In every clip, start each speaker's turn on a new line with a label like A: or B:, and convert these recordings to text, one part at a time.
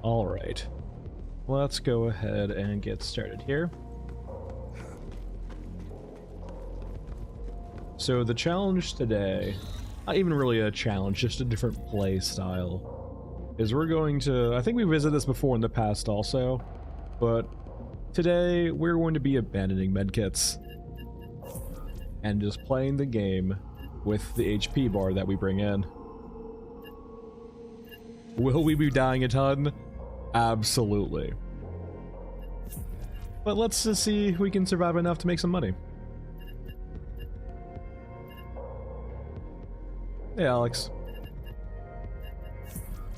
A: All right, let's go ahead and get started here. So the challenge today, not even really a challenge, just a different play style, is we're going to, I think we visited this before in the past also, but today we're going to be abandoning medkits and just playing the game with the HP bar that we bring in. Will we be dying a ton? Absolutely. But let's just see if we can survive enough to make some money. Hey, Alex.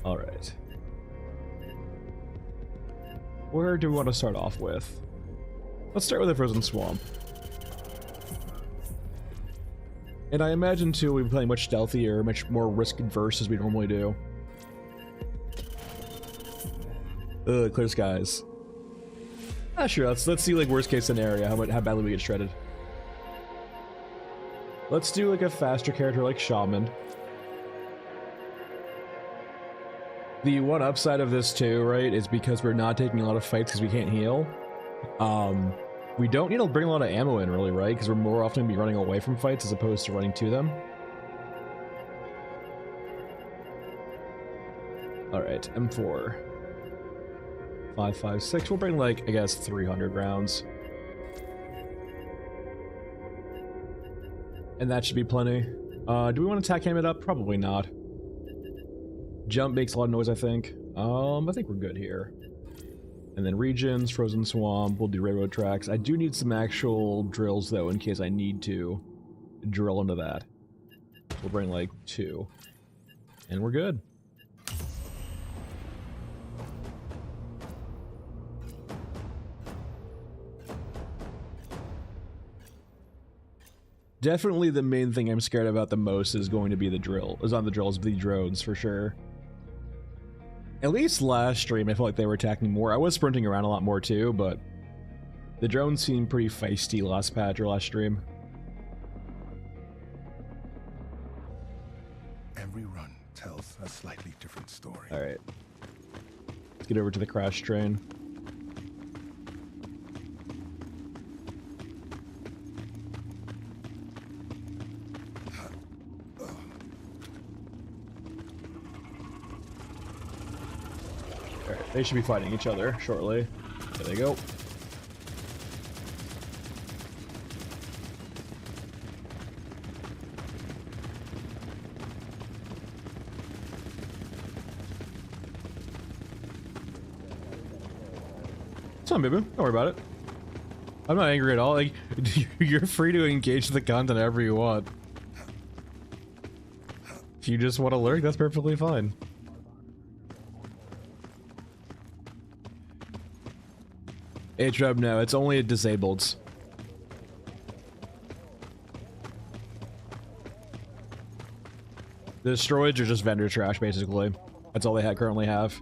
A: Alright. Where do we want to start off with? Let's start with a frozen swamp. And I imagine, too, we'll be playing much stealthier, much more risk-adverse as we normally do. Ugh, clear skies. Ah, sure, let's see, like, worst-case scenario, how badly we get shredded. Let's do, like, a faster character like Shaman. The one upside of this, too, right, is because we're not taking a lot of fights because we can't heal. We don't need to bring a lot of ammo in, really, right? Because we're more often going to be running away from fights as opposed to running to them. Alright, M4. 5.56. We'll bring, like, I guess, 300 rounds. And that should be plenty. Do we want to tack aim it up? Probably not. Jump makes a lot of noise, I think. I think we're good here. And then regions, frozen swamp, we'll do railroad tracks. I do need some actual drills, though, in case I need to drill into that. We'll bring, like, 2. And we're good. Definitely the main thing I'm scared about the most is going to be the drones, for sure. At least last stream, I felt like they were attacking more. I was sprinting around a lot more too, but the drones seemed pretty feisty last patch or last stream.
B: Every run tells a slightly different story.
A: All right, let's get over to the crash train. They should be fighting each other shortly. There they go. It's fine, baby. Don't worry about it. I'm not angry at all. Like, you're free to engage the content however you want. If you just want to lurk, that's perfectly fine. H-Rub, no, it's only disabled. The destroyeds are just vendor trash, basically. That's all they currently have.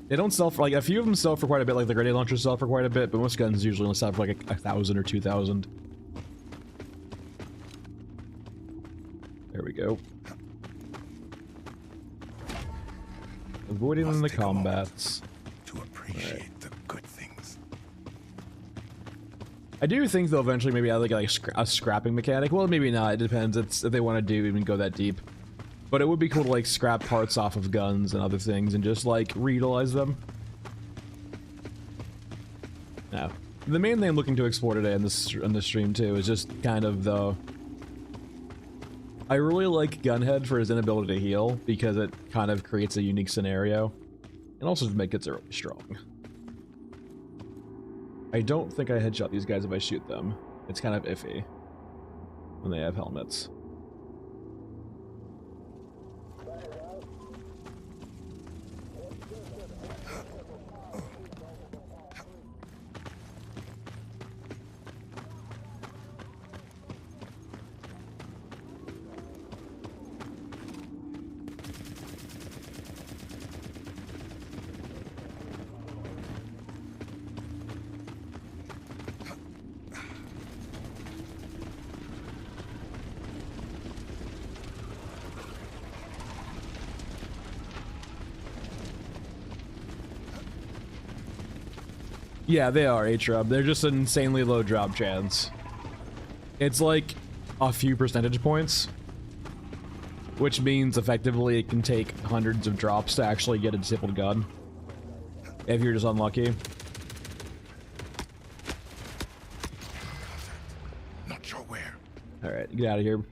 A: They don't sell for, like, a few of them sell for quite a bit, like the grenade launchers sell for quite a bit, but most guns usually only sell for like 1,000 or 2,000. There we go. Avoiding the combats.
B: Appreciate the good things.
A: I do think they'll eventually maybe add like a scrapping mechanic. Well, maybe not. It depends. It's if they want to do even go that deep. But it would be cool to like scrap parts off of guns and other things and just like reutilize them. Now, the main thing I'm looking to explore today in this stream too is just kind of the. I really like Gunhead for his inability to heal because it kind of creates a unique scenario. And also to make it really strong. I don't think I headshot these guys if I shoot them. It's kind of iffy when they have helmets. Yeah, they are H-Rub. They're just an insanely low drop chance. It's like a few percentage points, which means effectively it can take hundreds of drops to actually get a disabled gun if you're just unlucky.
B: Not sure where.
A: Alright, get out of here.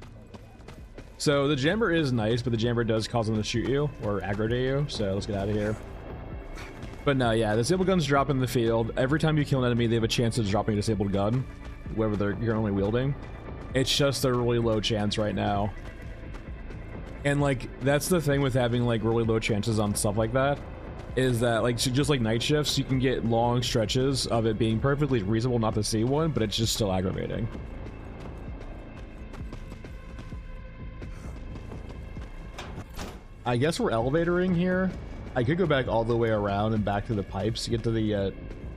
A: So the jammer is nice, but the jammer does cause them to shoot you or aggro you, so let's get out of here. But no, yeah, the disabled guns drop in the field. Every time you kill an enemy, they have a chance of dropping a disabled gun, whether they're currently wielding. It's just a really low chance right now. And like, that's the thing with having like really low chances on stuff like that, is that like, just like night shifts, you can get long stretches of it being perfectly reasonable not to see one, but it's just still aggravating. I guess we're elevatoring here. I could go back all the way around and back to the pipes to get to the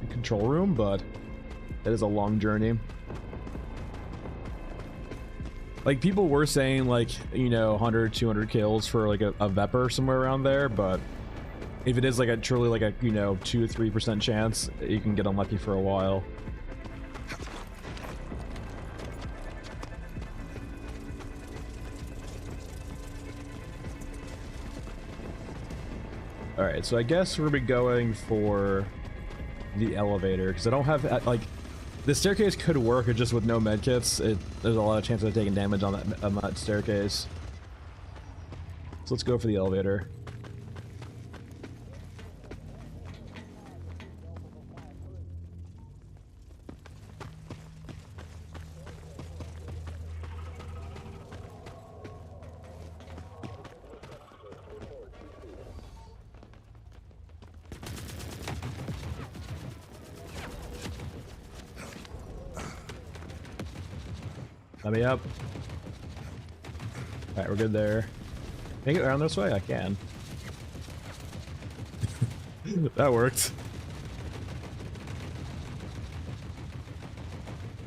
A: control room, but that is a long journey. Like, people were saying, like, you know, 100, 200 kills for, like, a Vepr somewhere around there, but if it is, like, a truly, like, a, you know, 2 or 3% chance, you can get unlucky for a while. Alright, so I guess we're gonna be going for the elevator, because I don't have, like, the staircase could work just with no medkits. There's a lot of chance of taking damage on that staircase. So let's go for the elevator. Let me up. Alright, we're good there. Can I get around this way? I can. That worked.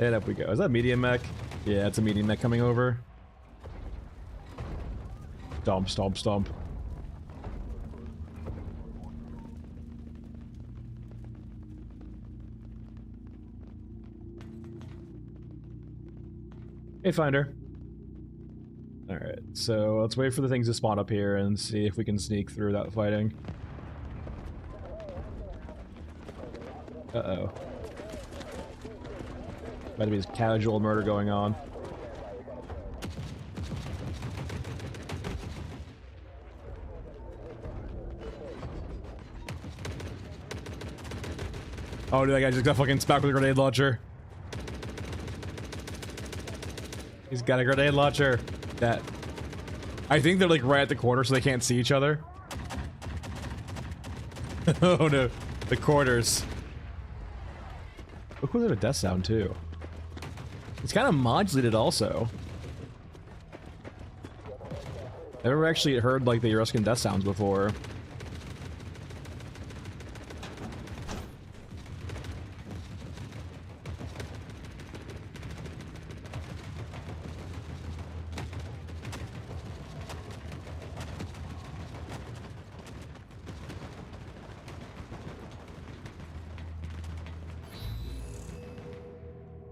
A: And up we go. Is that medium mech? Yeah, it's a medium mech coming over. Stomp, stomp, stomp. Hey, Finder. Alright, so let's wait for the things to spawn up here and see if we can sneak through without fighting. Uh-oh. Might be this casual murder going on. Oh, dude, that guy just got fucking smacked with a grenade launcher. He's got a grenade launcher. That. I think they're like right at the corner so they can't see each other. Oh no. The corners. Look, we have a death sound too. It's kind of modulated also. I've never actually heard like the Euruscan death sounds before.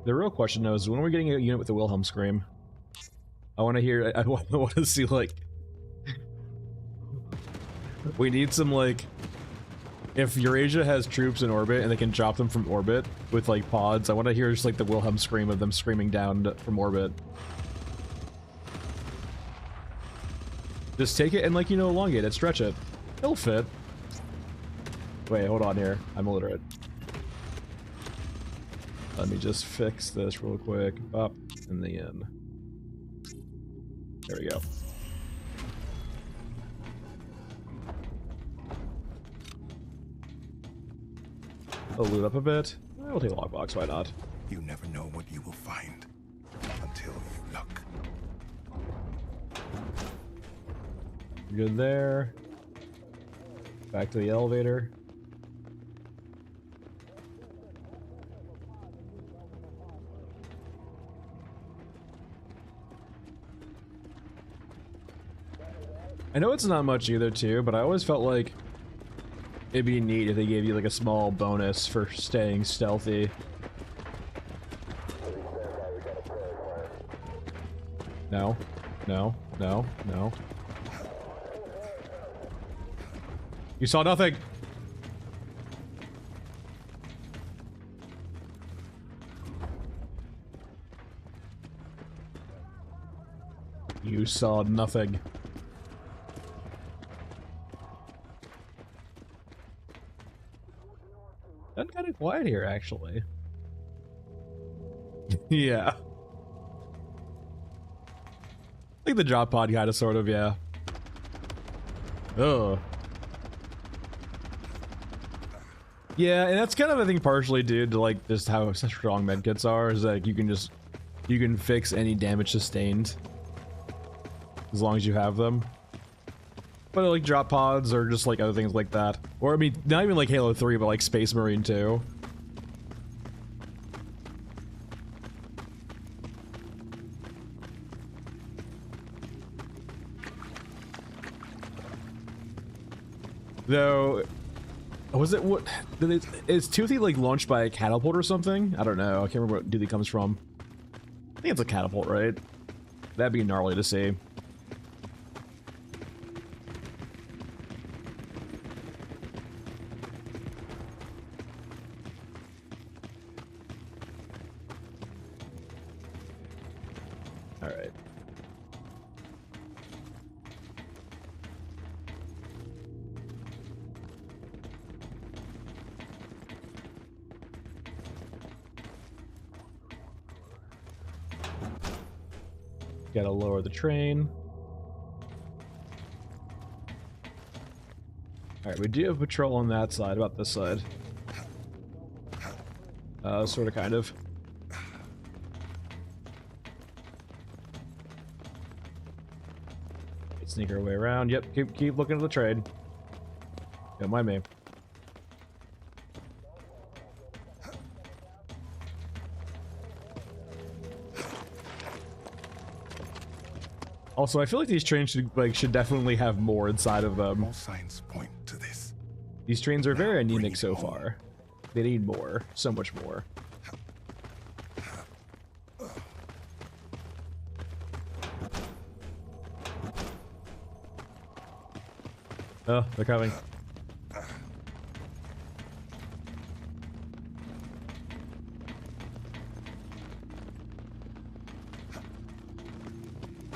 A: The real question though is when are we getting a unit with the Wilhelm scream? I want to hear. I want to see like. We need some like. If Eurasia has troops in orbit and they can drop them from orbit with like pods, I want to hear just like the Wilhelm scream of them screaming down from orbit. Just take it and like, you know, elongate it, stretch it. It'll fit. Wait, hold on here. I'm illiterate. Let me just fix this real quick. Up in the end. There we go. I'll loot up a bit. We'll take a lockbox, why not?
B: You never know what you will find until you look.
A: Good there. Back to the elevator. I know it's not much either too, but I always felt like It'd be neat if they gave you like a small bonus for staying stealthy. No, no, no, no. You saw nothing. You saw nothing. That's kind of quiet here, actually. Yeah. Like the drop pod kind of, sort of, yeah. Ugh. Yeah, and that's kind of, I think, partially due to like just how strong medkits are, is like you can fix any damage sustained as long as you have them. But like drop pods or just like other things like that. Or I mean, not even like Halo 3, but like Space Marine 2. Though, was it what? Is Toothy like launched by a catapult or something? I don't know. I can't remember what Toothy comes from. I think it's a catapult, right? That'd be gnarly to see. All right. Gotta lower the train. Alright, we do have patrol on that side, about this side. Sort of, kind of. Sneak our way around. Yep, keep looking at the train. Don't mind me. Also, I feel like these trains should definitely have more inside of them.
B: All signs point to this.
A: These trains are very anemic so far. They need more, so much more. Oh, they're coming.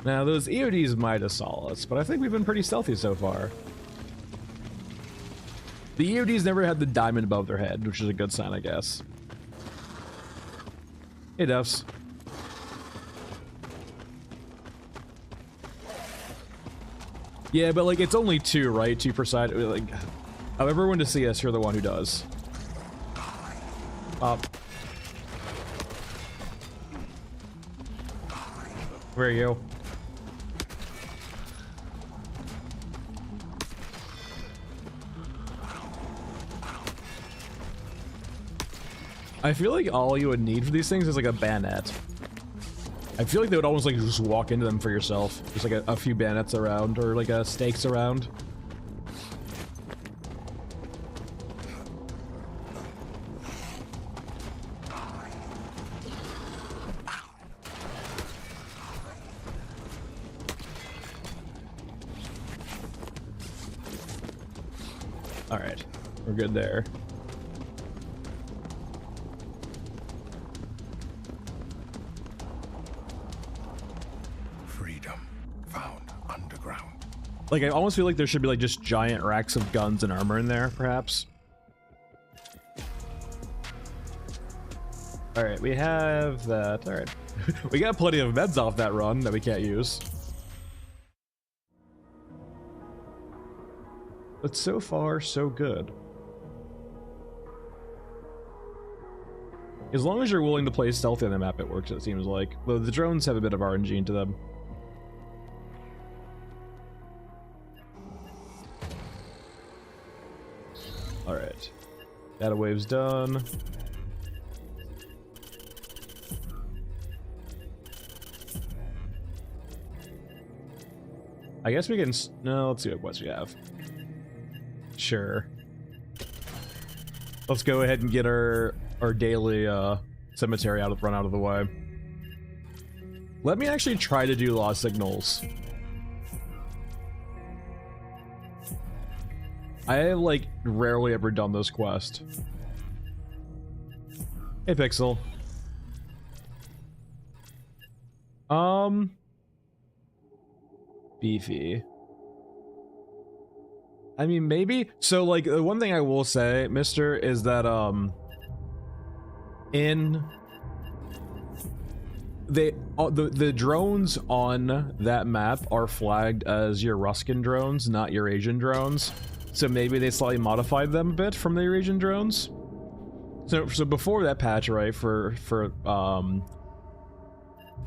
A: Now, those EODs might assault us, but I think we've been pretty stealthy so far. The EODs never had the diamond above their head, which is a good sign, I guess. Hey, Duffs. Yeah, but like, it's only two, right? Two per side. Like, of everyone to see us, you're the one who does. Where are you? I feel like all you would need for these things is like a bayonet. I feel like they would almost like just walk into them for yourself. Just like a few bayonets around, or like stakes around. Alright, we're good there. Like, I almost feel like there should be, like, just giant racks of guns and armor in there, perhaps. Alright, we have that. Alright. We got plenty of meds off that run that we can't use. But so far, so good. As long as you're willing to play stealthy on the map, it works, it seems like. Though the drones have a bit of RNG into them. Alright. Data wave's done. I guess we can... No, let's see what quests we have. Sure. Let's go ahead and get our daily cemetery run out of the way. Let me actually try to do lost signals. I have like rarely ever done this quest. Hey, Pixel. Beefy. I mean, maybe. So, like, the one thing I will say, mister, is that, the drones on that map are flagged as Eurasian drones, not Eurasian drones. So maybe they slightly modified them a bit from the Eurasian drones. So before that patch, right, for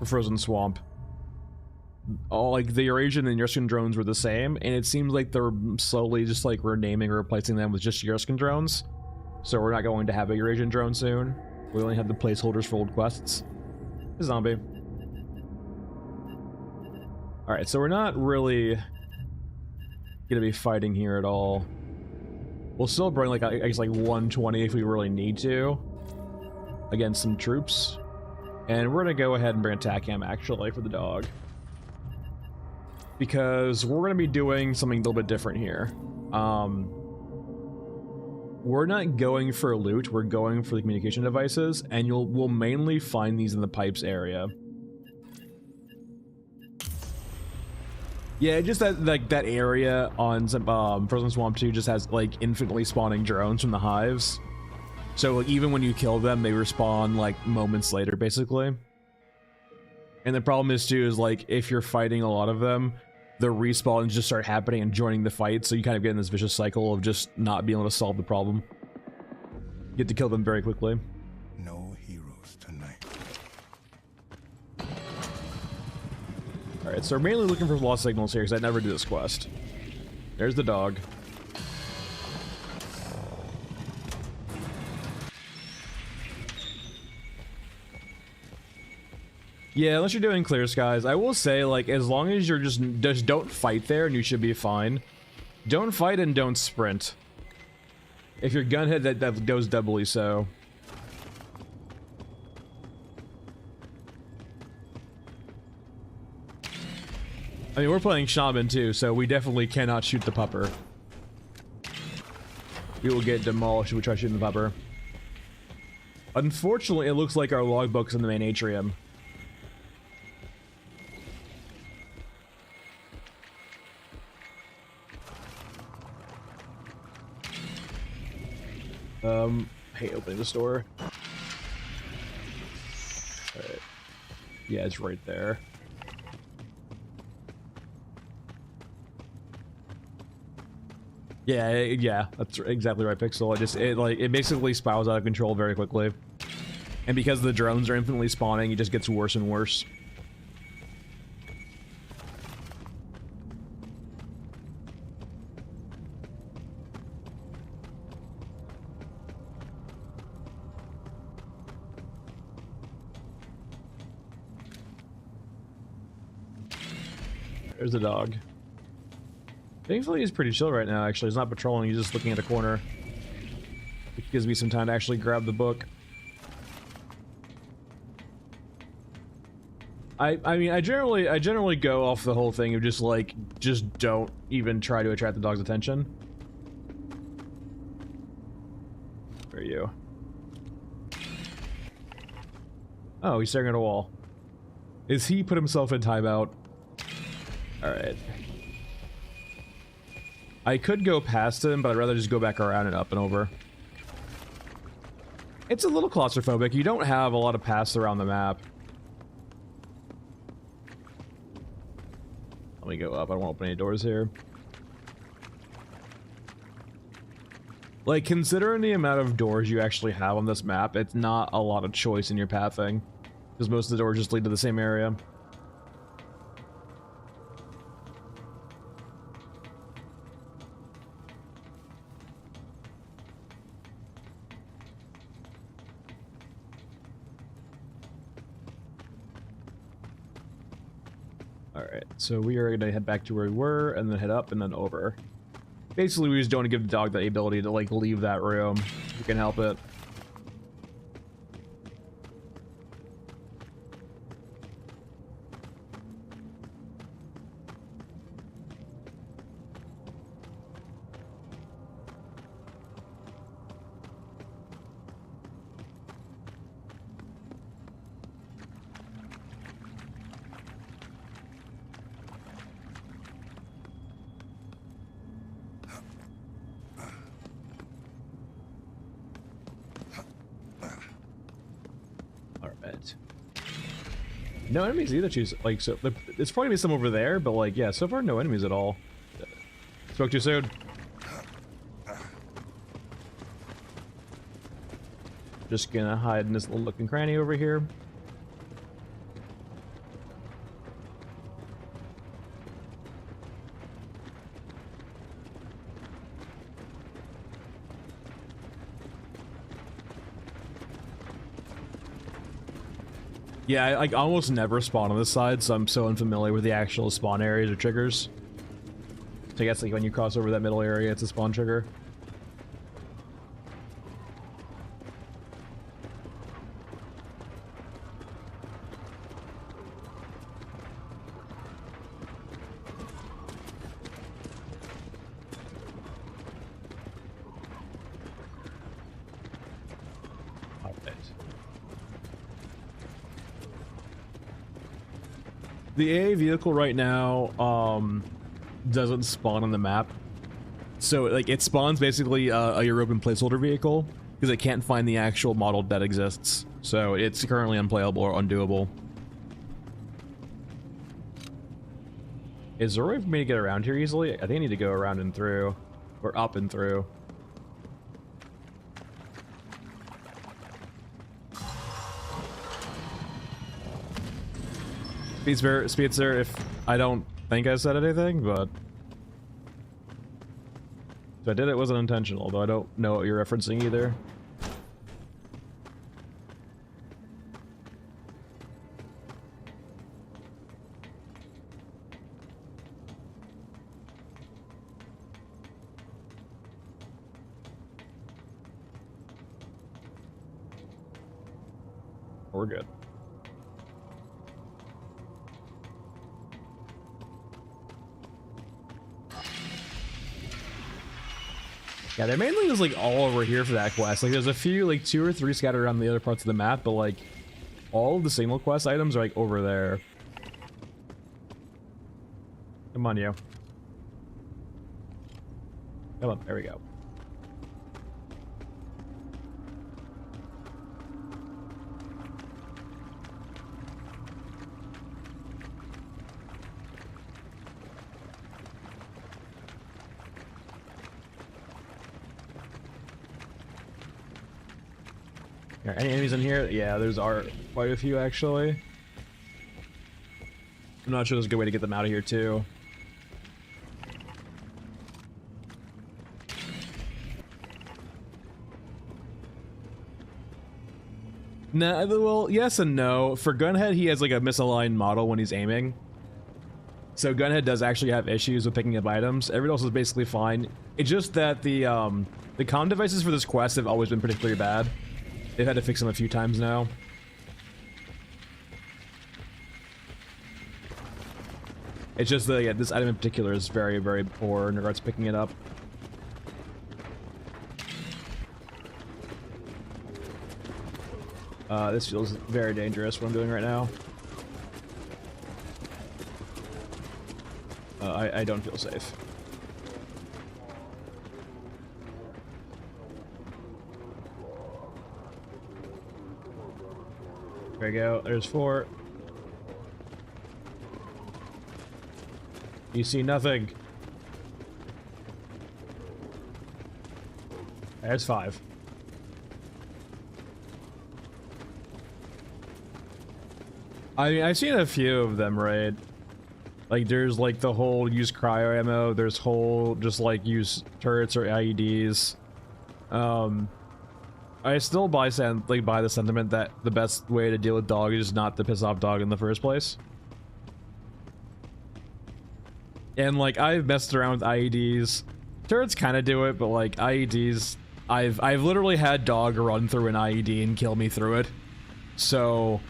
A: Frozen Swamp, all like the Eurasian and Eurasian drones were the same, and it seems like they're slowly just like renaming or replacing them with just Eurasian drones. So we're not going to have a Eurasian drone soon. We only have the placeholders for old quests. A zombie. Alright, so we're not really gonna be fighting here at all. We'll still bring like, I guess like 120 if we really need to against some troops. And we're gonna go ahead and bring attack cam actually for the dog. Because we're gonna be doing something a little bit different here. We're not going for loot, we're going for the communication devices, and we'll mainly find these in the pipes area. Yeah, just that like that area on some Frozen Swamp 2 just has like infinitely spawning drones from the hives. So like, even when you kill them, they respawn like moments later, basically. And the problem is too is like if you're fighting a lot of them, the respawns just start happening and joining the fight, so you kind of get in this vicious cycle of just not being able to solve the problem. You get to kill them very quickly.
B: No heroes tonight.
A: Alright, so we're mainly looking for lost signals here, because I never do this quest. There's the dog. Yeah, unless you're doing clear skies. I will say, like, as long as you're just don't fight there and you should be fine. Don't fight and don't sprint. If you're gunhead, that goes doubly so. I mean, we're playing Shaman too, so we definitely cannot shoot the pupper. We will get demolished if we try shooting the pupper. Unfortunately, it looks like our logbook's in the main atrium. Hate opening this door. Alright. Yeah, it's right there. Yeah, that's exactly right, Pixel. It basically spirals out of control very quickly. And because the drones are infinitely spawning, it just gets worse and worse. There's the dog. Thankfully, he's pretty chill right now, actually. He's not patrolling, he's just looking at a corner. Which gives me some time to actually grab the book. I mean, I generally go off the whole thing of just don't even try to attract the dog's attention. Where are you? Oh, he's staring at a wall. Is he put himself in timeout? Alright. I could go past him, but I'd rather just go back around and up and over. It's a little claustrophobic. You don't have a lot of paths around the map. Let me go up. I don't want to open any doors here. Like, considering the amount of doors you actually have on this map, it's not a lot of choice in your pathing. Because most of the doors just lead to the same area. Alright, so we are gonna head back to where we were, and then head up, and then over. Basically, we just don't want to give the dog the ability to like leave that room if we can help it. No enemies either, choose like so. It's probably be some over there, but like yeah, so far no enemies at all. Spoke too soon. Just gonna hide in this little looking cranny over here. Yeah, I like almost never spawn on this side, so I'm so unfamiliar with the actual spawn areas or triggers. So I guess like when you cross over that middle area, it's a spawn trigger. The AA vehicle right now doesn't spawn on the map, so like it spawns basically a European placeholder vehicle because it can't find the actual model that exists, so it's currently unplayable or undoable. Is there a way for me to get around here easily? I think I need to go around and through, or up and through. Speedster, if I don't think I said anything, but if I did, it wasn't intentional, though I don't know what you're referencing either. We're good. Yeah, they're mainly just like all over here for that quest. Like there's a few, like 2 or 3 scattered around the other parts of the map, but like all of the single quest items are like over there. Come on, you. Come on, there we go. Any enemies in here? Yeah, there's quite a few actually. I'm not sure there's a good way to get them out of here too. Nah, well, yes and no. For Gunhead, he has like a misaligned model when he's aiming. So Gunhead does actually have issues with picking up items. Everything else is basically fine. It's just that the comm devices for this quest have always been particularly bad. They've had to fix them a few times now. It's just that, yeah, this item in particular is very, very poor in regards to picking it up. This feels very dangerous, what I'm doing right now. I don't feel safe. There we go. There's 4. You see nothing. There's 5. I mean, I've seen a few of them, right? Like, there's like the whole use cryo ammo. There's whole just like use turrets or IEDs. I still buy the sentiment that the best way to deal with dog is not to piss off dog in the first place. And like I've messed around with IEDs Turrets kind of do it, but like IEDs, I've literally had dog run through an IED and kill me through it. So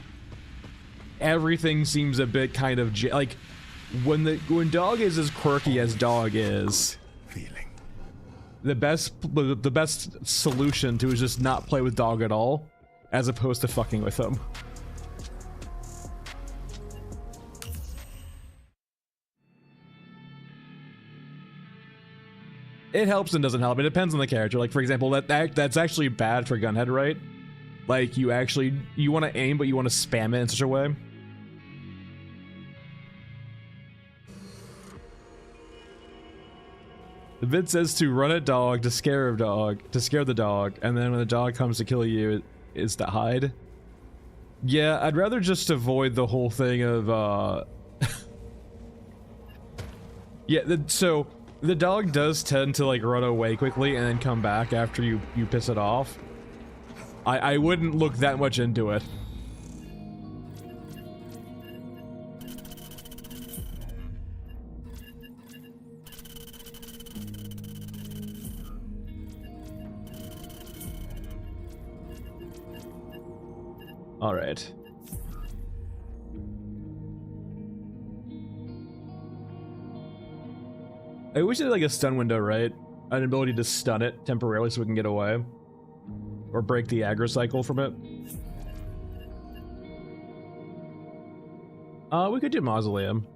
A: everything seems a bit kind of like when dog is as quirky as dog is.
B: Feeling.
A: The best solution to is just not play with dog at all, as opposed to fucking with him. It helps and doesn't help. It depends on the character. Like, for example, that's actually bad for gunhead, right? Like, you want to aim, but you want to spam it in such a way. The vid says to run at dog, to scare the dog, and then when the dog comes to kill you, is to hide. Yeah, I'd rather just avoid the whole thing of, yeah, so the dog does tend to like run away quickly and then come back after you piss it off. I wouldn't look that much into it. All right. I wish they had like a stun window, right? An ability to stun it temporarily so we can get away. Or break the aggro cycle from it. We could do Mausoleum.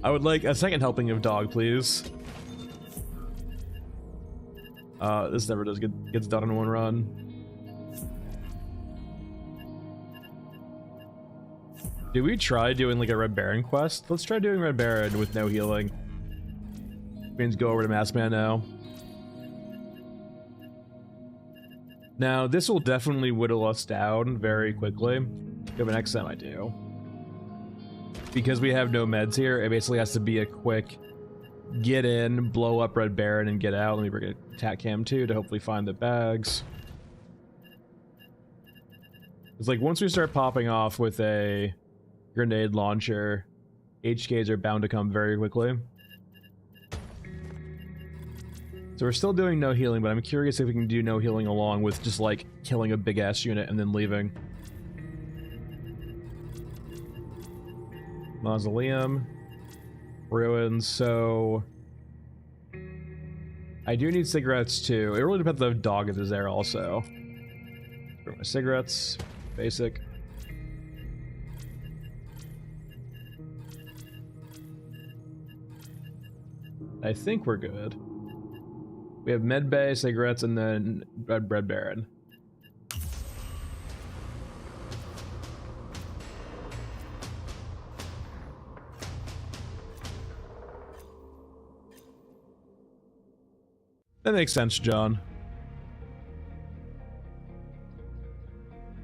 A: I would like a second helping of dog, please. This never gets done in one run. Did we try doing like a Red Baron quest? Let's try doing Red Baron with no healing. Means go over to Masked Man now. Now, this will definitely whittle us down very quickly. Yeah, but next time I do. Because we have no meds here, it basically has to be a quick get in, blow up Red Baron, and get out. Let me bring a attack cam too to hopefully find the bags. It's like once we start popping off with a grenade launcher, HKs are bound to come very quickly. So we're still doing no healing, but I'm curious if we can do no healing along with just like killing a big ass unit and then leaving. Mausoleum. Ruins, so I do need cigarettes too. It really depends if the dog is there also. Bring my cigarettes. Basic. I think we're good. We have med bay, cigarettes, and then Red Baron. That makes sense, John.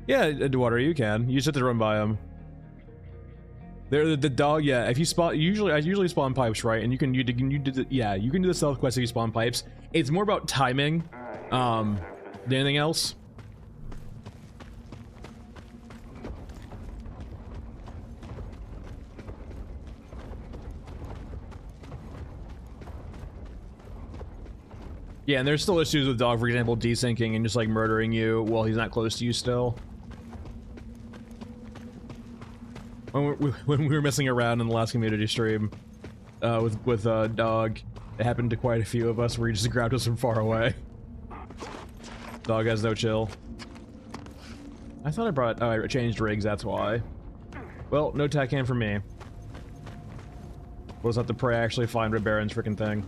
A: Yeah, Eduardo, you can. You just have to run by them. They're the dog. Yeah, if you spawn, I usually spawn pipes, right? And you can do the stealth quest if you spawn pipes. It's more about timing, than anything else. Yeah, and there's still issues with dog, for example, desyncing and just like murdering you while he's not close to you still. When we were messing around in the last community stream with dog, it happened to quite a few of us where he just grabbed us from far away. Dog has no chill. I thought I brought... Oh, I changed rigs, that's why. Well, no tack cam for me. We'll just have to pray I actually find Red Baron's freaking thing.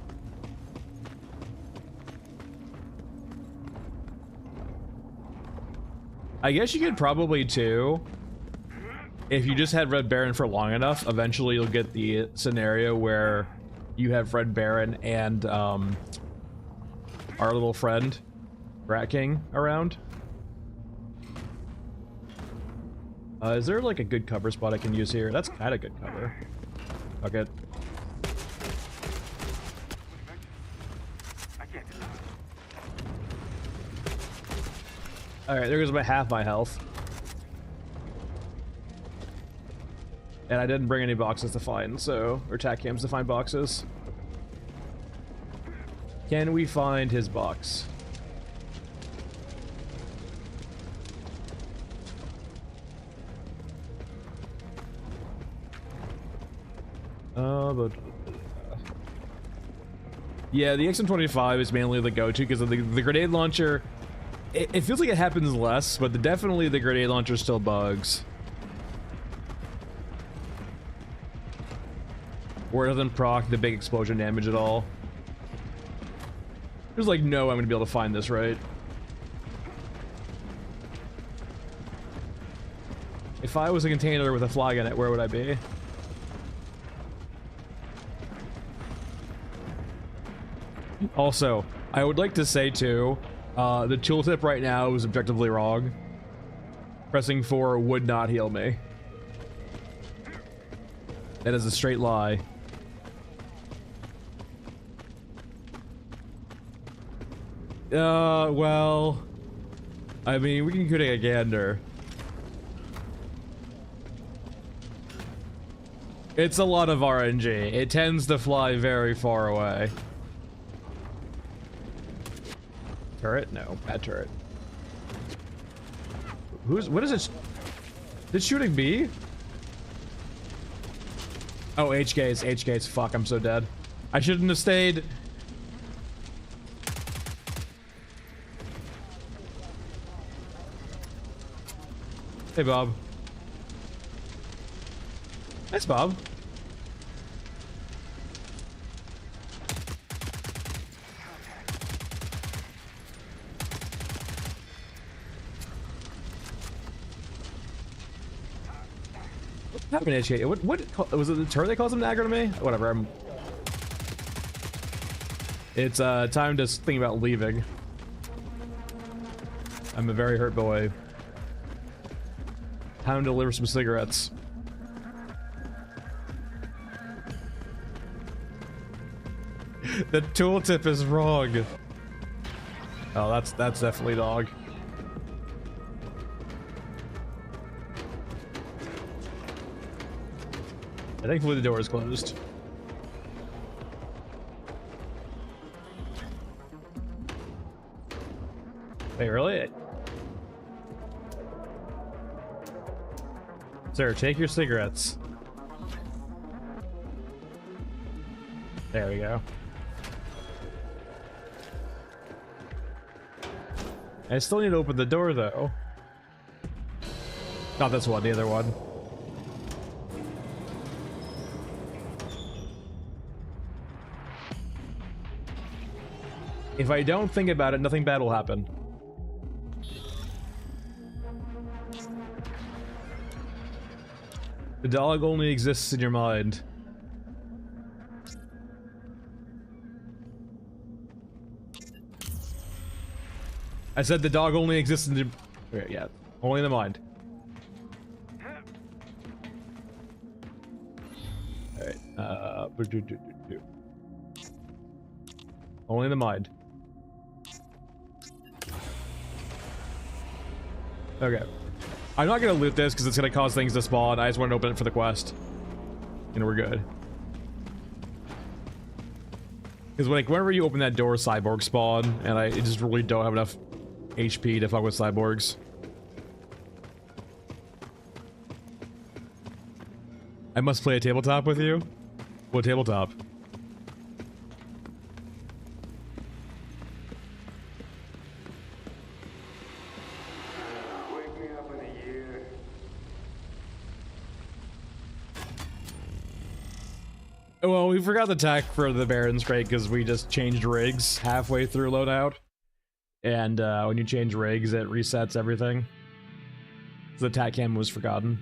A: I guess you could probably too, if you just had Red Baron for long enough, eventually you'll get the scenario where you have Red Baron and our little friend, Rat King, around. Is there like a good cover spot I can use here? That's kind of good cover. Okay. Alright, there goes about half my health. And I didn't bring any boxes to find, so... Or tac cams to find boxes. Can we find his box? But... Yeah, the XM25 is mainly the go-to because of the grenade launcher. It feels like it happens less, but definitely the grenade launcher still bugs. Or it doesn't proc the big explosion damage at all. There's like no way I'm gonna be able to find this, right? If I was a container with a flag in it, where would I be? Also, I would like to say too, the tooltip right now is objectively wrong. Pressing 4 would not heal me. That is a straight lie. Well... I mean, we can take a gander. It's a lot of RNG. It tends to fly very far away. Turret? No, bad turret. What is it? Did shooting B? Oh, HKs. Fuck, I'm so dead. I shouldn't have stayed. Hey, Bob. Nice, Bob. What happened to HK? What was it? The turret that caused him to aggro to me? Whatever. It's time to think about leaving. I'm a very hurt boy. Time to deliver some cigarettes. The tooltip is wrong. Oh, that's definitely dog. Thankfully the door is closed. Wait, really? Sir, take your cigarettes. There we go. I still need to open the door, though. Not this one, the other one. If I don't think about it, nothing bad will happen. The dog only exists in your mind. I said the dog only exists in the... Okay, yeah, only in the mind. Alright, only in the mind. Okay. I'm not gonna loot this because it's gonna cause things to spawn. I just want to open it for the quest. And we're good. Because like whenever you open that door, cyborgs spawn, and I just really don't have enough HP to fuck with cyborgs. I must play a tabletop with you? What tabletop? Well, we forgot the tech for the Baron's crate because we just changed rigs halfway through loadout. And when you change rigs, it resets everything. So the tac cam was forgotten.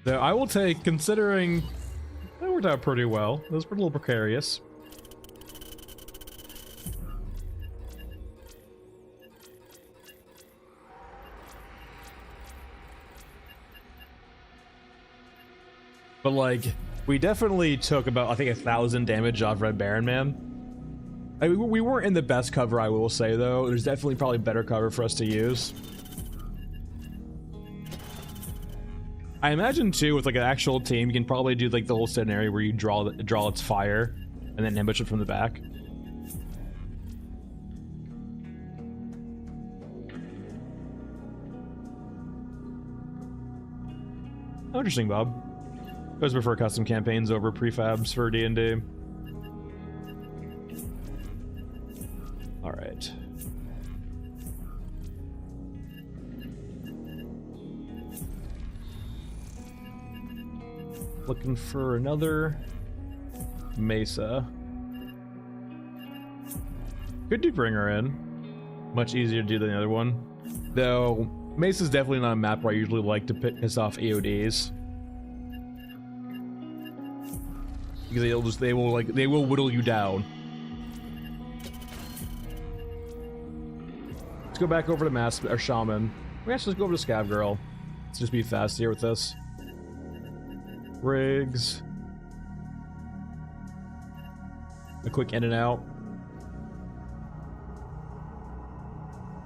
A: So I will take, considering that worked out pretty well. It was a little precarious. But like, we definitely took about, I think, 1,000 damage off Red Baron Man. I mean, we weren't in the best cover, I will say, though. There's definitely probably better cover for us to use. I imagine, too, with like an actual team, you can probably do like the whole scenario where you draw its fire and then ambush it from the back. Oh, interesting, Bob. I always prefer custom campaigns over prefabs for D&D. Alright. Looking for another Mesa. Could do bring her in. Much easier to do than the other one. Though, Mesa's definitely not a map where I usually like to piss off EODs. Because they will whittle you down. Let's go back over to Shaman. We actually just go over to Scav Girl. Let's just be fast here with this. Rigs. A quick in and out.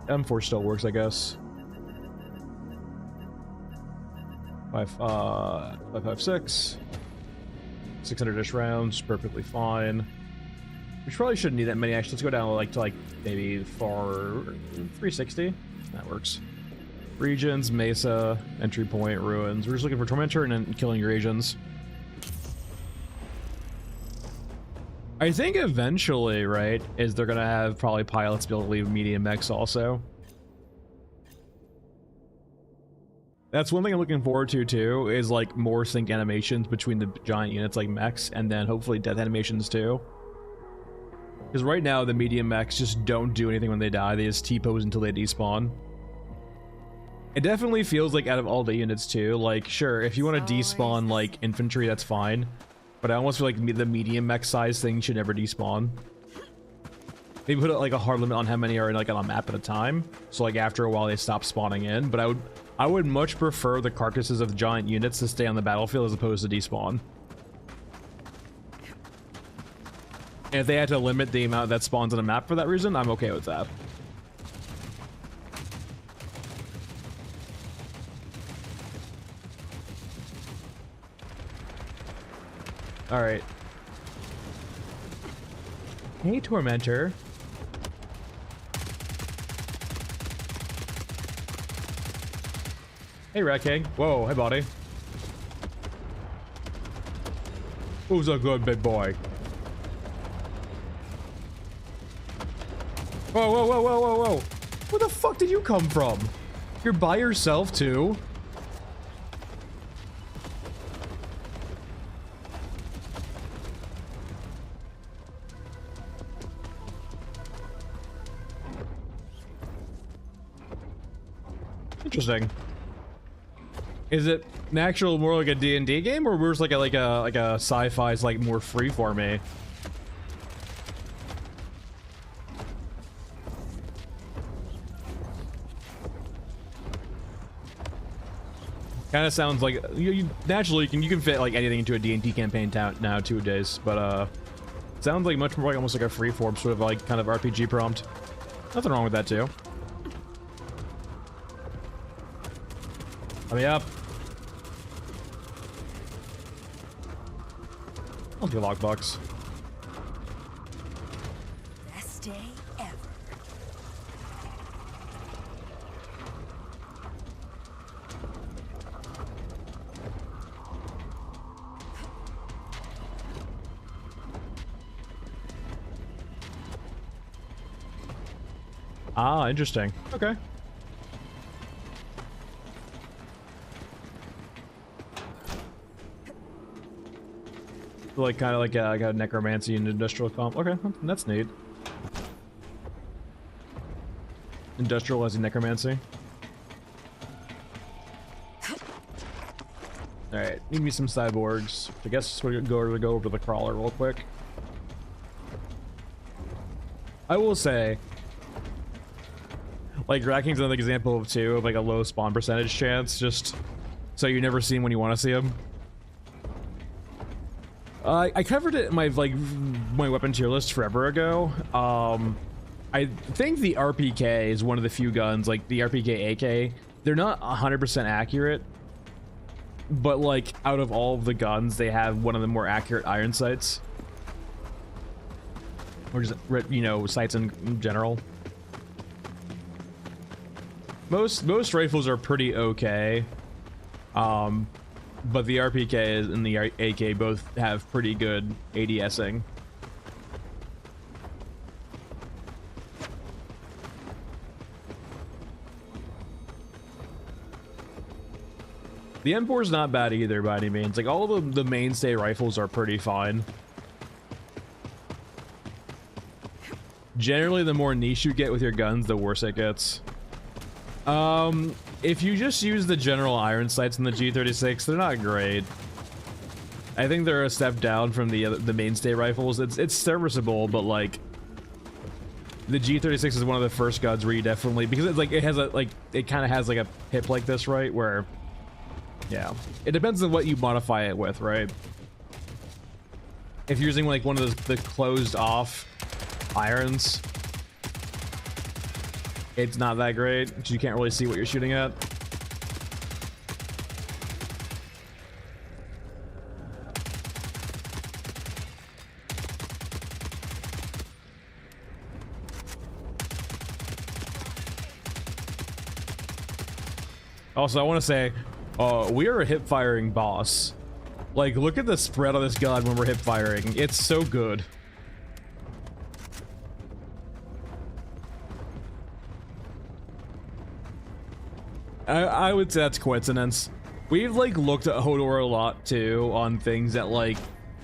A: M4 still works, I guess. 5.56. 600-ish rounds, perfectly fine. We probably shouldn't need that many, actually. Let's go down to maybe 360. That works. Regions, Mesa, entry point, ruins. We're just looking for Tormentor and then killing your agents. I think eventually, right, is they're gonna have probably pilots be able to leave medium mechs also. That's one thing I'm looking forward to too, is like more sync animations between the giant units like mechs, and then hopefully death animations too. Because right now the medium mechs just don't do anything when they die, they just T-pose until they despawn. It definitely feels like out of all the units too, like sure, if you want to despawn like infantry, that's fine. But I almost feel like the medium mech size thing should never despawn. Maybe put like a hard limit on how many are like on a map at a time. So like after a while they stop spawning in. But I would much prefer the carcasses of giant units to stay on the battlefield as opposed to despawn. And if they had to limit the amount that spawns on a map for that reason, I'm okay with that. Alright. Hey, Tormentor. Hey, Rat King. Whoa, hey, buddy. Who's a good big boy? Whoa, whoa, whoa, whoa, whoa, whoa. Where the fuck did you come from? You're by yourself, too? Interesting. Is it an actual more like a D&D game, or we're just like a sci-fi's like more free-for-me? Kind of sounds like naturally you can fit like anything into a D&D campaign nowadays, but sounds like much more like almost like a free-form sort of like kind of RPG prompt. Nothing wrong with that too. Let me up. I'll do logbox.
C: Best day ever.
A: Ah, interesting. Okay. Like kind of like a necromancy and industrial comp. Okay, that's neat. Industrial as in necromancy. All right, need me some cyborgs. I guess we're gonna go over the crawler real quick. I will say, like Racking's another example of too of like a low spawn percentage chance, just so you never see him when you want to see him. I covered it in my my weapon tier list forever ago. I think the RPK is one of the few guns, like the RPK AK. They're not 100% accurate, but like out of all of the guns, they have one of the more accurate iron sights, or just, you know, sights in general. Most rifles are pretty okay, but the RPK and the AK both have pretty good ADSing. The M4 is not bad either by any means. Like, all of the mainstay rifles are pretty fine. Generally, the more niche you get with your guns, the worse it gets. If you just use the general iron sights in the G36, they're not great. I think they're a step down from the mainstay rifles. It's serviceable, but like the G36 is one of the first guns where you definitely, because it's like it has a it kind of has like a hip like this, right? Where, yeah, it depends on what you modify it with, right? If you're using like one of the closed off irons, it's not that great because you can't really see what you're shooting at. Also, I want to say, we are a hip firing boss. Like, look at the spread on this gun when we're hip firing. It's so good. I would say that's coincidence. We've like looked at Hodor a lot too on things that like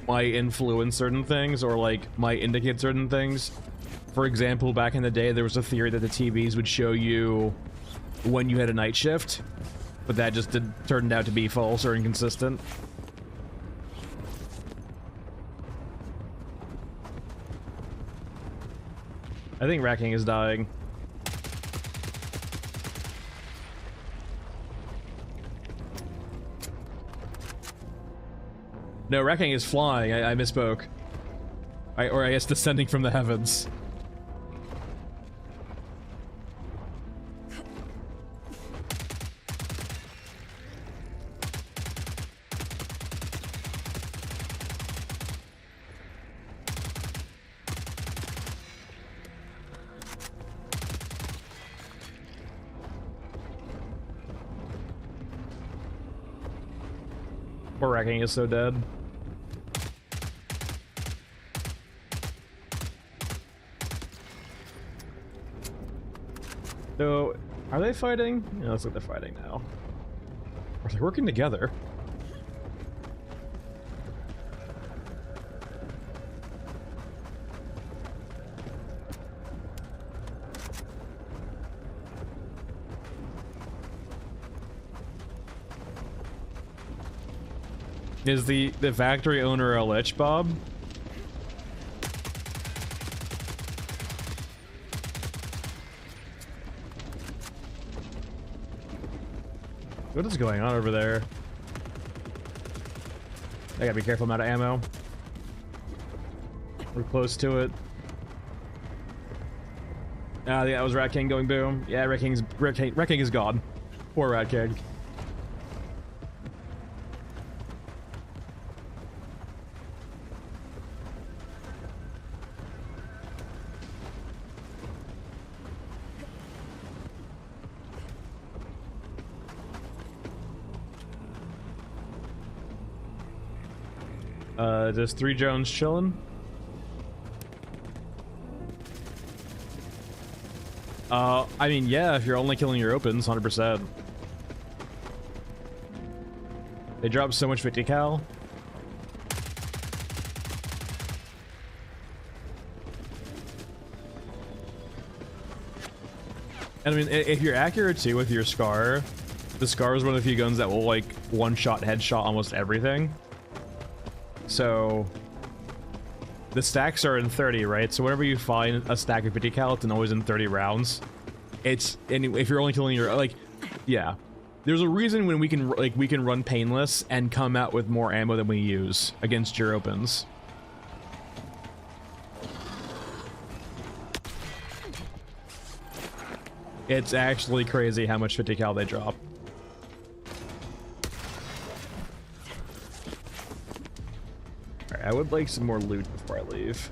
A: might influence certain things or like might indicate certain things. For example, back in the day, there was a theory that the TVs would show you when you had a night shift, but that just turned out to be false or inconsistent. I think Racking is dying. No, Wrecking is flying. I misspoke. Or I guess descending from the heavens. Poor Wrecking is so dead. So, are they fighting? Yeah, looks like they're fighting now. Are they working together? Is the factory owner a lich, Bob? What is going on over there? I gotta be careful, I'm out of ammo. We're close to it. Ah, yeah, that was Rat King going boom. Yeah, Rat King is gone. Poor Rat King. Just 3 Jones chilling. I mean, yeah, if you're only killing your opens, 100%. They drop so much 50 cal. And I mean, if you're accurate too with your Scar, the Scar is one of the few guns that will like one-shot headshot almost everything. So the stacks are in 30, right? So whenever you find a stack of 50 cal, it's always in 30 rounds. It's, and if you're only killing your, like, yeah. There's a reason when we can run painless and come out with more ammo than we use against your opens. It's actually crazy how much 50 cal they drop. Alright, I would like some more loot before I leave.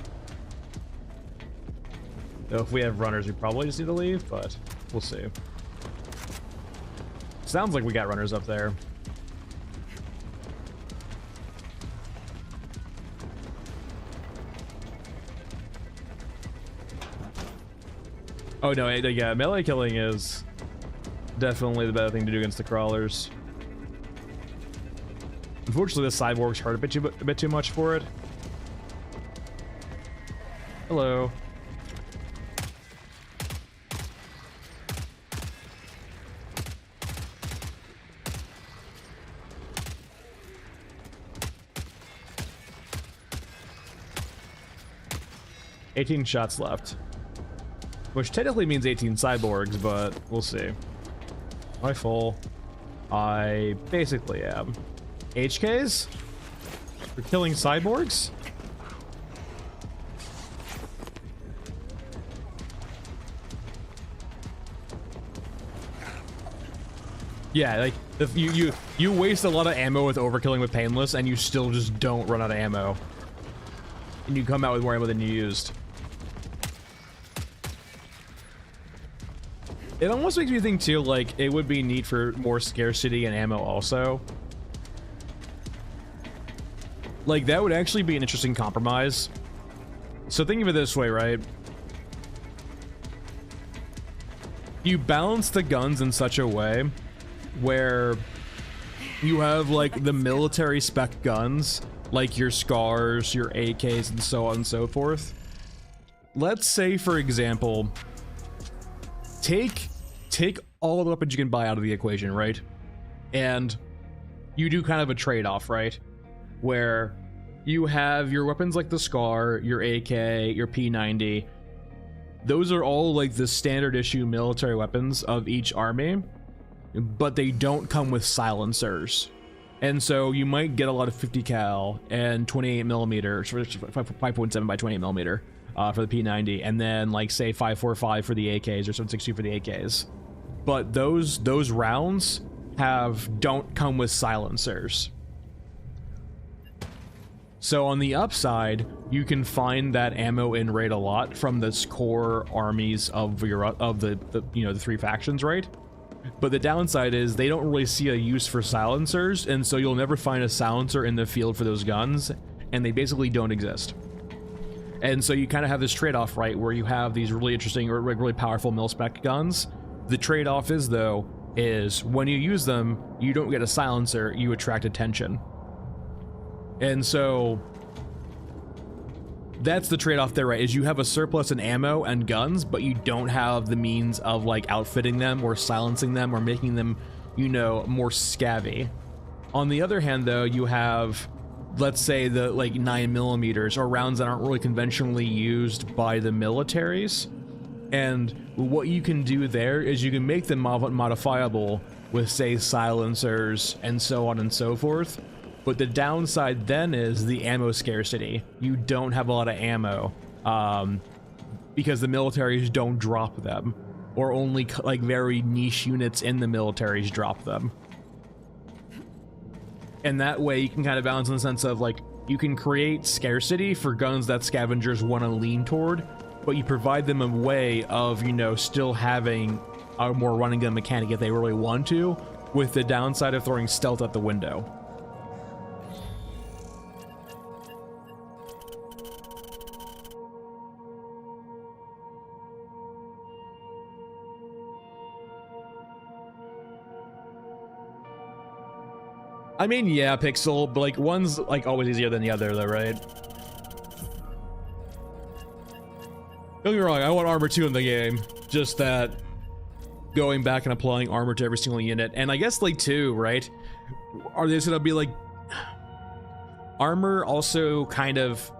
A: Though if we have runners, we probably just need to leave, but we'll see. Sounds like we got runners up there. Oh no, yeah, melee killing is definitely the better thing to do against the crawlers. Unfortunately, the cyborgs hurt a bit too much for it. Hello. $18 shots left. Which technically means 18 cyborgs, but we'll see. Am I full? I basically am. HKs? For killing cyborgs? Yeah, like if you waste a lot of ammo with overkilling with painless, and you still just don't run out of ammo. And you come out with more ammo than you used. It almost makes me think too, like, it would be neat for more scarcity and ammo also. Like, that would actually be an interesting compromise. So think of it this way, right? You balance the guns in such a way where you have, like, the military spec guns, like your SCARs, your AKs, and so on and so forth. Let's say, for example, take all the weapons you can buy out of the equation, right? And you do kind of a trade-off, right? Where you have your weapons like the SCAR, your AK, your P90. Those are all like the standard issue military weapons of each army, but they don't come with silencers. And so you might get a lot of 50 cal and 28 millimeter, 5.7 by 28 millimeter for the P90, and then like say 5.45 for the AKs or 7.62 for the AKs. But those rounds don't come with silencers. So on the upside, you can find that ammo in raid a lot from the core armies of the three factions, right? But the downside is they don't really see a use for silencers, and so you'll never find a silencer in the field for those guns, and they basically don't exist. And so you kind of have this trade-off, right, where you have these really interesting or really powerful mil-spec guns. The trade-off is, though, is when you use them, you don't get a silencer, you attract attention. And so that's the trade-off there, right, is you have a surplus in ammo and guns, but you don't have the means of, like, outfitting them or silencing them or making them, you know, more scabby. On the other hand, though, you have, let's say, the, like, 9mm or rounds that aren't really conventionally used by the militaries. And what you can do there is you can make them modifiable with, say, silencers and so on and so forth. But the downside then is the ammo scarcity. You don't have a lot of ammo because the militaries don't drop them, or only like very niche units in the militaries drop them. And that way you can kind of balance in the sense of, like, you can create scarcity for guns that scavengers want to lean toward, but you provide them a way of, you know, still having a more running gun mechanic if they really want to, with the downside of throwing stealth out the window. I mean, yeah, Pixel, but like one's like always easier than the other, though, right? Don't get me wrong, I want armor 2 in the game. Just that going back and applying armor to every single unit, and I guess like 2, right? Are they gonna be like armor also kind of?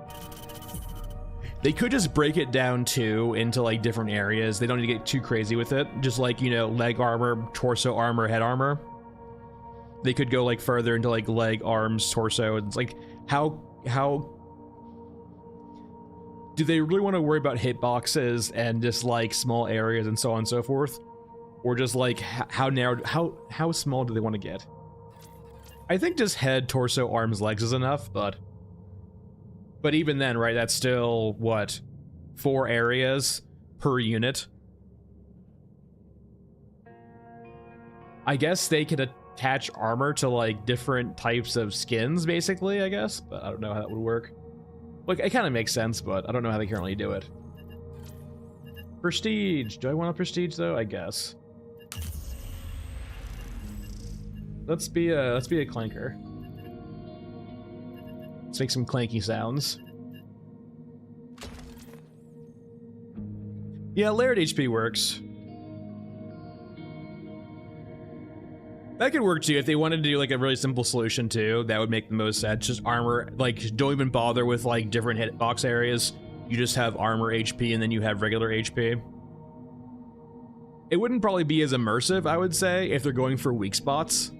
A: They could just break it down too into like different areas. They don't need to get too crazy with it. Just like, you know, leg armor, torso armor, head armor. They could go like further into like leg, arms, torso. It's like how do they really want to worry about hitboxes and just like small areas and so on and so forth, or just like how narrow, how small do they want to get? I think just head, torso, arms, legs is enough, but even then, right? That's still what, 4 areas per unit. I guess they could attach armor to like different types of skins, basically, I guess, but I don't know how that would work. Like, it kind of makes sense, but I don't know how they currently do it. Prestige. Do I want a prestige though? I guess. Let's be a clanker. Let's make some clanky sounds. Yeah, layered HP works. That could work too if they wanted to do like a really simple solution too. That would make the most sense. Just armor, like don't even bother with like different hitbox areas. You just have armor HP and then you have regular HP. It wouldn't probably be as immersive, I would say, if they're going for weak spots.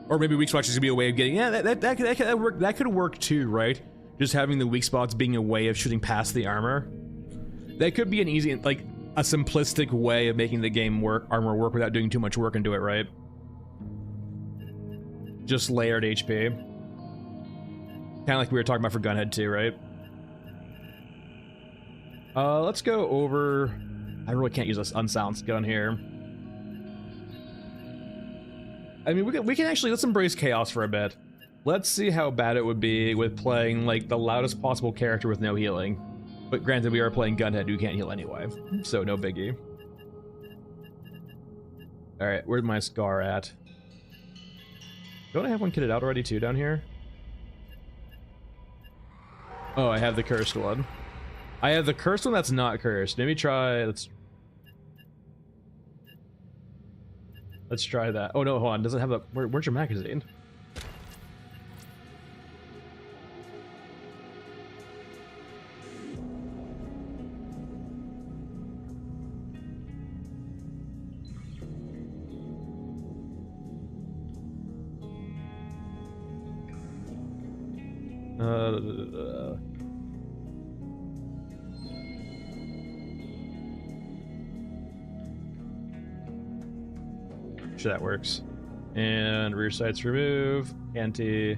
A: Or maybe weak spots is gonna be a way of getting, yeah, that could work too, right? Just having the weak spots being a way of shooting past the armor. That could be an easy, like a simplistic way of making the game work, armor work without doing too much work into it, right? Just layered HP. Kind of like we were talking about for Gunhead too, right? Let's go over... I really can't use this unsilenced gun here. I mean, we can actually, let's embrace chaos for a bit. Let's see how bad it would be with playing like the loudest possible character with no healing. But granted, we are playing Gunhead, who can't heal anyway, so no biggie. Alright, where's my scar at? Don't I have one kitted out already too down here? Oh, I have the cursed one. I have the cursed one that's not cursed. Maybe try, let's try that. Oh no, hold on, doesn't have the, where's your magazine? Sure, that works. And rear sights remove, anti.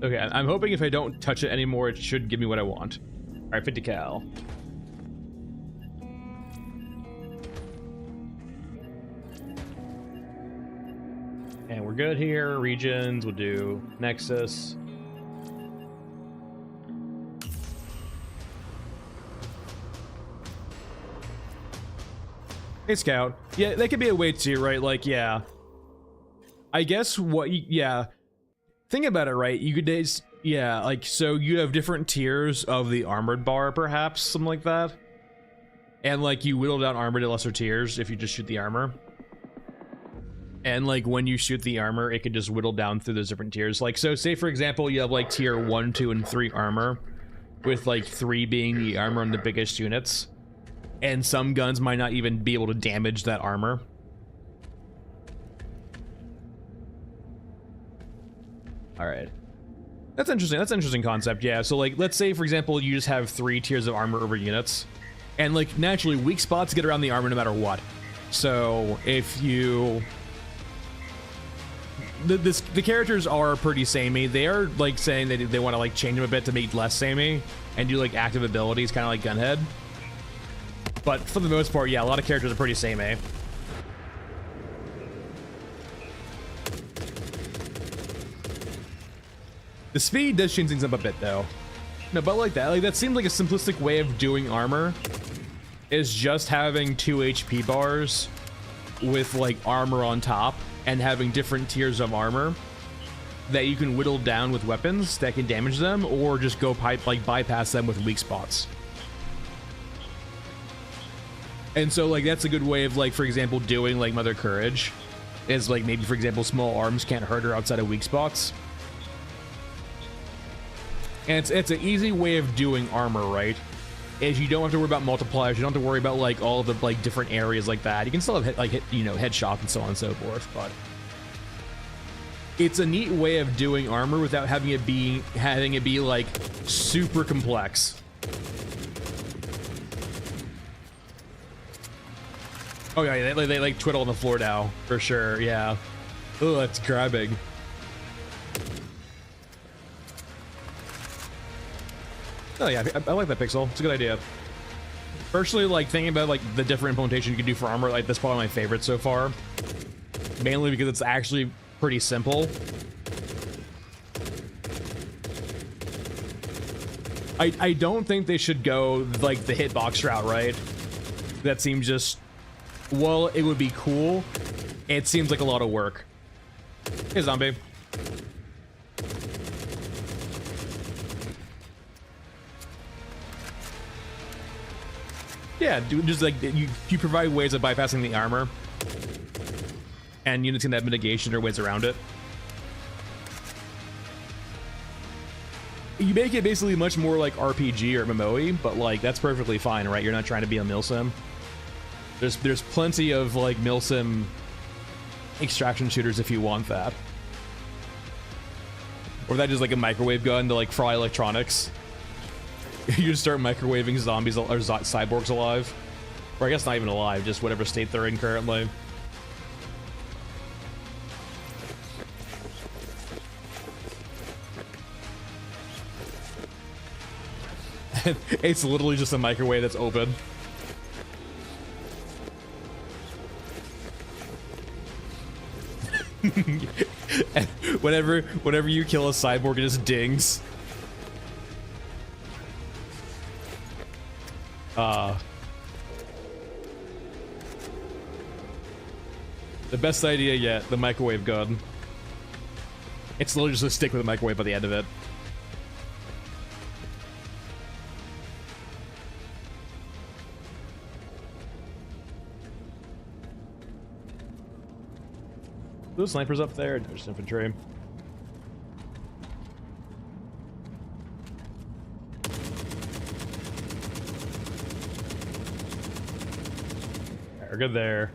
A: Okay, I'm hoping if I don't touch it anymore, it should give me what I want. All right, 50 cal. And we're good here. Regions, we'll do Nexus. Hey, Scout. Yeah, that could be a way too, right? Like, yeah. I guess what, yeah. Think about it, right? You could, yeah, like, so you have different tiers of the armored bar, perhaps, something like that. And, like, you whittle down armor to lesser tiers if you just shoot the armor. And, like, when you shoot the armor, it could just whittle down through those different tiers. Like, so say, for example, you have, like, tier 1, 2, and 3 armor, with, like, 3 being the armor on the biggest units. And some guns might not even be able to damage that armor. All right. That's interesting. That's an interesting concept, yeah. So, like, let's say, for example, you just have 3 tiers of armor over units. And, like, naturally, weak spots get around the armor no matter what. So, if you... The characters are pretty samey. They are, like, saying that they want to, like, change them a bit to make less samey. And do, like, active abilities, kind of like Gunhead. But for the most part, yeah, a lot of characters are pretty samey. The speed does change things up a bit, though. No, but like that seems like a simplistic way of doing armor. Is just having 2 HP bars with, like, armor on top and having different tiers of armor that you can whittle down with weapons that can damage them, or just go bypass them with weak spots. And so, like, that's a good way of, like, for example, doing, like, Mother Courage. Is, like, maybe, for example, small arms can't hurt her outside of weak spots. And it's an easy way of doing armor, right? Is you don't have to worry about multipliers, you don't have to worry about like all the like different areas like that. You can still have you know, headshot and so on and so forth, but it's a neat way of doing armor without having it be like super complex. Oh yeah, they like twiddle on the floor now for sure. Yeah. Oh, that's grabbing. Oh yeah, I like that pixel. It's a good idea. Personally, like thinking about like the different implementation you can do for armor, like that's probably my favorite so far. Mainly because it's actually pretty simple. I don't think they should go like the hitbox route, right? That seems just, well, it would be cool. It seems like a lot of work. Hey, zombie. Yeah, just like you provide ways of bypassing the armor, and units can have mitigation or ways around it. You make it basically much more like RPG or MMOE, but like that's perfectly fine, right? You're not trying to be a milsim. There's plenty of like milsim extraction shooters if you want that, or that just like a microwave gun to like fry electronics. You just start microwaving zombies or cyborgs alive, or I guess not even alive, just whatever state they're in currently. It's literally just a microwave that's open. And whenever you kill a cyborg, it just dings. The best idea yet, the microwave gun. It's literally just a stick with a microwave by the end of it. Those snipers up there, there's infantry. We're good there.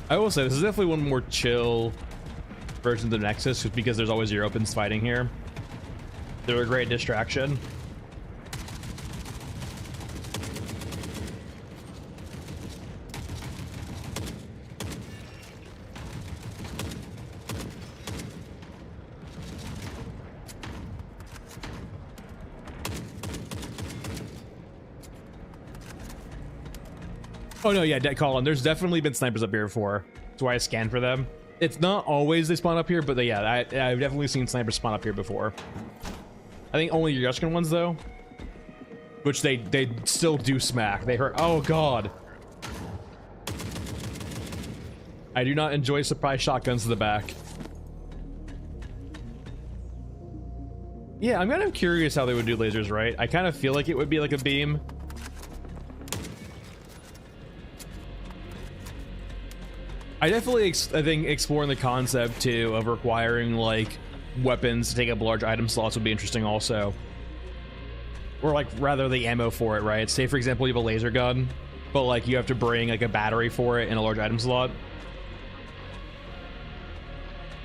A: I will say this is definitely one more chill version of the Nexus, just because there's always Europans fighting here. They're a great distraction. Oh no, yeah, Colin, there's definitely been snipers up here before. That's why I scan for them. It's not always they spawn up here, but yeah, I've definitely seen snipers spawn up here before. I think only your Yushkin ones though, which they still do smack. They hurt. Oh god, I do not enjoy surprise shotguns to the back. Yeah, I'm kind of curious how they would do lasers, right? I kind of feel like it would be like a beam. I definitely, I think exploring the concept too of requiring like weapons to take up large item slots would be interesting also. Or like rather the ammo for it, right? Say for example you have a laser gun, but like you have to bring like a battery for it in a large item slot.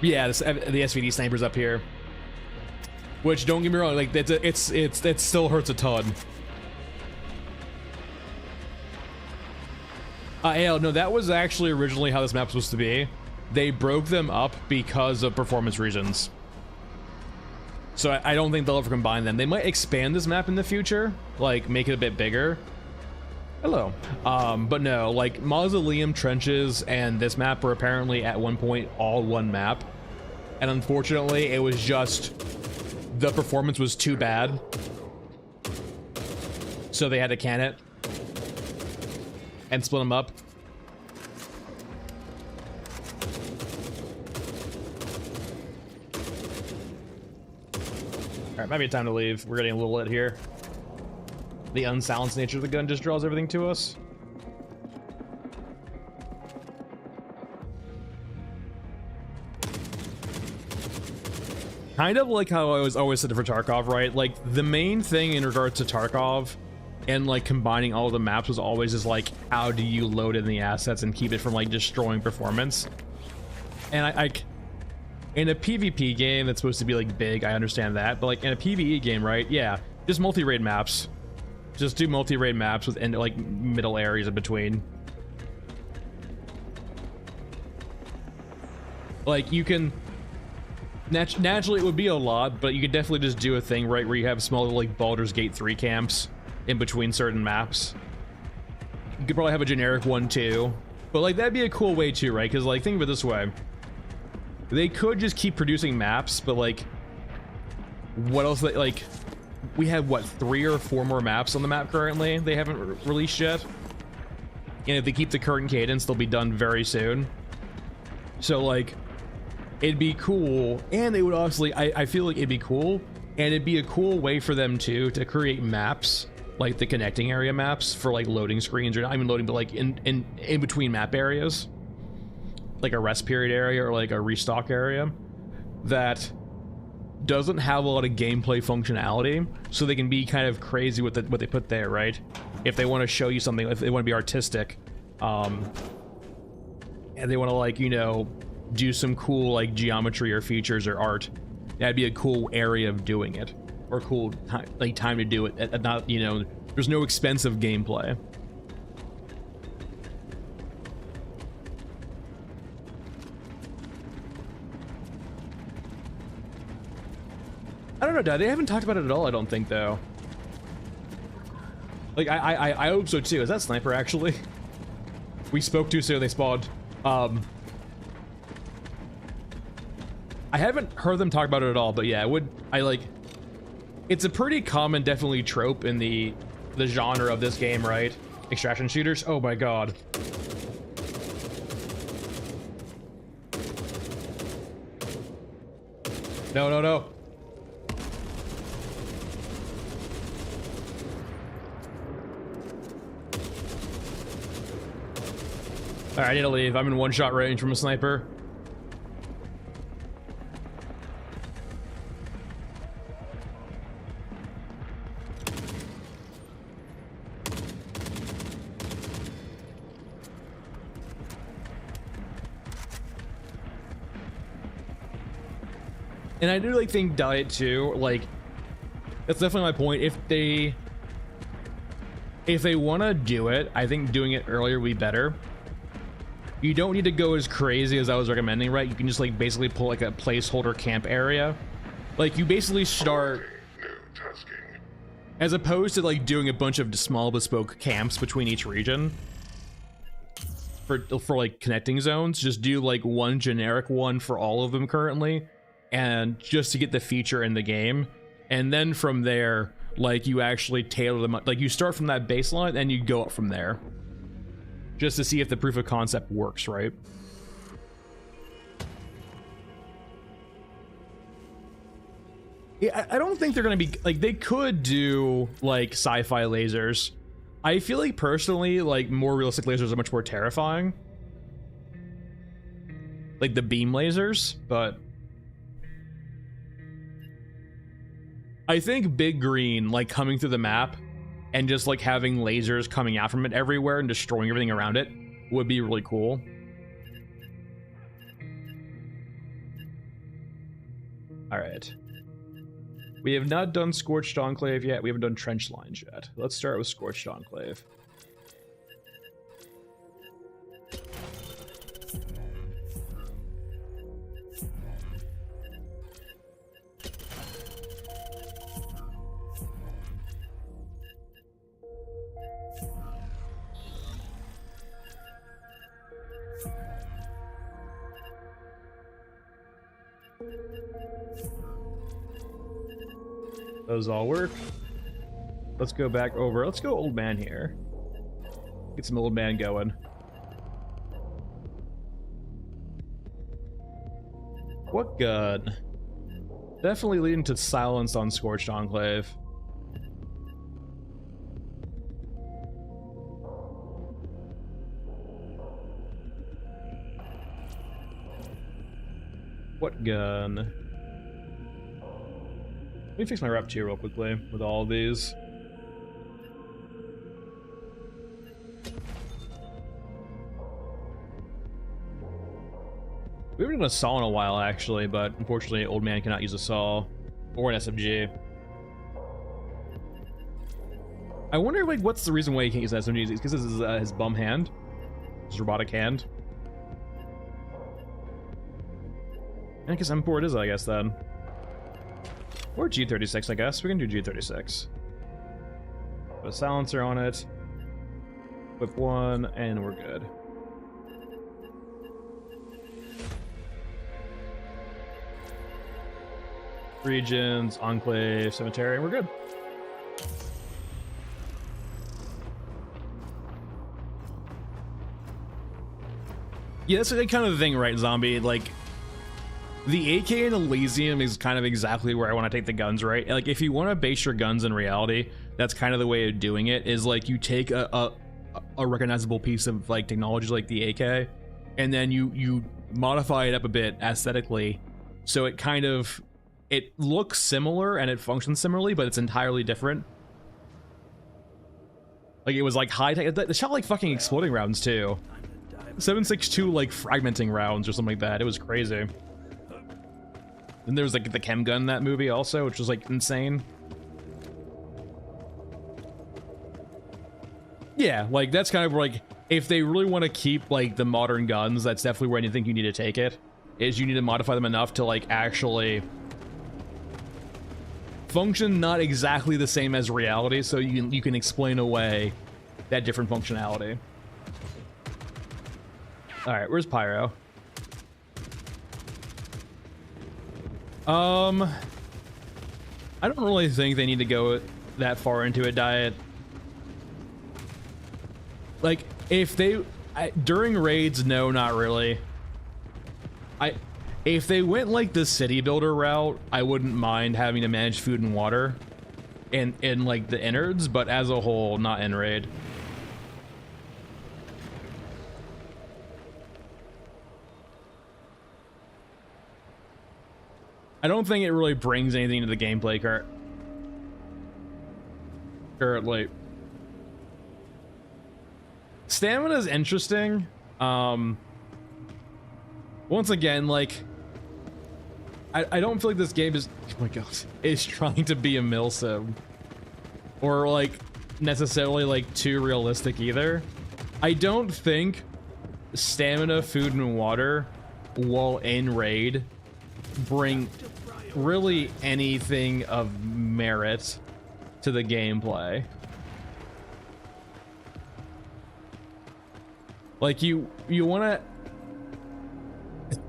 A: Yeah, the SVD snipers up here. Which, don't get me wrong, like it still hurts a ton. Yeah, no, that was actually originally how this map was supposed to be. They broke them up because of performance reasons. So I don't think they'll ever combine them. They might expand this map in the future, like make it a bit bigger. Hello. But no, like Mausoleum Trenches and this map were apparently at one point all one map. And unfortunately, it was just, the performance was too bad. So they had to can it and split them up. Alright, might be time to leave. We're getting a little lit here. The unsilenced nature of the gun just draws everything to us. kind of like how I was always said for Tarkov, right? Like the main thing in regards to Tarkov and like combining all of the maps was always just like, how do you load in the assets and keep it from like destroying performance? And I in a PvP game that's supposed to be like big, I understand that, but like in a PvE game, right? Yeah, just multi-raid maps. Just do multi-raid maps with like middle areas in between. Like you can naturally it would be a lot, but you could definitely just do a thing, right, where you have small like Baldur's Gate 3 camps in between certain maps. You could probably have a generic one too, but like that'd be a cool way too, right? Because like think of it this way, they could just keep producing maps, but like what else? Like we have what, 3 or 4 more maps on the map currently they haven't released yet, and if they keep the current cadence they'll be done very soon. So like it'd be cool, and they would obviously, I feel like it'd be cool, and it'd be a cool way for them to create maps, like the connecting area maps for like loading screens, or not even loading, but like in between map areas, like a rest period area or like a restock area that doesn't have a lot of gameplay functionality, so they can be kind of crazy with what they put there, right? If they want to show you something, if they want to be artistic, and they want to like, you know, do some cool like geometry or features or art, that'd be a cool area of doing it, or cool time to do it at not, you know, there's no expensive gameplay. I don't know, Dad, they haven't talked about it at all, I don't think, though. Like I hope so too. Is that Sniper actually? We spoke too soon, they spawned. I haven't heard them talk about it at all, but yeah, it's a pretty common, definitely trope in the genre of this game, right? Extraction shooters. Oh my god. No, no, no. Alright, I need to leave. I'm in one-shot range from a sniper. And I do like think diet too, like that's definitely my point. If they want to do it, I think doing it earlier would be better. You don't need to go as crazy as I was recommending, right? You can just like basically pull like a placeholder camp area. Like you basically start, as opposed to like doing a bunch of small bespoke camps between each region for like connecting zones, just do like one generic one for all of them currently, and just to get the feature in the game. And then from there, like you actually tailor them up. Like you start from that baseline and you go up from there, just to see if the proof of concept works, right? Yeah, I don't think they're gonna be like, they could do like sci-fi lasers. I feel like personally, like more realistic lasers are much more terrifying, like the beam lasers, but I think big green, like coming through the map and just like having lasers coming out from it everywhere and destroying everything around it would be really cool. All right. We have not done Scorched Enclave yet. We haven't done Trench Lines yet. Let's start with Scorched Enclave. Those all work. Let's go back over. Let's go old man here. Get some old man going. What gun? Definitely leading to silence on Scorched Enclave. What gun? Let me fix my rep tier real quickly with all of these. We haven't done a saw in a while, actually, but unfortunately, old man cannot use a saw or an SMG. I wonder, like, what's the reason why he can't use an SMG? Is it because this is his bum hand? His robotic hand? I guess M4 it is, I guess, then. Or G36, I guess. We can do G36. Put a silencer on it. Whip one, and we're good. Regions, Enclave, Cemetery, and we're good. Yeah, that's kind of the thing, right, Zombie? Like, the AK in Elysium is kind of exactly where I want to take the guns, right? Like, if you want to base your guns in reality, that's kind of the way of doing it, is like you take a recognizable piece of like technology like the AK, and then you modify it up a bit aesthetically, so it kind of, it looks similar and it functions similarly, but it's entirely different. Like, it was like high tech. It shot like fucking exploding rounds too. 7.62 like fragmenting rounds or something like that. It was crazy. Then there was like the chem gun in that movie also, which was like insane. Yeah, like that's kind of like, if they really want to keep like the modern guns, that's definitely where I think you need to take it. Is you need to modify them enough to like actually function not exactly the same as reality, so you can explain away that different functionality. All right, where's Pyro? I don't really think they need to go that far into a diet. Like, if they during raids, no, not really. If they went like the city builder route, I wouldn't mind having to manage food and water in like the innards, but as a whole, not in raid. I don't think it really brings anything to the gameplay currently. Stamina is interesting. Once again, like, I don't feel like this game is, oh my god, is trying to be a mill sim, or like necessarily like too realistic either. I don't think stamina, food, and water while in raid bring really anything of merit to the gameplay. Like, you want to,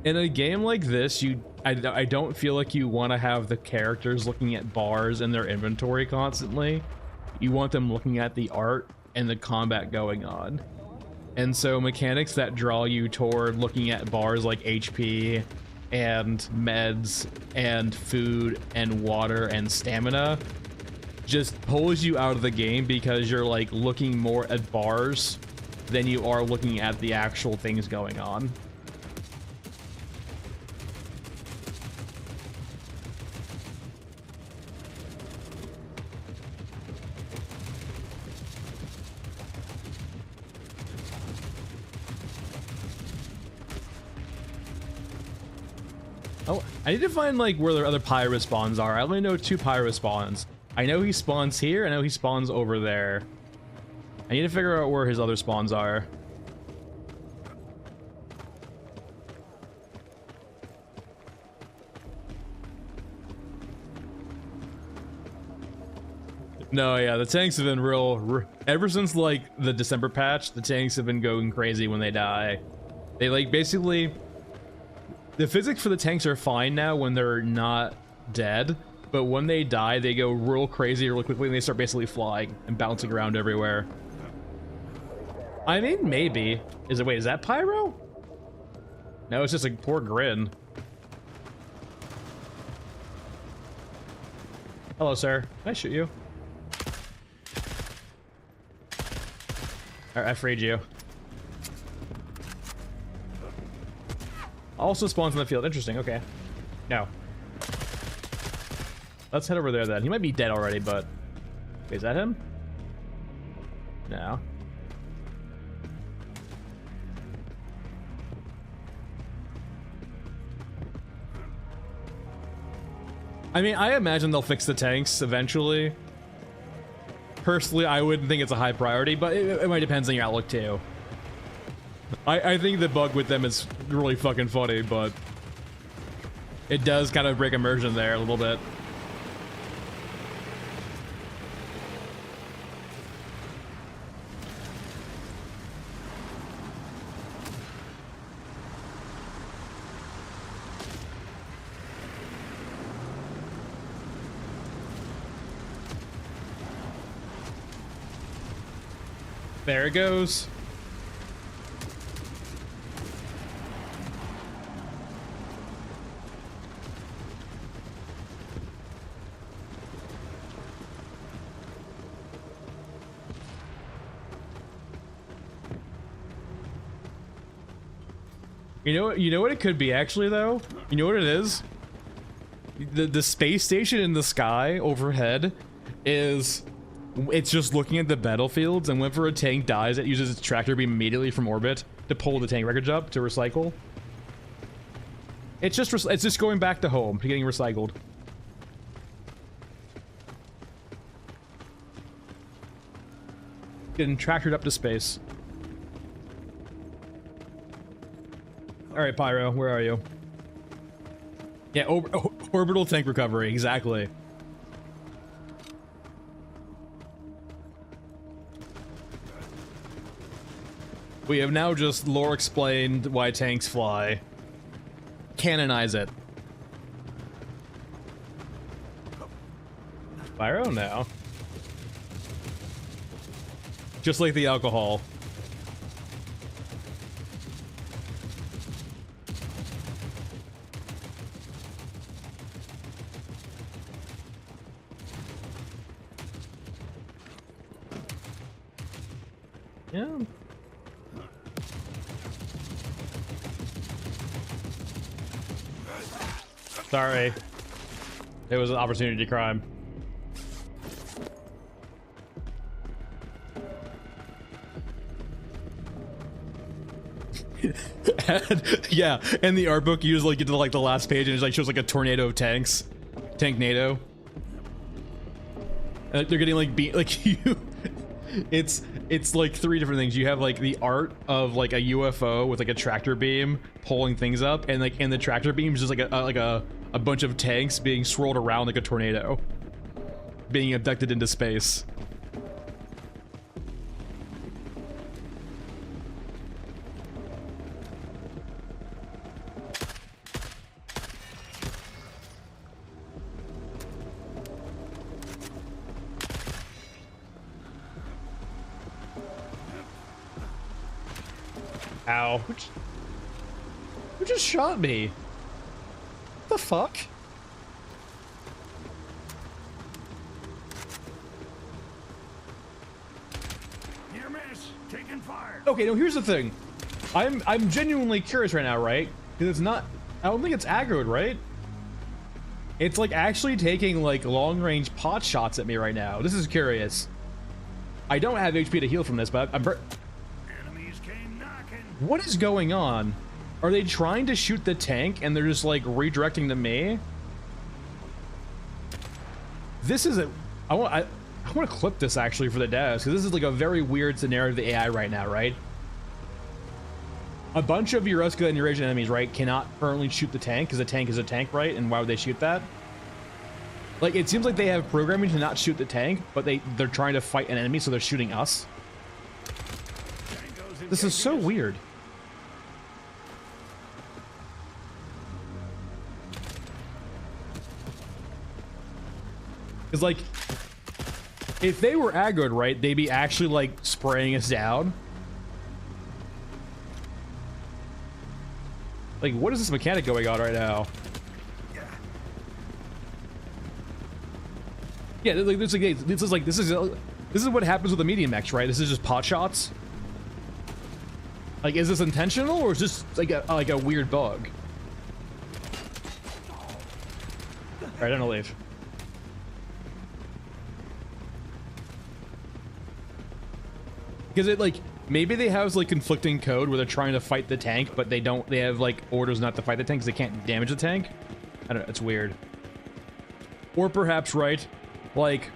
A: in a game like this, I don't feel like you want to have the characters looking at bars in their inventory constantly. You want them looking at the art and the combat going on. And so mechanics that draw you toward looking at bars like HP and meds and food and water and stamina just pulls you out of the game, because you're like looking more at bars than you are looking at the actual things going on. Oh, I need to find like where the other pirate spawns are. I only know 2 pirate spawns. I know he spawns here. I know he spawns over there. I need to figure out where his other spawns are. No, yeah, the tanks have been real ever since like the December patch. The tanks have been going crazy when they die. They like basically, the physics for the tanks are fine now when they're not dead, but when they die, they go real crazy real quickly and they start basically flying and bouncing around everywhere. I mean, maybe. Wait, is that Pyro? No, it's just a poor grin. Hello, sir. Can I shoot you? Alright, I freed you. Also spawns in the field. Interesting, okay. No. Let's head over there then. He might be dead already, but... Wait, is that him? No. I mean, I imagine they'll fix the tanks eventually. Personally, I wouldn't think it's a high priority, but it might depend on your outlook too. I think the bug with them is really fucking funny, but it does kind of break immersion there a little bit. There it goes. You know what it could be actually though? You know what it is? The space station in the sky overhead is, it's just looking at the battlefields, and whenever a tank dies, it uses its tractor beam immediately from orbit to pull the tank wreckage up to recycle. It's just going back to home, to getting recycled. Getting tractored up to space. All right, Pyro, where are you? Yeah, orbital tank recovery, exactly. We have now just lore explained why tanks fly. Canonize it. Pyro now. Just like the alcohol. Yeah. Sorry. It was an opportunity crime. Yeah, and the art book, you just like get to like the last page and it like shows like a tornado of tanks. Tank-nado. They're getting like beat like you. It's like three different things. You have like the art of like a UFO with like a tractor beam pulling things up, and like in the tractor beam is just like a bunch of tanks being swirled around like a tornado, being abducted into space. Ow. Who just shot me? What the fuck?
B: Near miss, taking fire.
A: Okay, no, here's the thing. I'm genuinely curious right now, right? Because it's not, I don't think it's aggroed, right? It's like actually taking like long-range pot shots at me right now. This is curious. I don't have HP to heal from this, but I'm what is going on? Are they trying to shoot the tank and they're just like redirecting to me? This is I want to clip this actually for the devs, because this is like a very weird scenario of the AI right now, right? A bunch of Eureka and Eurasian enemies, right, cannot currently shoot the tank because the tank is a tank, right? And why would they shoot that? Like, it seems like they have programming to not shoot the tank, but they're trying to fight an enemy, so they're shooting us. This is so weird. Because, like, if they were aggroed, right, they'd be actually, like, spraying us down. Like, what is this mechanic going on right now? Yeah, like, this is what happens with the medium mechs, right? This is just pot shots. Like, is this intentional, or is this like a weird bug? All right, I'm gonna leave. Because it like maybe they have like conflicting code where they're trying to fight the tank, but they don't. They have like orders not to fight the tank because they can't damage the tank. I don't know. It's weird. Or perhaps right, like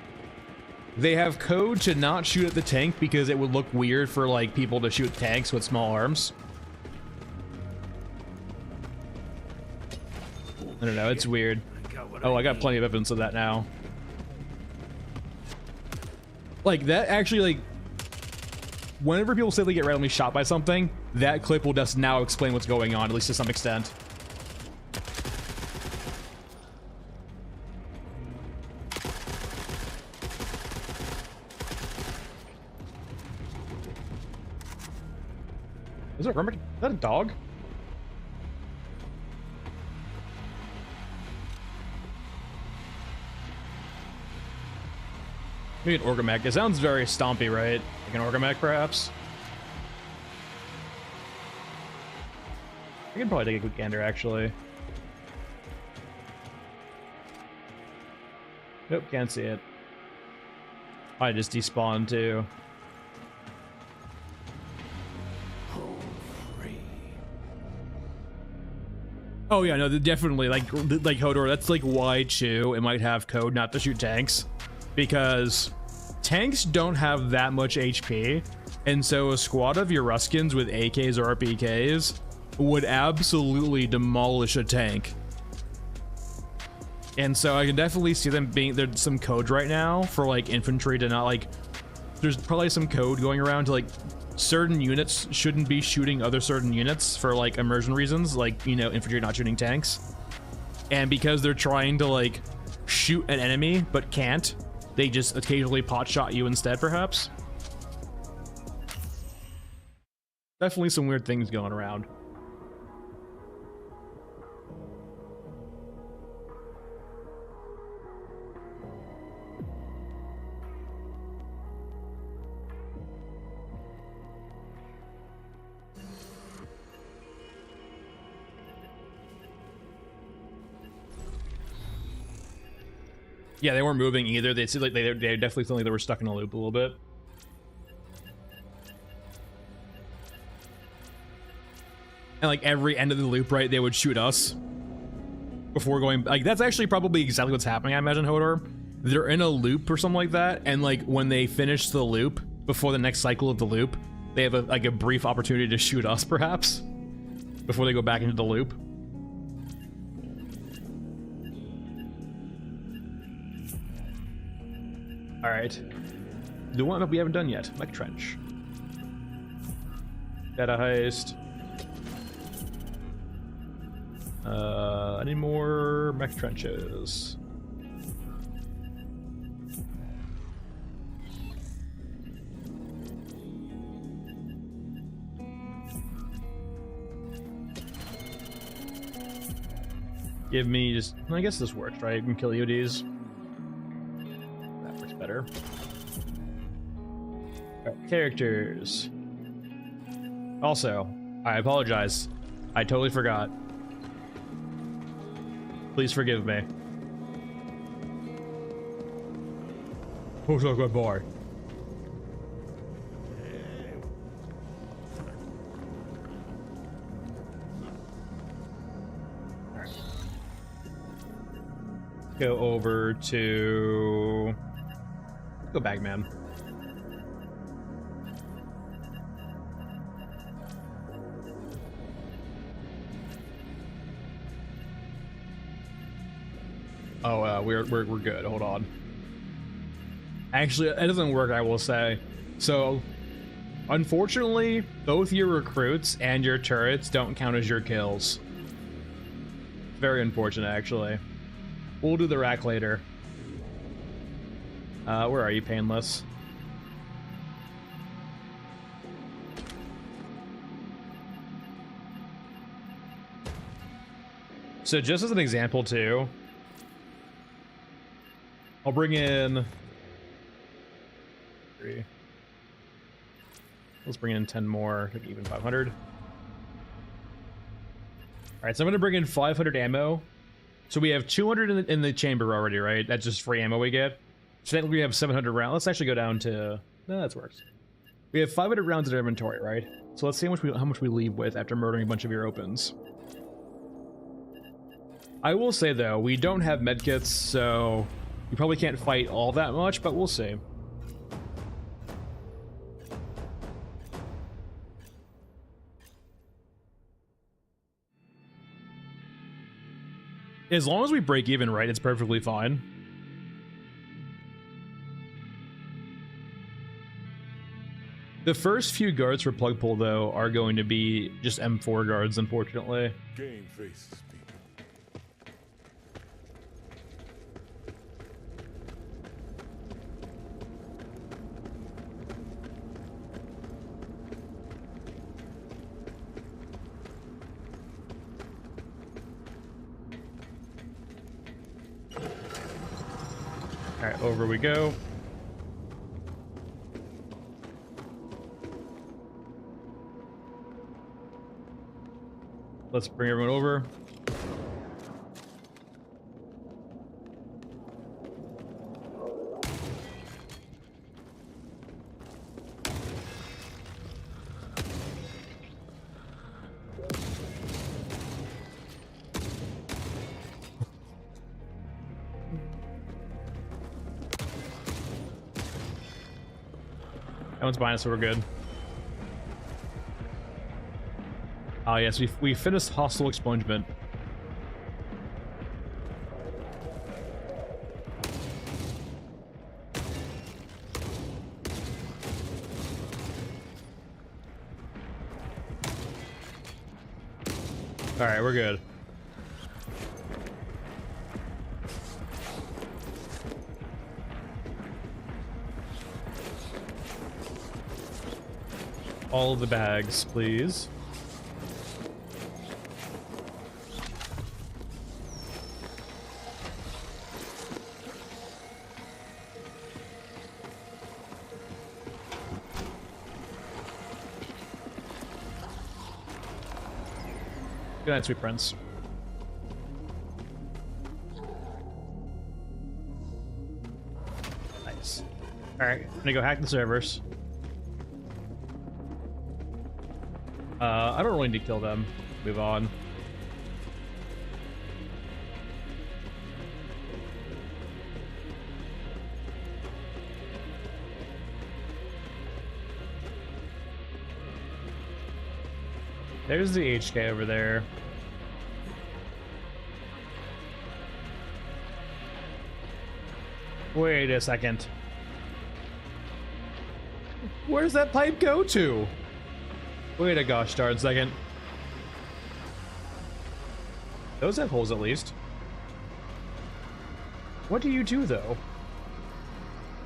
A: they have code to not shoot at the tank because it would look weird for like people to shoot tanks with small arms. I don't know. It's weird. Oh, I got plenty of evidence of that now. Like that actually like. Whenever people say they get randomly shot by something, that clip will just now explain what's going on, at least to some extent. Is that a dog? Maybe an Orgamech. It sounds very stompy, right? Like an Orgamech, perhaps? I could probably take a quick gander, actually. Nope, can't see it. I just despawned, too. Oh, yeah, no, definitely. Like Hodor, that's like why, too, it might have code not to shoot tanks. Because tanks don't have that much HP, and so a squad of Euruskins with AKs or RPKs would absolutely demolish a tank. And so I can definitely see them being, there's some code right now for like infantry to not like, there's probably some code going around to like certain units shouldn't be shooting other certain units for like immersion reasons, like, you know, infantry not shooting tanks. And because they're trying to like shoot an enemy but can't, they just occasionally pot shot you instead, perhaps. Definitely some weird things going around. Yeah, they weren't moving either. They seemed like they definitely felt like they were stuck in a loop a little bit. And like every end of the loop, right, they would shoot us before going. Like that's actually probably exactly what's happening. I imagine, Hodor. They're in a loop or something like that, and like when they finish the loop before the next cycle of the loop, they have a brief opportunity to shoot us, perhaps, before they go back into the loop. All right, the one that we haven't done yet, Mech Trench. Data heist. I need more Mech Trenches. Give me just, I guess this works, right? You can kill UDs. That works better. Right, characters. Also, I apologize. I totally forgot. Please forgive me. Oh, so good boy. Go over to... Go Bagman. Oh, we're good. Hold on. Actually, it doesn't work, I will say. So, unfortunately, both your recruits and your turrets don't count as your kills. Very unfortunate, actually. We'll do the rack later. Where are you, Painless? So just as an example too, I'll bring in 3. Let's bring in 10 more, even 500. All right, so I'm gonna bring in 500 ammo. So we have 200 in the chamber already, right? That's just free ammo we get. So then we have 700 rounds. Let's actually go down to... No, that works. We have 500 rounds in our inventory, right? So let's see how much we leave with after murdering a bunch of your opens. I will say though, we don't have medkits, so you probably can't fight all that much, but we'll see. As long as we break even, right, it's perfectly fine. The first few guards for plug pull, though, are going to be just M4 guards, unfortunately.
B: Game faces people.
A: Alright, over we go. Let's bring everyone over. That one's behind us, so we're good. Oh yes, we finished hostile expungement. All right, we're good. All of the bags, please. Good night, sweet prince. Nice. Alright, I'm gonna go hack the servers. I don't really need to kill them. Move on. There's the HK over there. Wait a second. Where's that pipe go to? Wait a gosh darn second. Those have holes at least. What do you do though?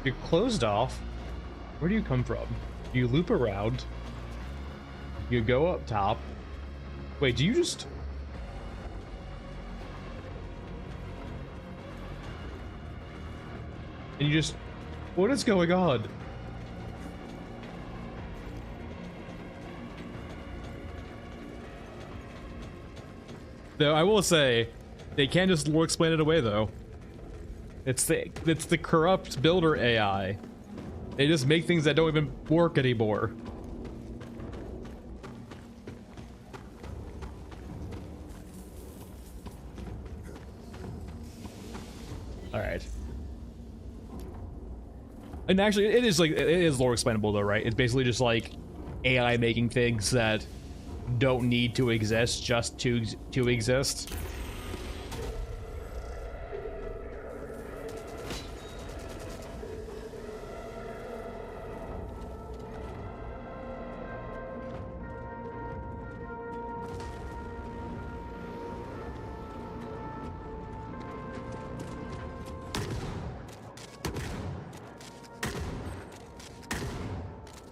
A: You're closed off. Where do you come from? You loop around. You go up top. Wait, do you just... And you just... What is going on? Though I will say, they can't just explain it away though. It's the corrupt builder AI. They just make things that don't even work anymore. All right. And actually, it is lore explainable though, right? It's basically just like AI making things that don't need to exist just to exist.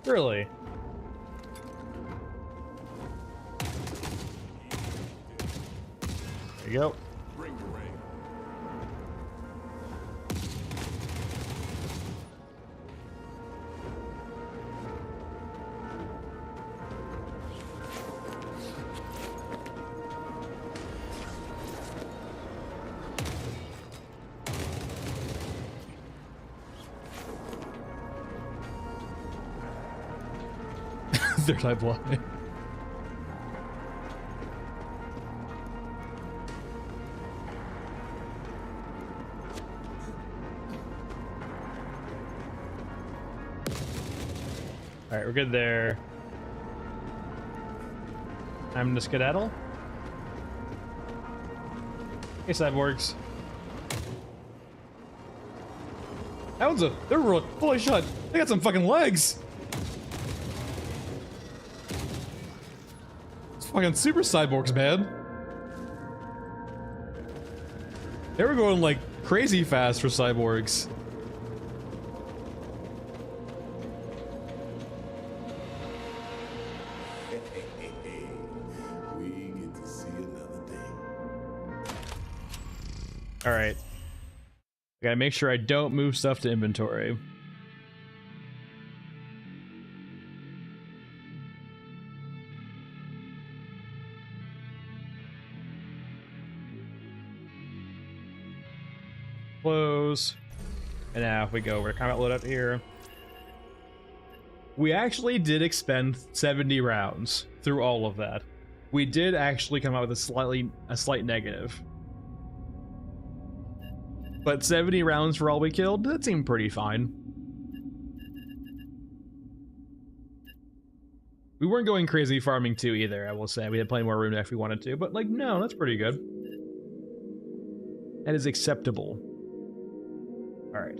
A: Really? There you go.
B: Bring the rain.
A: Third eye blind.
D: Alright, we're good there. Time to skedaddle. Hey, cyborgs.
A: That one's they're real, holy shit, they got some fucking legs. It's fucking super cyborgs, man. They were going like crazy fast for cyborgs.
B: We get to see another day.
D: All right. I gotta make sure I don't move stuff to inventory. Close. And now if we go over to combat loadout here.
A: We actually did expend 70 rounds through all of that. We did actually come out with a slight negative. But 70 rounds for all we killed, that seemed pretty fine. We weren't going crazy farming too either, I will say. We had plenty more room if we wanted to, but like, no, that's pretty good. That is acceptable. Alright.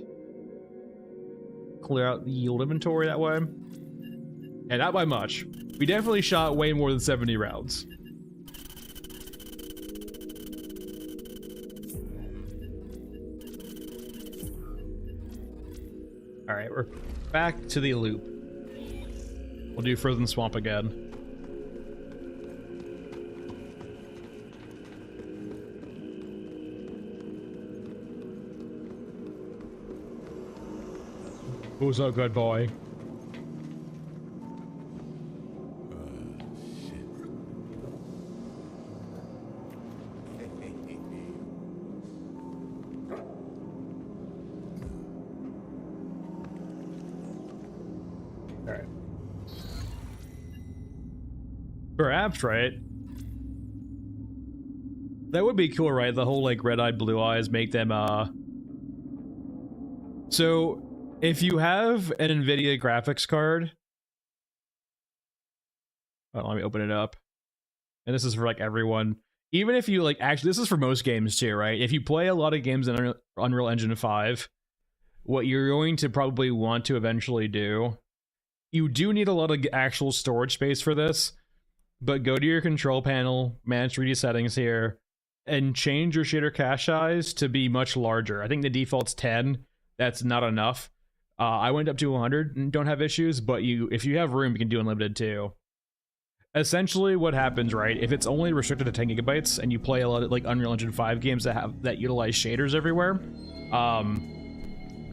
A: Clear out the yield inventory that way. And not by much. We definitely shot way more than 70 rounds. Alright, we're back to the loop. We'll do Frozen Swamp again. Who's a good boy?
D: Alright. Perhaps, right?
A: That would be cool, right? The whole, like, red-eyed, blue eyes make them, So, if you have an NVIDIA graphics card... Oh, let me open it up. And this is for, like, everyone. Even if you, like, actually, this is for most games, too, right? If you play a lot of games in Unreal Engine 5, what you're going to probably want to eventually do... You do need a lot of actual storage space for this, but go to your control panel, manage 3D settings here, and change your shader cache size to be much larger. I think the default's 10. That's not enough. I went up to 100 and don't have issues, but if you have room, you can do unlimited too. Essentially, what happens, right? If it's only restricted to 10 gigabytes and you play a lot of like Unreal Engine 5 games that utilize shaders everywhere,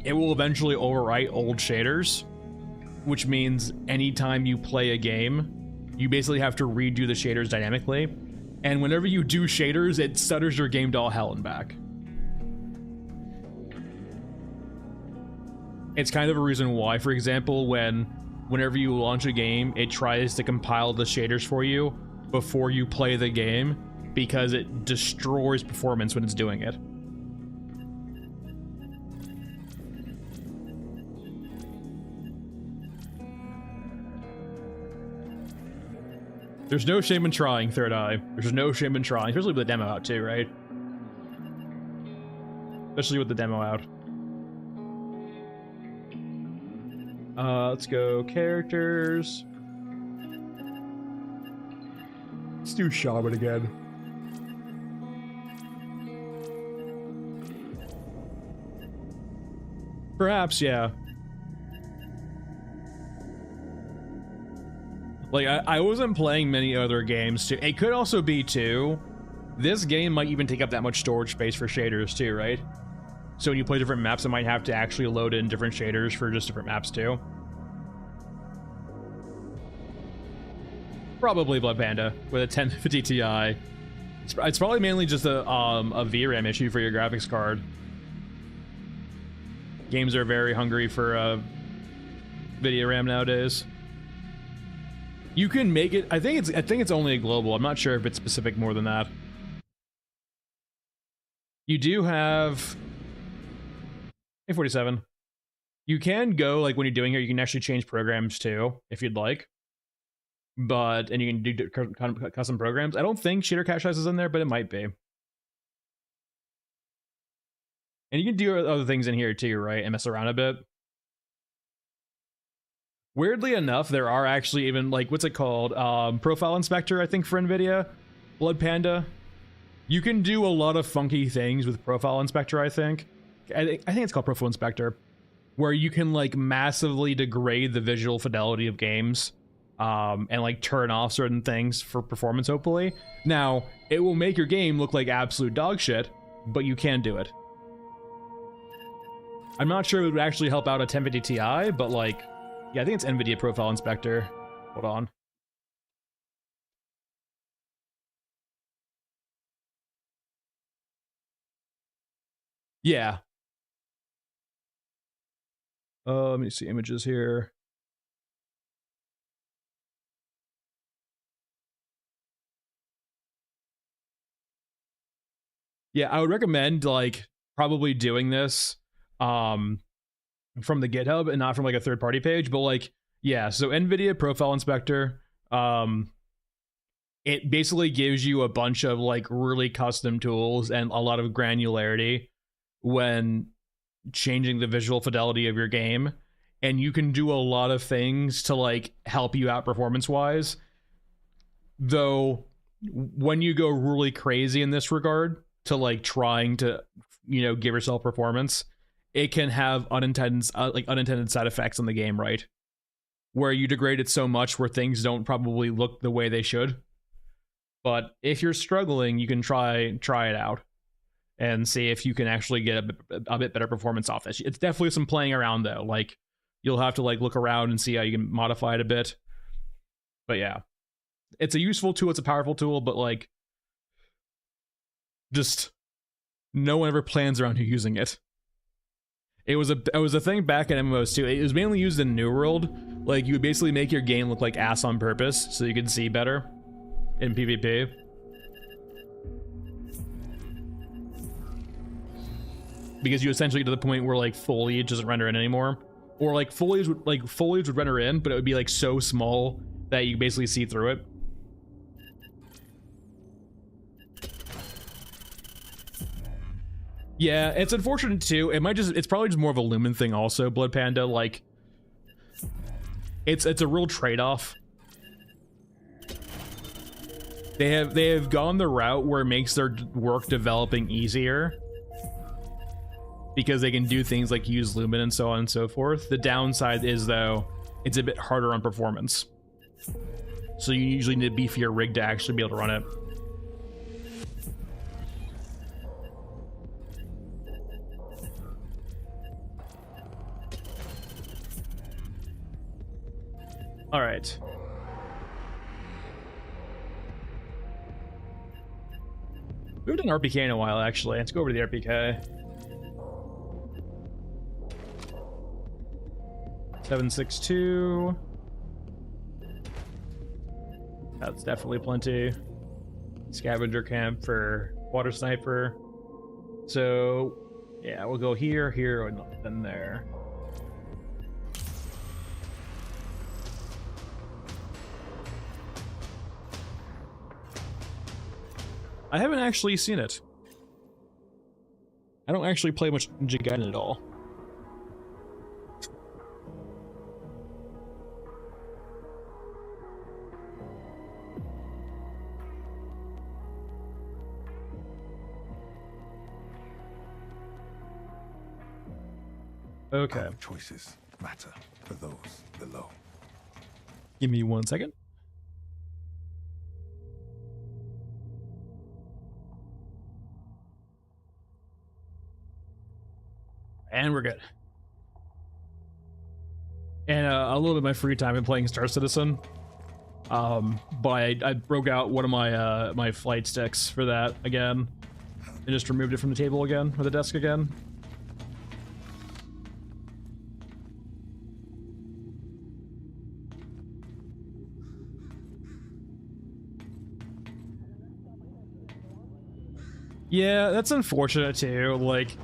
A: it will eventually overwrite old shaders, which means anytime you play a game, you basically have to redo the shaders dynamically. And whenever you do shaders, it stutters your game to all hell and back. It's kind of a reason why, for example, whenever you launch a game, it tries to compile the shaders for you before you play the game, because it destroys performance when it's doing it. There's no shame in trying, Third Eye. There's no shame in trying, especially with the demo out too, right? Especially with the demo out. Let's go characters. Let's do Shaman again. Perhaps, yeah. Like, I wasn't playing many other games too. It could also be too, this game might even take up that much storage space for shaders too, right? So when you play different maps, it might have to actually load in different shaders for just different maps too. Probably Blood Panda with a 1050 Ti. It's probably mainly just a VRAM issue for your graphics card. Games are very hungry for video RAM nowadays.
D: You can make it. I think it's only a global. I'm not sure if it's specific more than that. You do have A47. You can go, like, when you're doing here, you can actually change programs too, if you'd like. And you can do custom programs. I don't think shader cache size is in there, but it might be. And you can do other things in here too, right? And mess around a bit. Weirdly enough, there are actually even, like, what's it called? Profile Inspector, I think, for NVIDIA. Blood Panda. You can do a lot of funky things with Profile Inspector, I think. I think it's called Profile Inspector. Where you can, like, massively degrade the visual fidelity of games. And, like, turn off certain things for performance, hopefully. Now, it will make your game look like absolute dog shit, but you can do it. I'm not sure it would actually help out a 1050 Ti, but, like, yeah, I think it's NVIDIA Profile Inspector. Hold on. Yeah. Let me see images here. Yeah, I would recommend, like, probably doing this from the GitHub and not from, like, a third-party page, but, like, yeah, so NVIDIA Profile Inspector, it basically gives you a bunch of, like, really custom tools and a lot of granularity when changing the visual fidelity of your game, and you can do a lot of things to, like, help you out performance-wise, though when you go really crazy in this regard to, like, trying to, you know, give yourself performance, it can have unintended side effects on the game, right? Where you degrade it so much where things don't probably look the way they should. But if you're struggling, you can try it out and see if you can actually get a bit better performance off this. It's definitely some playing around, though. Like, you'll have to, like, look around and see how you can modify it a bit. But yeah, it's a useful tool. It's a powerful tool, but, like, just no one ever plans around you using it. It was a thing back in MMOs too. It was mainly used in New World. Like, you would basically make your game look like ass on purpose so you could see better in PvP. Because you essentially get to the point where, like, foliage doesn't render in anymore, or, like, foliage would render in, but it would be, like, so small that you basically see through it. Yeah, it's unfortunate too. It's probably just more of a Lumen thing also, Blood Panda. Like, it's a real trade-off. They have gone the route where it makes their work developing easier, because they can do things like use Lumen and so on and so forth. The downside is, though, it's a bit harder on performance. So you usually need a beefier rig to actually be able to run it. All right. We haven't done RPK in a while, actually. Let's go over to the RPK. 762. That's definitely plenty. Scavenger camp for water sniper. So, yeah, we'll go here, here, and then there. I haven't actually seen it. I don't actually play much Ninja Gaiden at all. Okay.
B: Choices matter for those below.
A: Give me 1 second.
D: And we're good. And a little bit of my free time in playing Star Citizen. But I broke out one of my my flight sticks for that again, and just removed it from the table again, or the desk again. Yeah, that's unfortunate too. Like,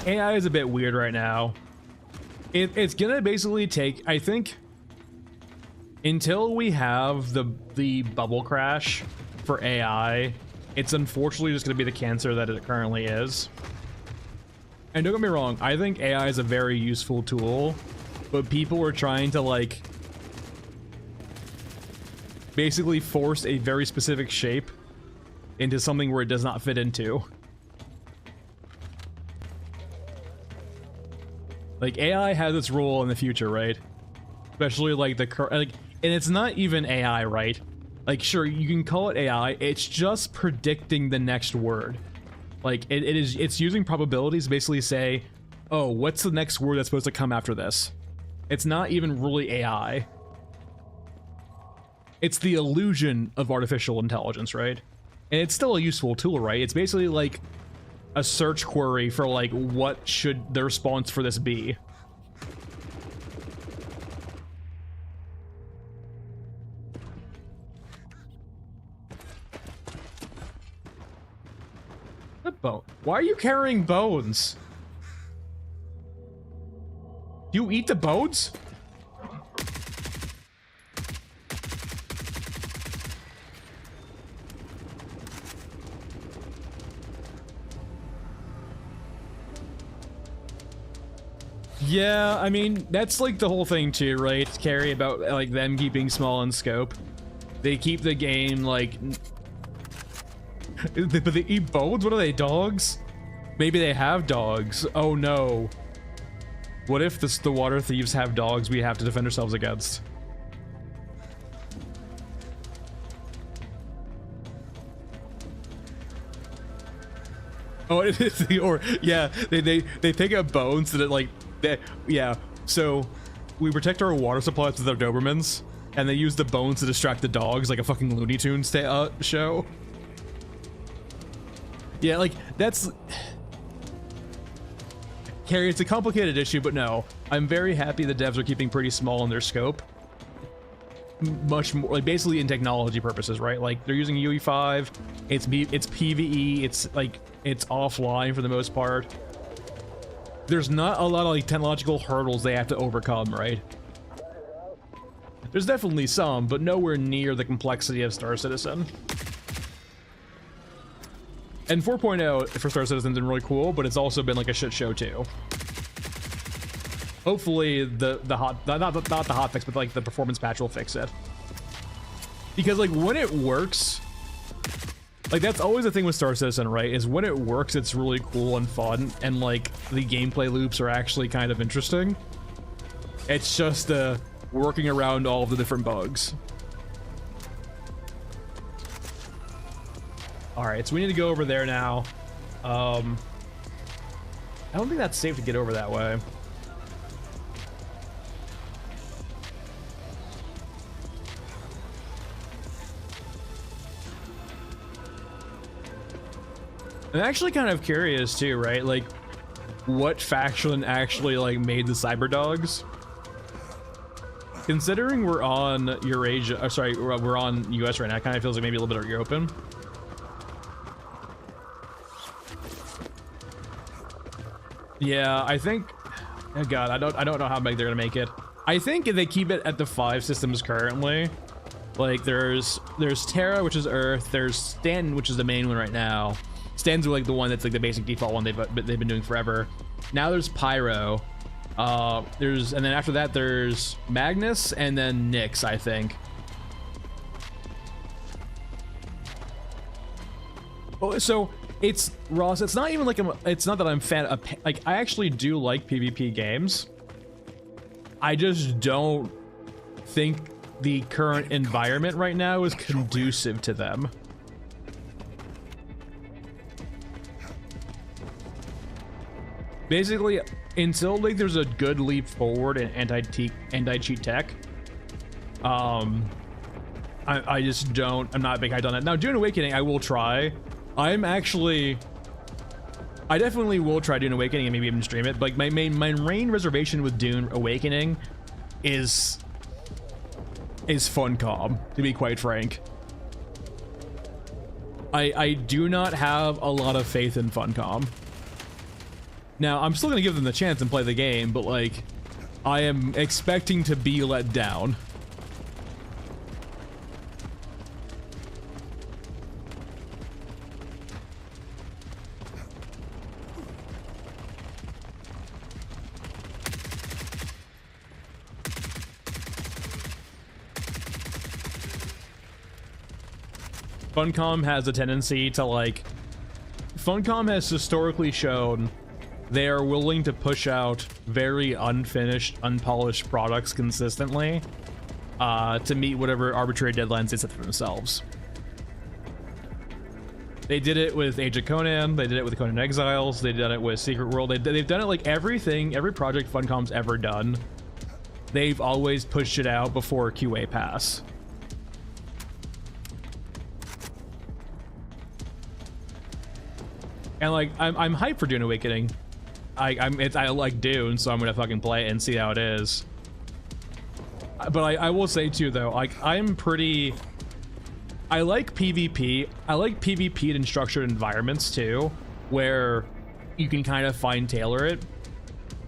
D: AI is a bit weird right now. It's gonna basically take, I think, until we have the bubble crash for AI, it's unfortunately just gonna be the cancer that it currently is. And don't get me wrong, I think AI is a very useful tool, but people are trying to like basically force a very specific shape into something where it does not fit into. Like, AI has its role in the future, right? Especially like and it's not even AI, right? Like, sure, you can call it AI, it's just predicting the next word. Like, it's using probabilities to basically say, oh, what's the next word that's supposed to come after this? It's not even really AI. It's the illusion of artificial intelligence, right? And it's still a useful tool, right? It's basically like a search query for like, what should the response for this be? Bone. Why are you carrying bones? Do you eat the bones? Yeah, I mean, that's like the whole thing too, right? Carrie, about like them keeping small in scope. They keep the game like... But they eat bones? What are they, dogs? Maybe they have dogs. Oh no. What if the water thieves have dogs we have to defend ourselves against? Oh, it is the, or yeah, they pick up bones that like yeah. So we protect our water supplies with our Dobermans, and they use the bones to distract the dogs like a fucking Looney Tunes show. Yeah, like, that's... Carrie, it's a complicated issue, but no. I'm very happy the devs are keeping pretty small in their scope. Much more, like, basically in technology purposes, right? Like, they're using UE5, it's PvE, it's, like, it's offline for the most part. There's not a lot of, like, technological hurdles they have to overcome, right? There's definitely some, but nowhere near the complexity of Star Citizen. And 4.0 for Star Citizen's been really cool, but it's also been like a shit show too. Hopefully not the hotfix, but like the performance patch will fix it. Because like when it works, like that's always the thing with Star Citizen, right? Is when it works, it's really cool and fun, and like the gameplay loops are actually kind of interesting. It's just working around all of the different bugs. All right, so we need to go over there now. I don't think that's safe to get over that way. I'm actually kind of curious too, right? Like, what faction actually like made the cyber dogs? Considering we're on Eurasia, or sorry, we're on US right now, it kind of feels like maybe a little bit of European. Yeah, I think, oh god, I don't know how big they're gonna make it. I think if they keep it at the 5 systems currently, like there's Terra, which is Earth, there's Stanton, which is the main one right now. Stanton's like the one that's like the basic default one they've been doing forever. Now there's Pyro, and then after that there's Magnus, and then Nyx, I think. Oh, so it's Ross. It's not even like it's not that I'm fan of, like, I actually do like PvP games. I just don't think the current environment right now is conducive to them. Basically, until like there's a good leap forward in anti-cheat tech, I just don't. I'm not a big hype on that. Now, Dune Awakening, I will try. I definitely will try Dune Awakening and maybe even stream it. But like my main reservation with Dune Awakening is
A: is Funcom, to be quite frank. I do not have a lot of faith in Funcom. Now, I'm still gonna give them the chance and play the game, but like, I am expecting to be let down. Funcom has a tendency to like... Funcom has historically shown they are willing to push out very unfinished, unpolished products consistently to meet whatever arbitrary deadlines they set for themselves. They did it with Age of Conan, they did it with Conan Exiles, they did it with Secret World, they've done it like everything, every project Funcom's ever done. They've always pushed it out before QA pass. And like, I'm hyped for Dune Awakening. I like Dune, so I'm gonna fucking play it and see how it is. But I will say too, though, like I like PvP. I like PvP in structured environments too, where you can kind of fine tailor it.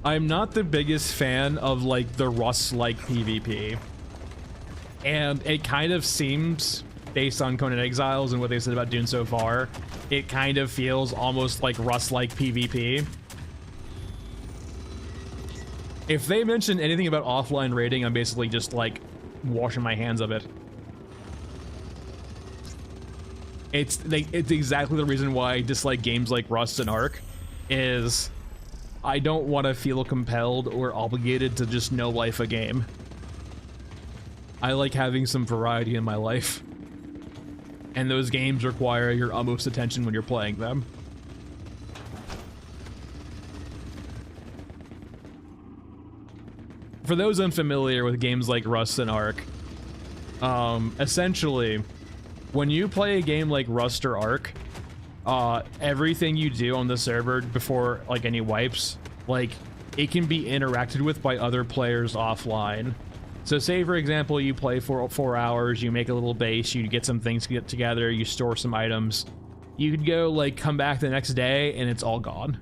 A: I'm not the biggest fan of like the Rust-like PvP, and it kind of seems, based on Conan Exiles and what they've said about Dune so far, it kind of feels almost like Rust-like PvP. If they mention anything about offline raiding, I'm basically just like washing my hands of it. It's exactly the reason why I dislike games like Rust and Ark, is I don't want to feel compelled or obligated to just no life a game. I like having some variety in my life. And those games require your utmost attention when you're playing them. For those unfamiliar with games like Rust and Ark, essentially, when you play a game like Rust or Ark, everything you do on the server before like any wipes, like it can be interacted with by other players offline. So say, for example, you play for 4 hours, you make a little base, you get some things together, you store some items. You could go, like, come back the next day, and it's all gone.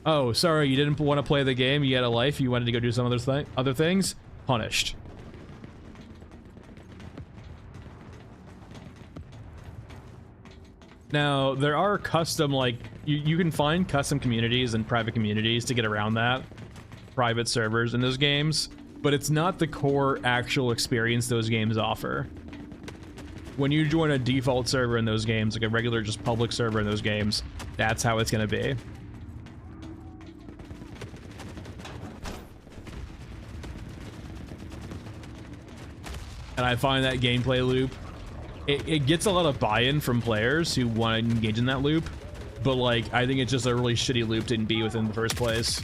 A: Oh, sorry, you didn't want to play the game, you had a life, you wanted to go do some other things? Punished. Now, there are custom, like, you can find custom communities and private communities to get around that. Private servers in those games, but it's not the core actual experience those games offer. When you join a default server in those games, like a regular just public server in those games, that's how it's going to be. And I find that gameplay loop, it gets a lot of buy-in from players who want to engage in that loop, but like I think it's just a really shitty loop to be within the first place.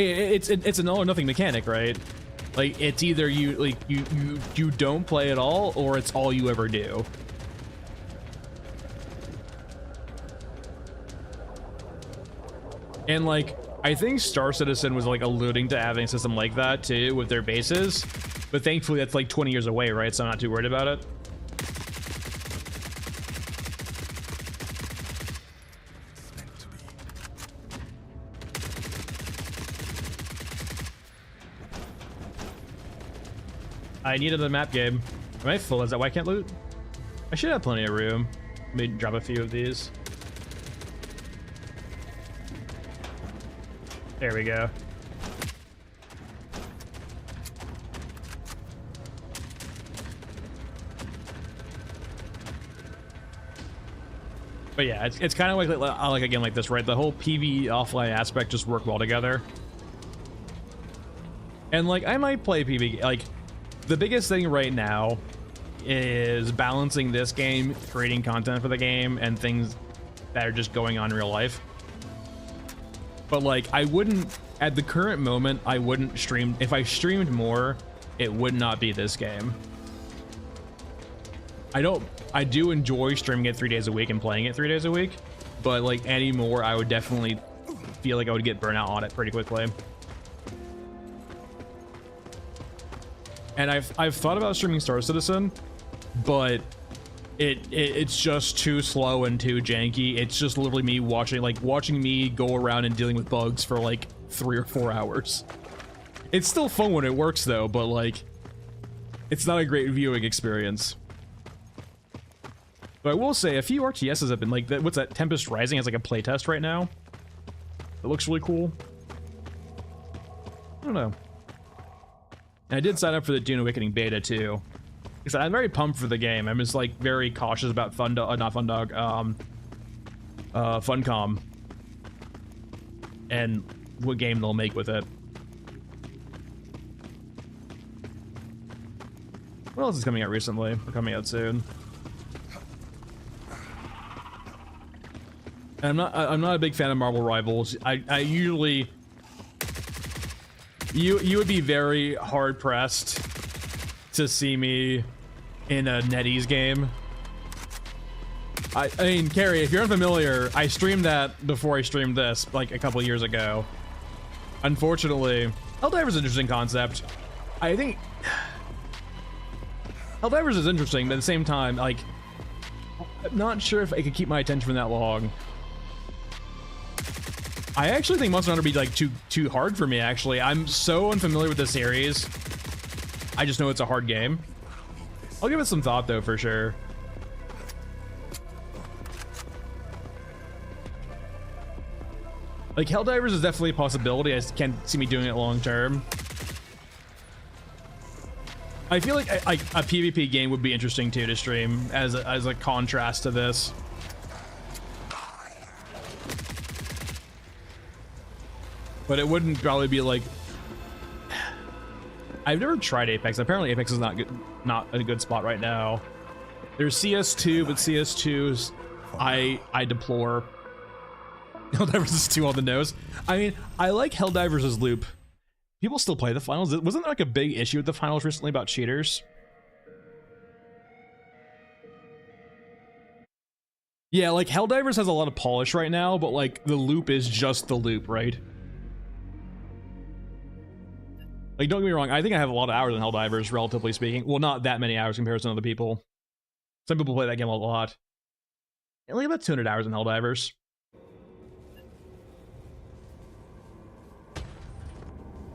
A: It's an all or nothing mechanic, right? Like it's either you don't play at all, or it's all you ever do. And like I think Star Citizen was like alluding to having a system like that too with their bases, but thankfully that's like 20 years away, right? So I'm not too worried about it. I need another map game. Am I full? Is that why I can't loot? I should have plenty of room. Let me drop a few of these. There we go. But yeah, it's kind of like a game like this, right? The whole PvE offline aspect just work well together. And like I might play PvE, like the biggest thing right now is balancing this game, creating content for the game, and things that are just going on in real life. But like I wouldn't, at the current moment, I wouldn't stream. If I streamed more, it would not be this game. I do enjoy streaming it 3 days a week and playing it 3 days a week,
D: but like anymore, I would definitely feel like I would get burnout on it pretty quickly. And I've thought about streaming Star Citizen, but it's just too slow and too janky. It's just literally me watching me go around and dealing with bugs for like 3 or 4 hours. It's still fun when it works though, but like it's not a great viewing experience. But I will say a few RTSs have been like that. What's that? Tempest Rising has like a playtest right now. It looks really cool. I don't know. And I did sign up for the Dune Awakening beta too. Because I'm very pumped for the game. I'm just like very cautious about Funcom and what game they'll make with it. What else is coming out recently? Or coming out soon? And I'm not a big fan of Marvel Rivals. I usually you would be very hard pressed to see me in a NetEase game. I mean, Carrie, if you're unfamiliar, I streamed that before I streamed this, like a couple years ago. Unfortunately, Helldivers is an interesting concept. I think Helldivers is interesting, but at the same time, like, I'm not sure if I could keep my attention for that long. I actually think Monster Hunter would be like too hard for me, actually. I'm so unfamiliar with the series. I just know it's a hard game. I'll give it some thought though, for sure. Like, Helldivers is definitely a possibility. I just can't see me doing it long term. I feel like a PvP game would be interesting too to stream as a contrast to this. But it wouldn't probably be like... I've never tried Apex. Apparently Apex is not a good spot right now. There's CS2, but CS2's I deplore. Helldivers is too on the nose. I mean, I like Helldivers' loop. People still play the finals. Wasn't there like a big issue with the finals recently about cheaters? Yeah, like Helldivers has a lot of polish right now, but like the loop is just the loop, right? Like, don't get me wrong, I think I have a lot of hours in Helldivers, relatively speaking. Well, not that many hours in comparison to other people. Some people play that game a lot. Only about 200 hours in Helldivers.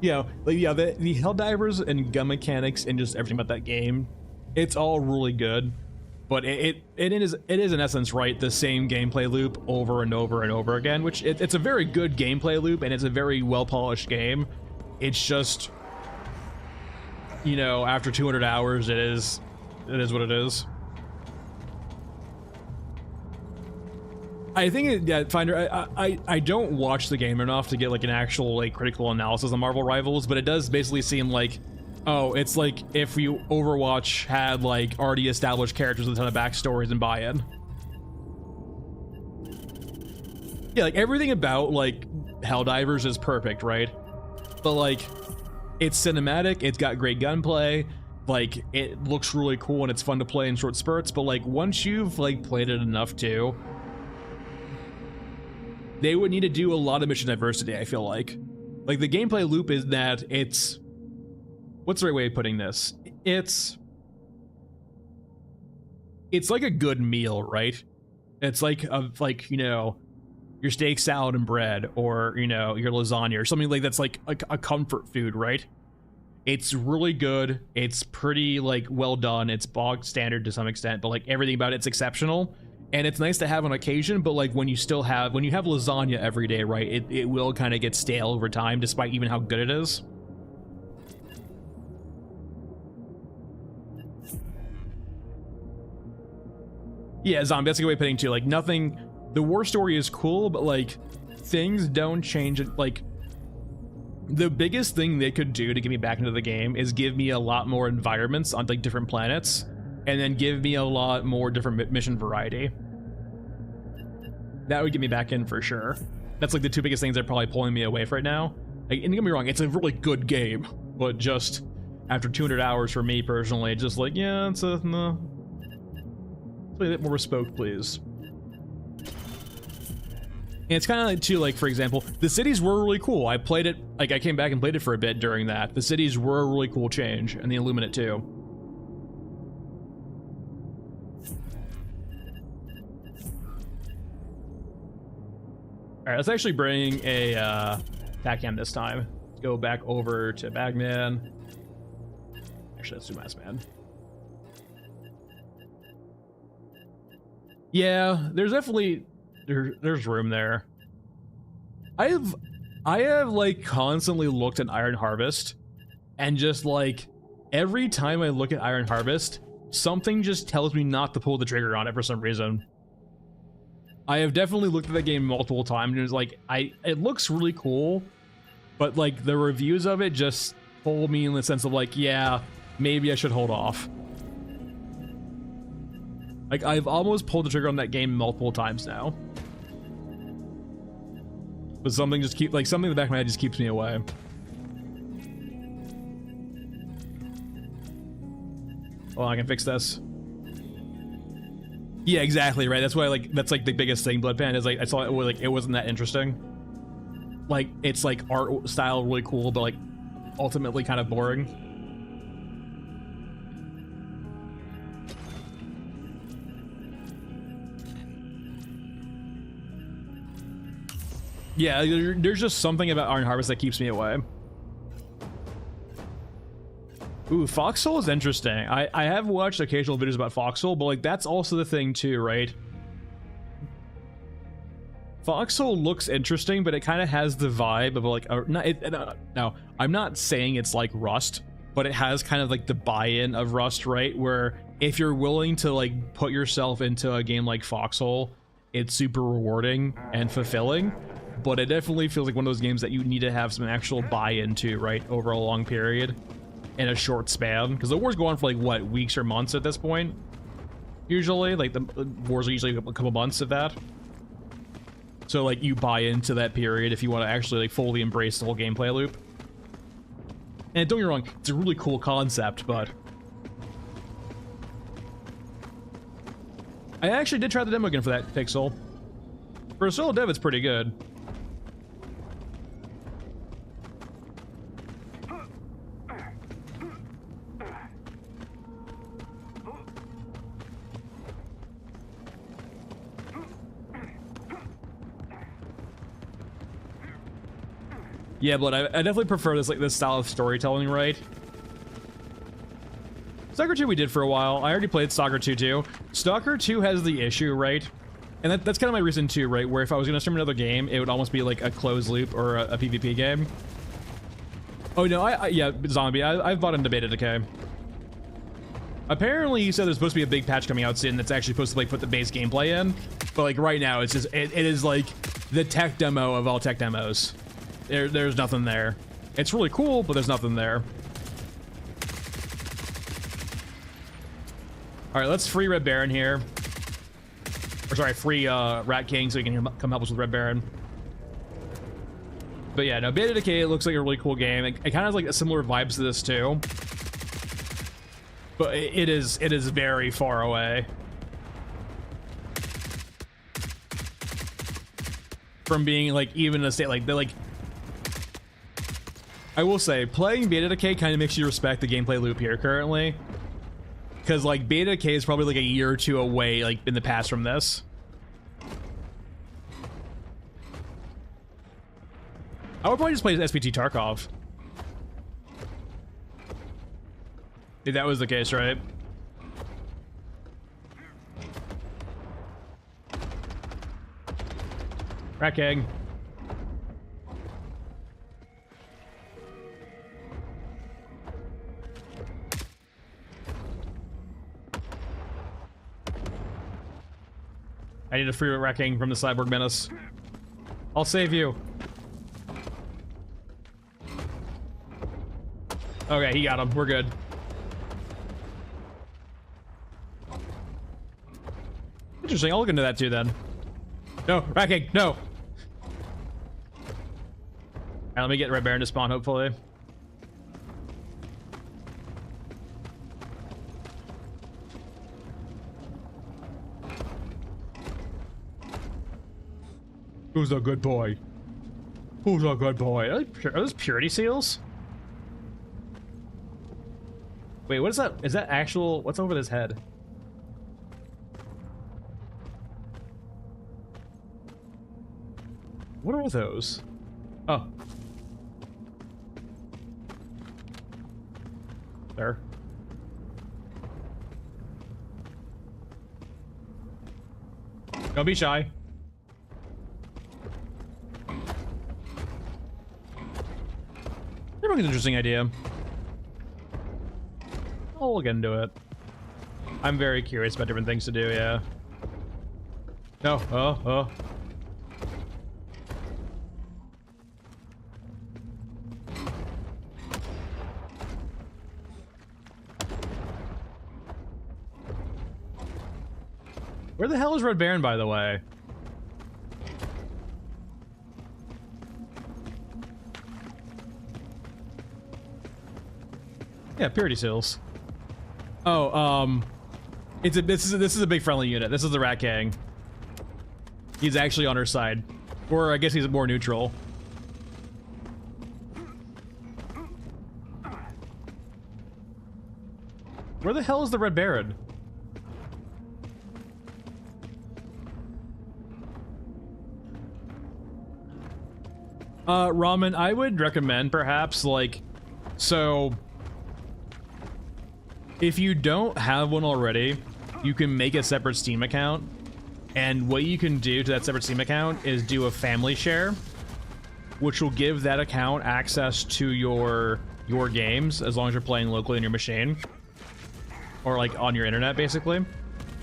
D: Yeah, like, yeah, the Helldivers and gun mechanics and just everything about that game, it's all really good. But it is in essence, right, the same gameplay loop over and over and over again, which it's a very good gameplay loop and it's a very well-polished game. It's just, you know, after 200 hours, it is what it is. I think yeah, Finder, I don't watch the game enough to get like an actual like critical analysis on Marvel Rivals, but it does basically seem like, oh, it's like if you Overwatch had like already established characters with a ton of backstories and buy-in. Yeah, like everything about like Helldivers is perfect, right? But like, it's cinematic, it's got great gunplay, like it looks really cool and it's fun to play in short spurts, but like once you've like played it enough too, they would need to do a lot of mission diversity, I feel like. Like the gameplay loop is that it's, what's the right way of putting this? It's like a good meal, right? It's like you know, your steak, salad, and bread, or you know, your lasagna, or something like that's like a comfort food, right? It's really good. It's pretty like well done. It's bog standard to some extent, but like everything about it's exceptional. And it's nice to have on occasion, but like when you have lasagna every day, right? It will kind of get stale over time, despite even how good it is. Yeah, zombie, that's a good way of putting it too. Like nothing, the war story is cool, but like things don't change it. Like the biggest thing they could do to get me back into the game is give me a lot more environments on like different planets, and then give me a lot more different mission variety. That would get me back in for sure. That's like the two biggest things that are probably pulling me away right now. Like, and don't get me wrong, it's a really good game, but just after 200 hours for me personally, just like, yeah, it's a no. Play a bit more bespoke, please. And it's kind of like, too, like, for example, the cities were really cool. I played it, like, I came back and played it for a bit during that. The cities were a really cool change, and the Illuminate, too. Alright, let's actually bring a, backhand this time. Let's go back over to Bagman. Actually, let's do Mass Man. Yeah, there's definitely there's room there. I have like constantly looked at Iron Harvest, and just like every time I look at Iron Harvest, something just tells me not to pull the trigger on it for some reason. I have definitely looked at the game multiple times, and it was like it looks really cool, but like the reviews of it just pull me in the sense of like, yeah, maybe I should hold off. Like, I've almost pulled the trigger on that game multiple times now. But something just something in the back of my head just keeps me away. Oh, I can fix this. Yeah, exactly, right? That's why, that's like the biggest thing, Bloodpan, is like, I saw it, it wasn't that interesting. Like, it's like art style really cool, but like ultimately kind of boring. Yeah, there's just something about Iron Harvest that keeps me away. Ooh, Foxhole is interesting. I have watched occasional videos about Foxhole, but like that's also the thing too, right? Foxhole looks interesting, but it kind of has the vibe of like no, I'm not saying it's like Rust, but it has kind of like the buy-in of Rust, right? Where if you're willing to like put yourself into a game like Foxhole, it's super rewarding and fulfilling. But it definitely feels like one of those games that you need to have some actual buy-in to, right, over a long period in a short span, because the wars go on for like what, weeks or months at this point usually. Like the wars are usually a couple months of that, so like you buy into that period if you want to actually like fully embrace the whole gameplay loop. And don't get me wrong, it's a really cool concept, but I actually did try the demo again for that Pixel. For a solo dev, it's pretty good. Yeah, but I definitely prefer this style of storytelling, right? Stalker 2 we did for a while. I already played Stalker 2 too. Stalker 2 has the issue, right? And that's kind of my reason too, right? Where if I was going to stream another game, it would almost be like a closed loop or a PvP game. Oh no, yeah, Zombie, I've bought into Beta Decay. Apparently, you said there's supposed to be a big patch coming out soon that's actually supposed to like put the base gameplay in. But like right now, it's just, it is like the tech demo of all tech demos. There's nothing there. It's really cool, but there's nothing there. All right, let's free Red Baron here. Or sorry, free Rat King so he can come help us with Red Baron. But yeah, no, Beta Decay, it looks like a really cool game. It kind of has like similar vibes to this too. But it is very far away from being like even in a state like I will say, playing Beta Decay kind of makes you respect the gameplay loop here currently. Because, like, Beta Decay is probably, like, a year or two away, like, in the past from this. I would probably just play SPT Tarkov. If that was the case, right? Rat King. I need a free Rat King from the Cyborg Menace. I'll save you. Okay, he got him. We're good. Interesting. I'll look into that too then. No, Rat King, no. All right, let me get Red Baron to spawn, hopefully. Who's a good boy? Who's a good boy? Are those purity seals? Wait, what is that? Is that actual? What's over his head? What are those? Oh. There. Don't be shy. Everyone's an interesting idea. I'll look into it. I'm very curious about different things to do, yeah. No, oh. Where the hell is Red Baron, by the way? Yeah, purity seals. Oh, this is a big friendly unit. This is the Rat King. He's actually on our side, or I guess he's more neutral. Where the hell is the Red Baron? Ramen, I would recommend perhaps like, so if you don't have one already, you can make a separate Steam account, and what you can do to that separate Steam account is do a family share, which will give that account access to your games as long as you're playing locally on your machine or like on your internet basically.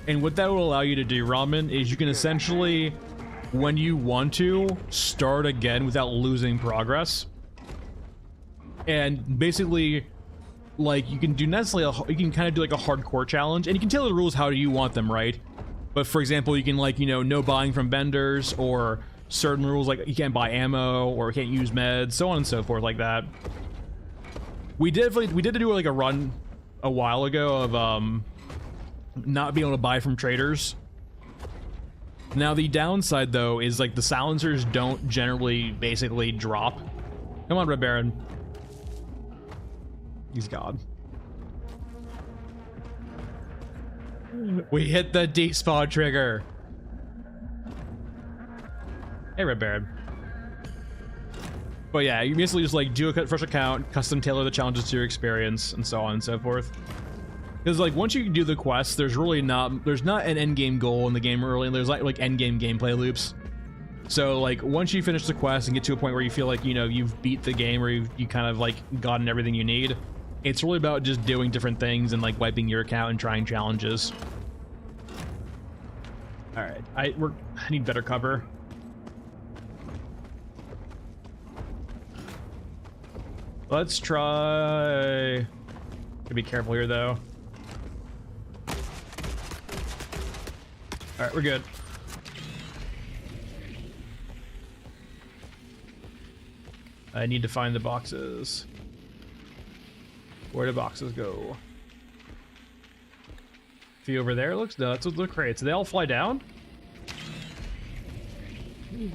D: And what that will allow you to do, Ramen, is you can essentially, when you want to, start again without losing progress. And basically, like, you can do necessarily, you can kind of do like a hardcore challenge, and you can tailor the rules how you want them, right? But for example, you can, like, you know, no buying from vendors, or certain rules like you can't buy ammo or can't use meds, so on and so forth, like that. We did do like a run a while ago of not being able to buy from traders. Now the downside though is like the silencers don't generally basically drop. Come on, Red Baron. He's God. We hit the despawn trigger. Hey, Red Baron. But yeah, you basically just like do a fresh account, custom tailor the challenges to your experience, and so on and so forth. Because like once you do the quests, there's not an end game goal in the game early, and there's like end game gameplay loops. So like once you finish the quest and get to a point where you feel like, you know, you've beat the game, or you kind of like gotten everything you need, it's really about just doing different things and like wiping your account and trying challenges. All right, I need better cover. Let's try. Gotta be careful here though. All right, we're good. I need to find the boxes. Where do boxes go? A few over there, looks. No, that's what the crates. Do they all fly down?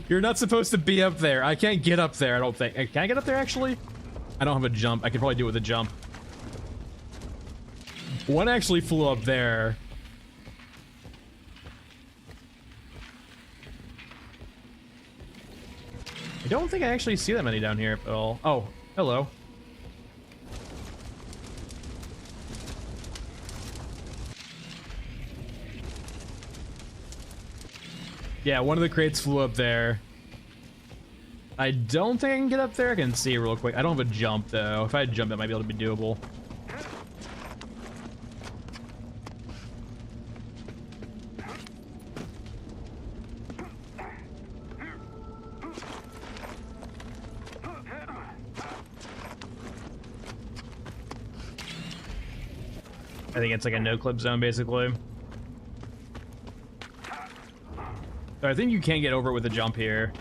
D: You're not supposed to be up there. I can't get up there, I don't think. Can I get up there actually? I don't have a jump. I can probably do it with a jump. One actually flew up there. I don't think I actually see that many down here at all. Oh, hello. Yeah, one of the crates flew up there. I don't think I can get up there. I can see real quick. I don't have a jump though. If I had a jump, that might be able to be doable. I think it's like a no-clip zone, basically. So I think you can't get over it with a jump here.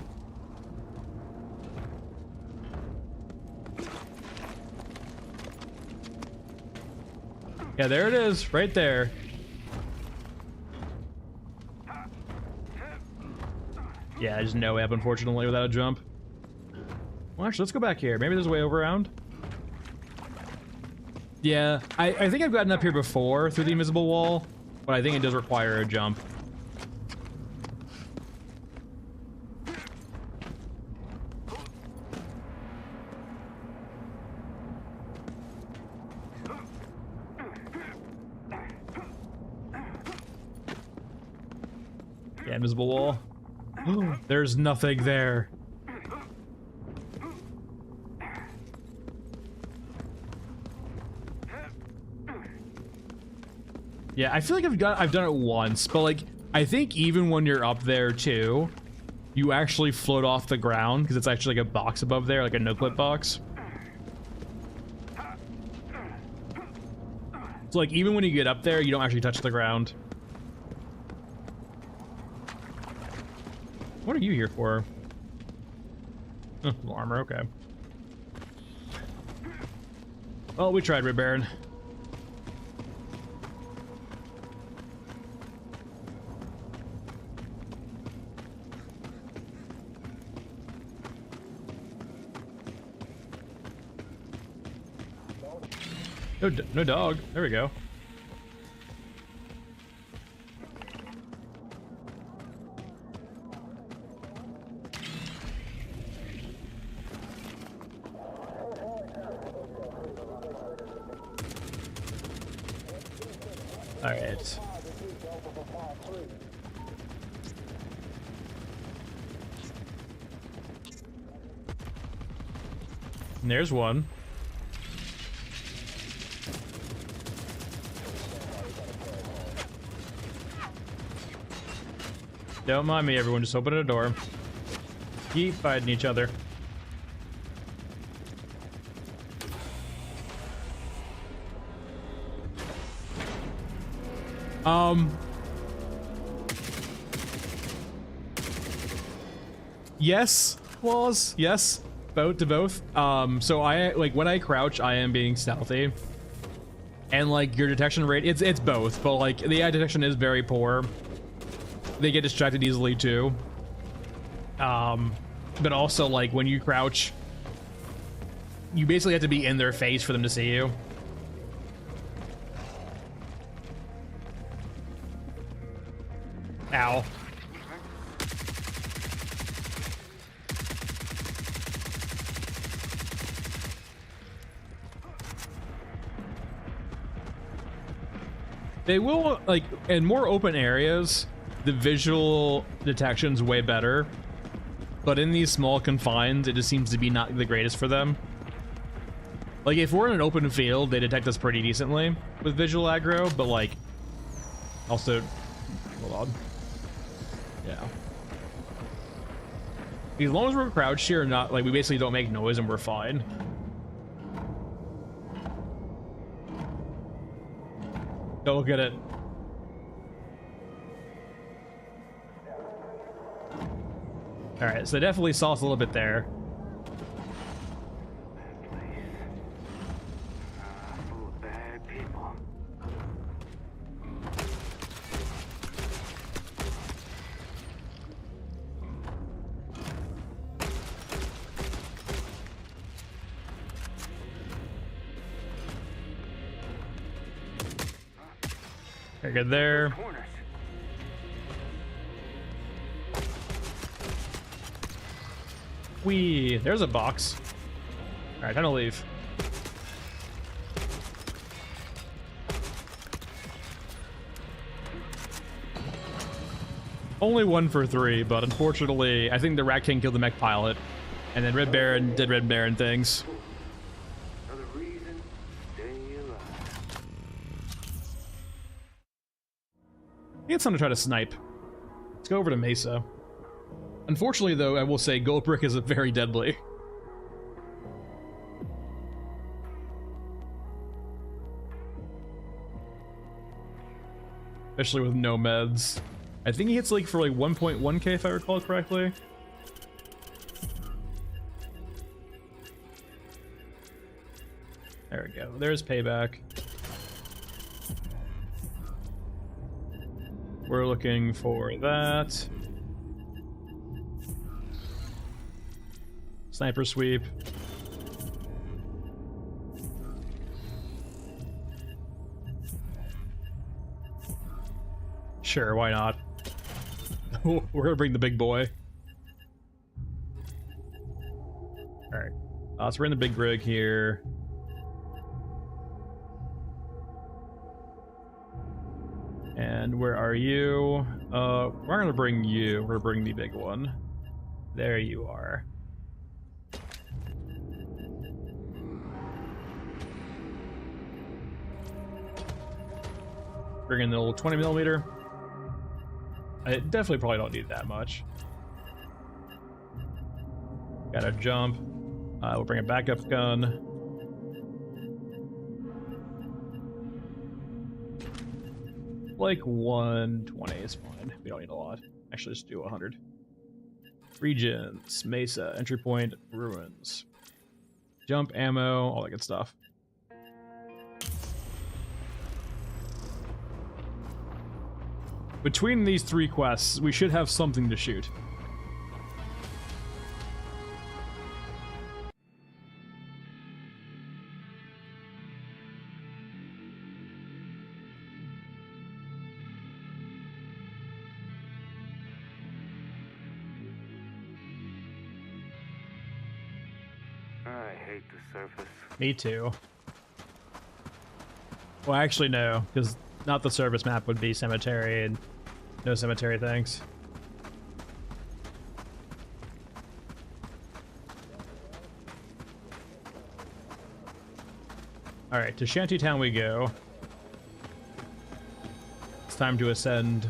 D: Yeah, there it is, right there. Yeah, there's no way up, unfortunately, without a jump. Well, actually, let's go back here. Maybe there's a way over around. Yeah, I think I've gotten up here before through the invisible wall, but I think it does require a jump. Yeah, invisible wall. There's nothing there. Yeah, I feel like I've done it once, but like I think even when you're up there too, you actually float off the ground because it's actually like a box above there, like a no-clip box. So like even when you get up there, you don't actually touch the ground. What are you here for? Oh, armor, okay. Well, we tried, Red Baron. No dog. There we go. All right. And there's one. Don't mind me, everyone. Just open a door. Keep fighting each other. Yes, claws. Yes, both to both. So I like when I crouch, I am being stealthy, and like your detection rate, it's both, but like the AI detection is very poor. They get distracted easily too. But also like when you crouch, you basically have to be in their face for them to see you. Ow. They will, like, in more open areas, the visual detection's way better. But in these small confines, it just seems to be not the greatest for them. Like, if we're in an open field, they detect us pretty decently with visual aggro, but, like, also... Hold on. Yeah. As long as we're crouched here and not, like, we basically don't make noise and we're fine. Don't look at it. Alright, so they definitely saw us a little bit there.
E: Full of bad people.
D: Very good there.
E: Corners.
D: Whee! There's a box. Alright, time to leave. Only 1 for 3, but unfortunately, I think the Rat King killed the mech pilot, and then Red Baron did Red Baron things.
E: Another reason to stay alive.
D: I think it's time to try to snipe. Let's go over to Mesa. Unfortunately, though, I will say Gold Brick is very deadly. Especially with no meds. I think he hits like for like 1.1k if I recall correctly. There we go. There's payback. We're looking for that. Sniper sweep. Sure, why not? We're gonna bring the big boy. Alright. So we're in the big rig here. And where are you? We're gonna bring you. We're gonna bring the big one. There you are. Bring in the little 20mm. I definitely probably don't need that much. Gotta jump. We'll bring a backup gun. Like 120 is fine. We don't need a lot. Actually, just do 100. Regions, Mesa, entry point, ruins. Jump, ammo, all that good stuff. Between these 3 quests, we should have something to shoot.
E: I hate the surface.
D: Me too. Well, actually, no, because not the service map would be cemetery, and no cemetery, thanks. Alright, to Shantytown we go. It's time to ascend.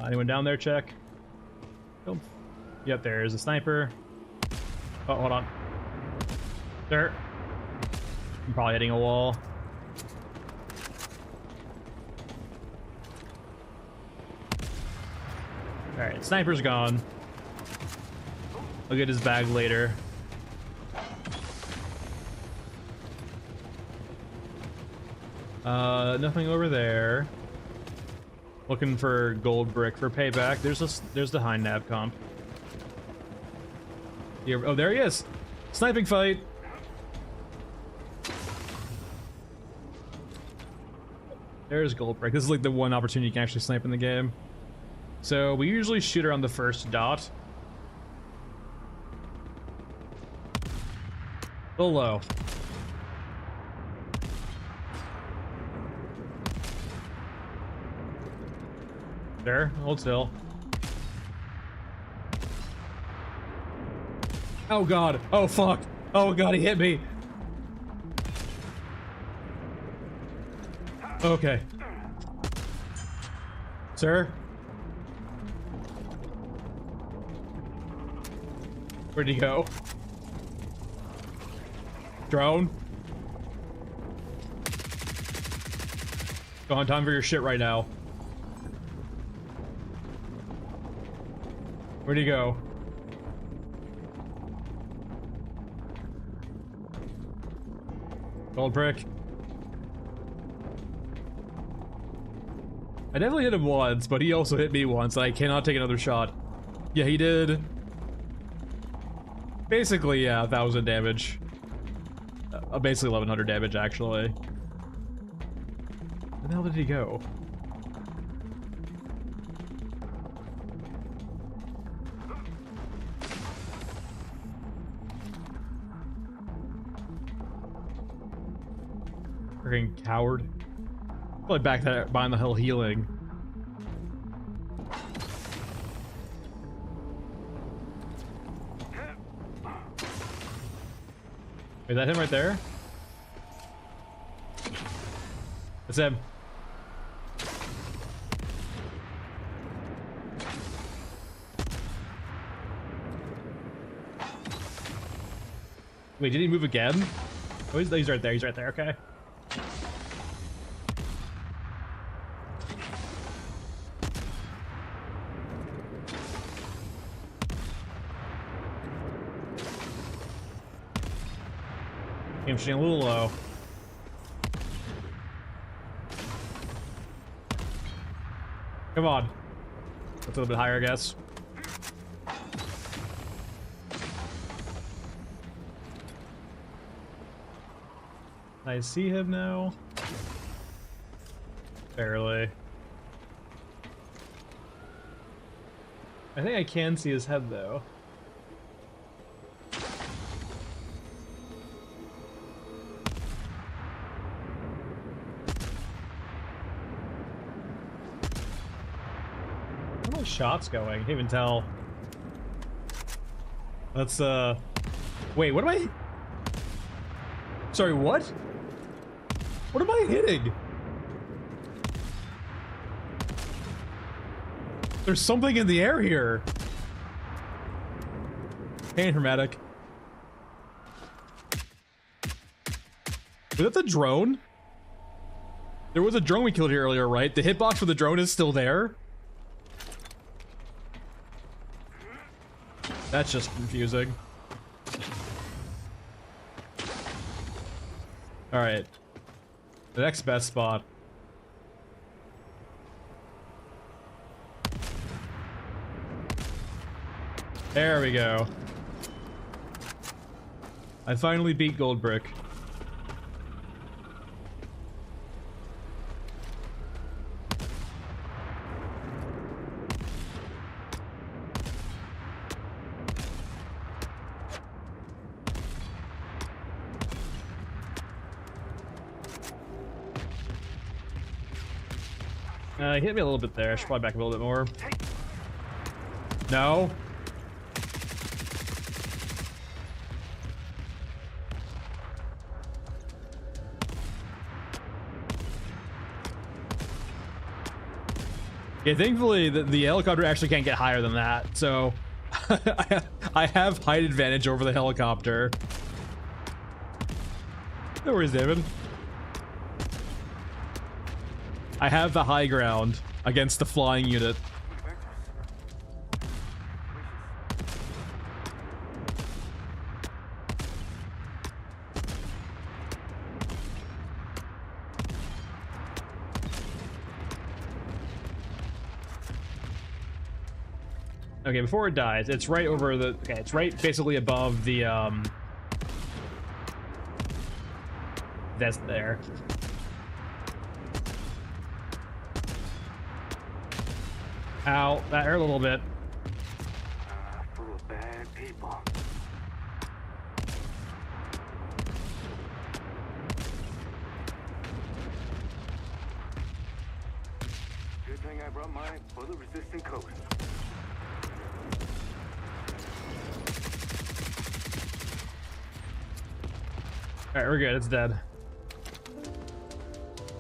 D: Anyone down there, check? Nope. Yep, there's a sniper. Oh, hold on. There. I'm probably hitting a wall. Alright, sniper's gone. I'll get his bag later. Nothing over there. Looking for gold brick for payback. There's the high nav comp. Here, oh, there he is! Sniping fight! There's gold brick. This is like the one opportunity you can actually snipe in the game. So we usually shoot her on the first dot. A little low. There, hold still. Oh god, oh fuck, oh god, he hit me. Okay. Sir? Where'd he go? Drone? Go on, time for your shit right now. Where'd he go? Gold brick. I definitely hit him once, but he also hit me once, and I cannot take another shot. Yeah, he did. Basically, yeah, 1,000 damage. Basically 1,100 damage, actually. Where the hell did he go? Freaking coward. Probably back there behind the hill healing. Is that him right there? That's him. Wait, did he move again? Oh, he's right there. He's right there. Okay. I'm shooting a little low. Come on. That's a little bit higher, I guess. I see him now. Barely. I think I can see his head though. Where are my shots going? I can't even tell. Let's wait, what am I? Sorry, what? What am I hitting? There's something in the air here. Pain dramatic. Was that the drone? There was a drone we killed here earlier, right? The hitbox for the drone is still there? That's just confusing. Alright. The next best spot. There we go. I finally beat Goldbrick. He hit me a little bit there. I should probably back up a little bit more. No. Yeah, thankfully the helicopter actually can't get higher than that, so I have height advantage over the helicopter. No worries, David. I have the high ground against the flying unit. Okay, before it dies, it's right over the... Okay, it's right basically above the, that's there. Ow, that hurt a little bit.
E: Full of bad people. Good thing I brought my bullet-resistant coat.
D: Alright, we're good. It's dead.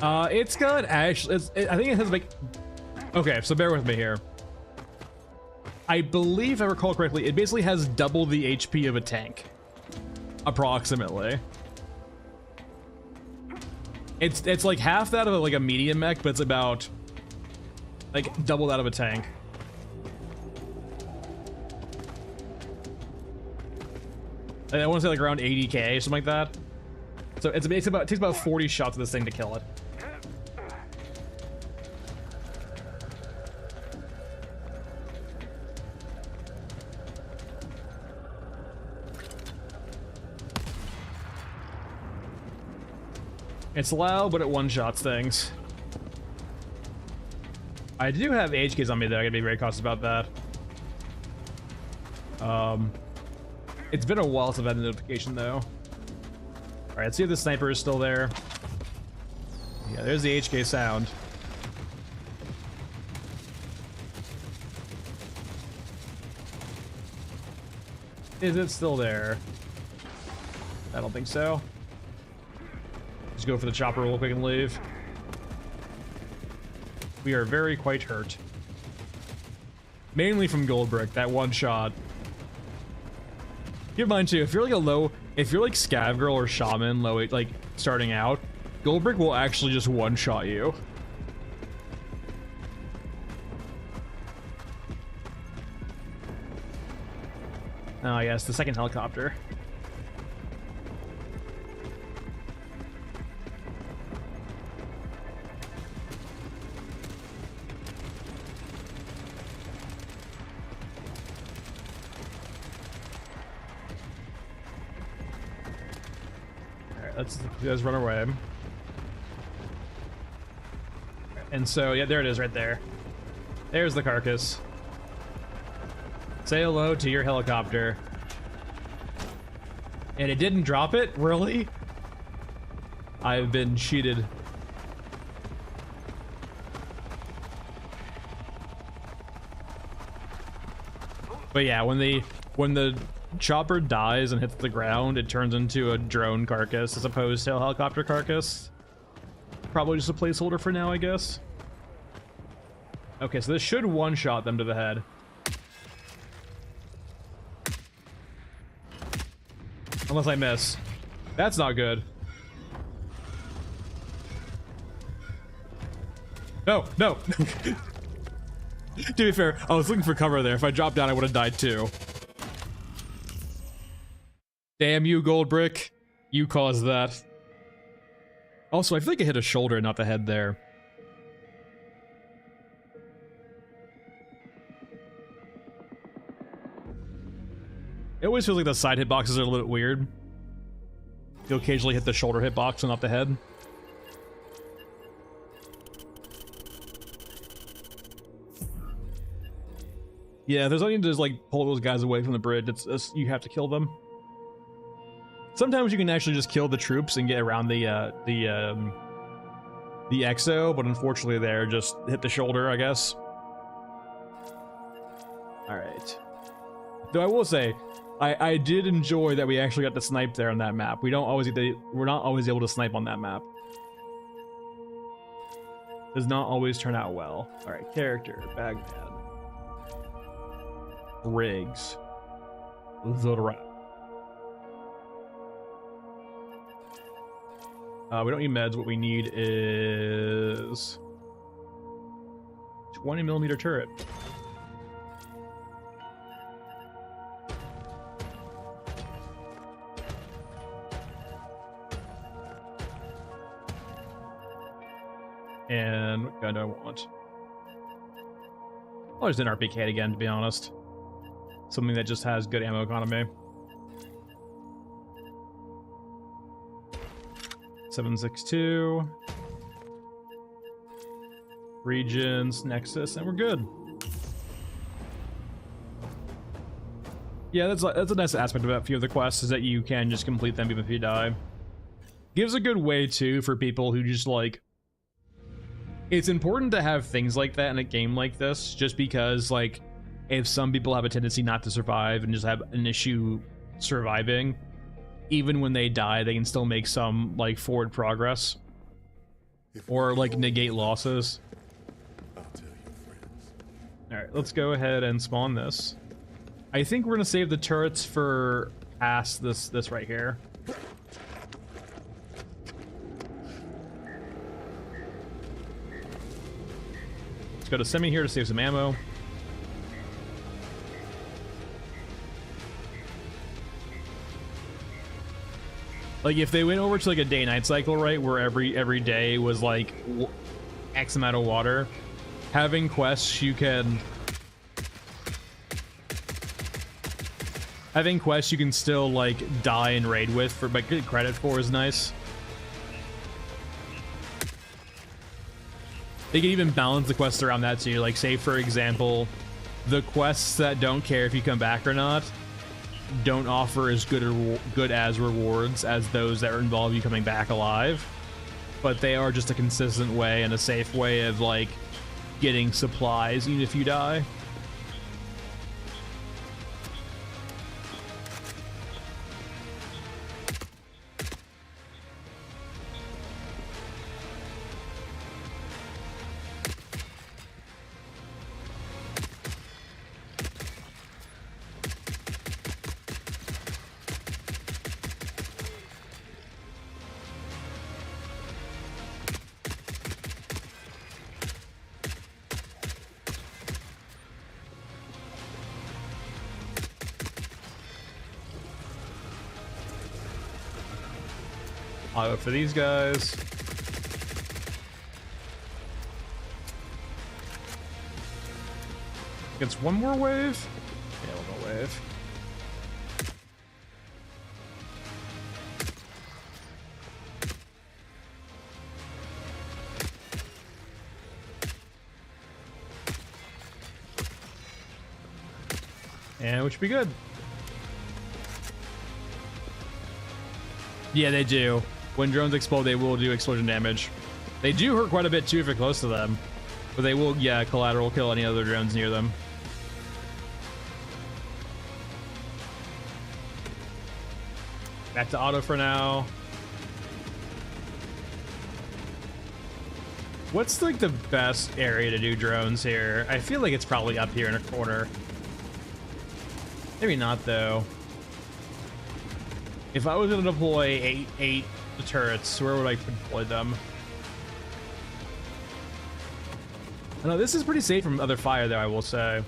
D: It's got actually... I think it has like... Okay, so bear with me here. I believe, if I recall correctly, it basically has double the HP of a tank. Approximately. It's like half that of like a medium mech, but it's about like double that of a tank. I want to say like around 80k, something like that. So it takes about 40 shots of this thing to kill it. It's loud, but it one-shots things. I do have HKs on me though. I gotta be very cautious about that. It's been a while since I've had a notification though. Alright, let's see if the sniper is still there. Yeah, there's the HK sound. Is it still there? I don't think so. Just go for the chopper real quick and leave. We are very quite hurt. Mainly from Goldbrick, that one shot. Keep in mind too, if you're like if you're like Scav Girl or Shaman, low, like starting out, Goldbrick will actually just one-shot you. Oh yes, the second helicopter. Alright, let's you guys run away. And so, yeah, there it is right there. There's the carcass. Say hello to your helicopter. And it didn't drop it? Really? I've been cheated. But yeah, when the chopper dies and hits the ground, it turns into a drone carcass as opposed to a helicopter carcass. Probably just a placeholder for now, I guess. Okay, so this should one-shot them to the head. Unless I miss. That's not good. No, no. To be fair, I was looking for cover there. If I dropped down, I would have died too. Damn you, gold brick. You caused that. Also, I feel like I hit a shoulder and not the head there. It always feels like the side hitboxes are a little bit weird. You'll occasionally hit the shoulder hitbox and not the head. Yeah, there's no need to just like pull those guys away from the bridge. It's you have to kill them. Sometimes you can actually just kill the troops and get around the exo, but unfortunately they're just hit the shoulder, I guess. All right. Though I will say, I did enjoy that we actually got to snipe there on that map. We're not always able to snipe on that map. Does not always turn out well. All right, character, Bagman, Riggs, Zodora. We don't need meds. What we need is 20mm turret. And what gun do I want? Oh, just an RPK again, to be honest. Something that just has good ammo economy. 7.62. Regions, Nexus, and we're good. Yeah, that's a nice aspect about a few of the quests, is that you can just complete them even if you die. Gives a good way, too, for people who just, like... It's important to have things like that in a game like this, just because, like, if some people have a tendency not to survive and just have an issue surviving, even when they die, they can still make some, like, forward progress. Or, like, negate losses.
B: I'll tell you, friends.
D: Alright, let's go ahead and spawn this. I think we're gonna save the turrets for past this right here. Let's go to semi here to save some ammo. Like, if they went over to like a day-night cycle, right, where every day was like X amount of water, having quests you can still like die and raid with for but get credit for is nice. They can even balance the quests around that too. Like, say for example, the quests that don't care if you come back or not don't offer as good as rewards as those that involve you coming back alive, but they are just a consistent way and a safe way of like getting supplies even if you die. I'll go for these guys. Gets one more wave? Yeah, one more wave. And which would be good. Yeah, they do. When drones explode, they will do explosion damage. They do hurt quite a bit too if you're close to them. But they will, yeah, collateral kill any other drones near them. Back to auto for now. What's like the best area to do drones here? I feel like it's probably up here in a corner. Maybe not though. If I was gonna deploy eight turrets, where would I deploy them? I know this is pretty safe from other fire though, I will say.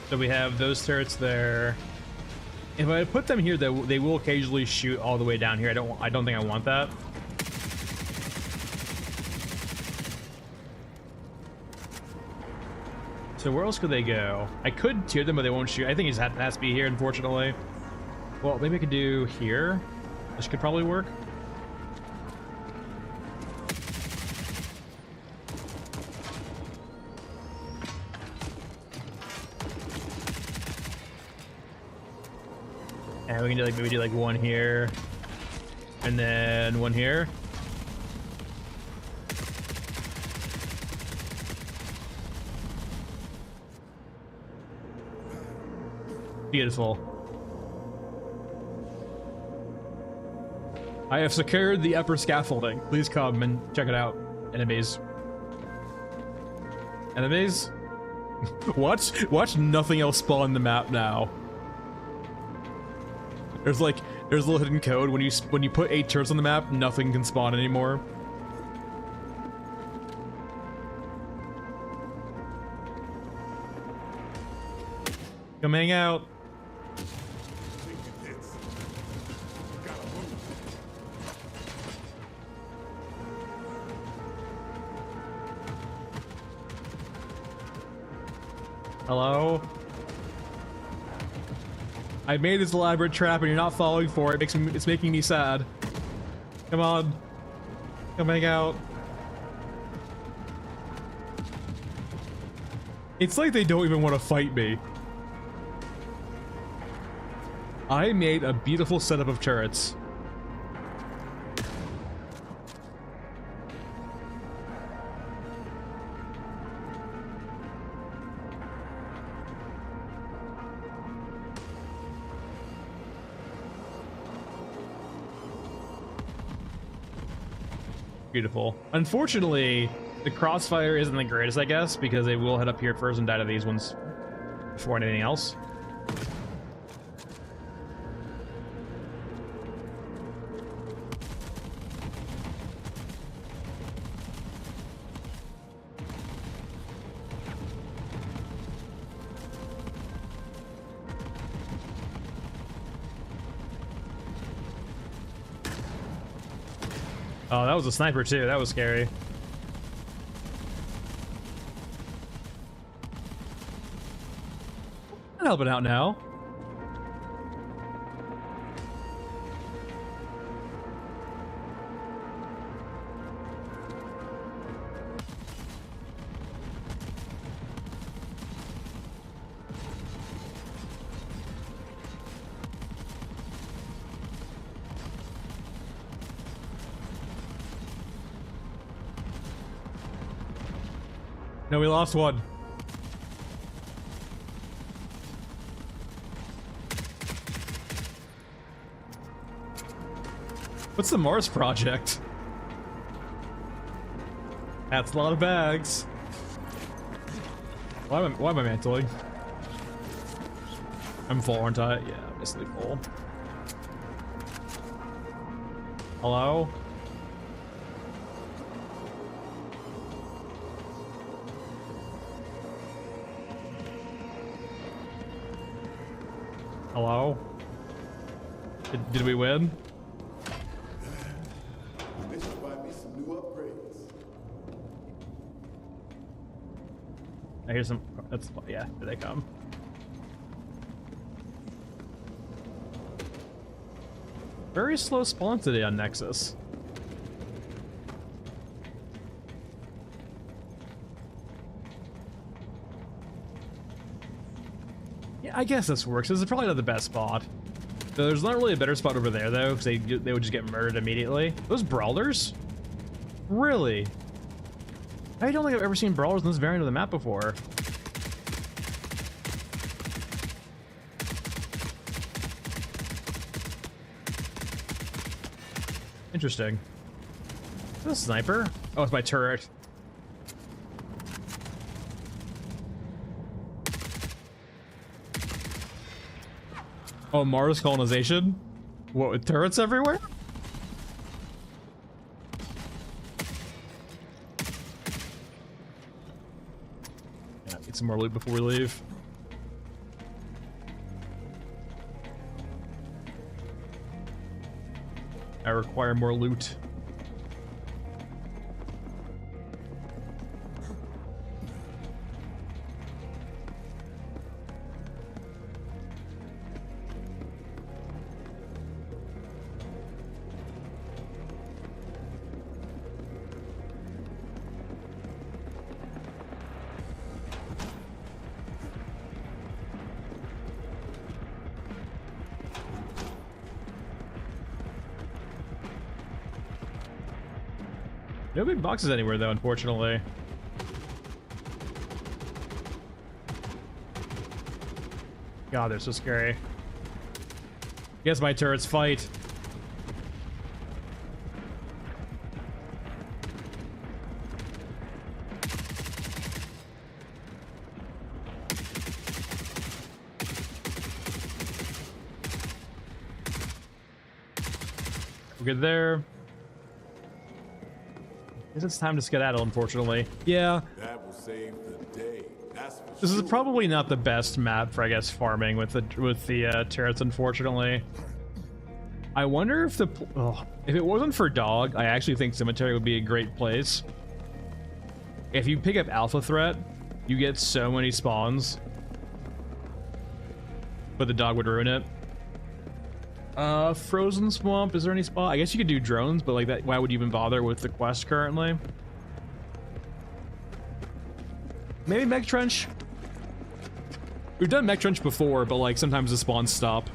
D: So we have those turrets there. If I put them here, they will occasionally shoot all the way down here. I don't think I want that. So where else could they go? I could tier them, but they won't shoot. I think it has to be here, unfortunately. Well, maybe I could do here. This could probably work. And we can do like maybe do like one here, and then one here. Beautiful. I have secured the upper scaffolding. Please come and check it out. Enemies. Enemies? Watch nothing else spawn the map now. There's a little hidden code when you put 8 turrets on the map, nothing can spawn anymore. Come hang out. Hello? I made this elaborate trap and you're not falling for it. It's making me sad. Come on. Come hang out. It's like they don't even want to fight me. I made a beautiful setup of turrets. Beautiful. Unfortunately, the crossfire isn't the greatest, I guess, because they will head up here first and die to these ones before anything else. Oh, that was a sniper too. That was scary. I'm helping out now. No, we lost one. What's the Mars project? That's a lot of bags. Why am I mantling? I'm full, aren't I? Yeah, I'm basically full. Hello? Hello? Did we win?
B: This should buy me some new upgrades.
D: I hear some. That's yeah. Here they come. Very slow spawn today on Nexus. Yeah, I guess this works. This is probably not the best spot. There's not really a better spot over there, though, because they would just get murdered immediately. Those brawlers? Really? I don't think I've ever seen brawlers in this variant of the map before. Interesting. Is this a sniper? Oh, it's my turret. Oh, Mars colonization? What, with turrets everywhere? Yeah, get some more loot before we leave. I require more loot. No big boxes anywhere, though, unfortunately. God, they're so scary. Guess my turrets fight. We're good there. Guess it's time to skedaddle, unfortunately. Yeah.
B: That will save the day. That's for
D: This is
B: sure.
D: probably not the best map for, I guess, farming with the turrets, unfortunately. I wonder if if it wasn't for dog, I actually think cemetery would be a great place. If you pick up alpha threat, you get so many spawns, but the dog would ruin it. Frozen swamp, is there any spot? I guess you could do drones, but like that, why would you even bother with the quest currently? Maybe Mech Trench? We've done Mech Trench before, but like sometimes the spawns stop.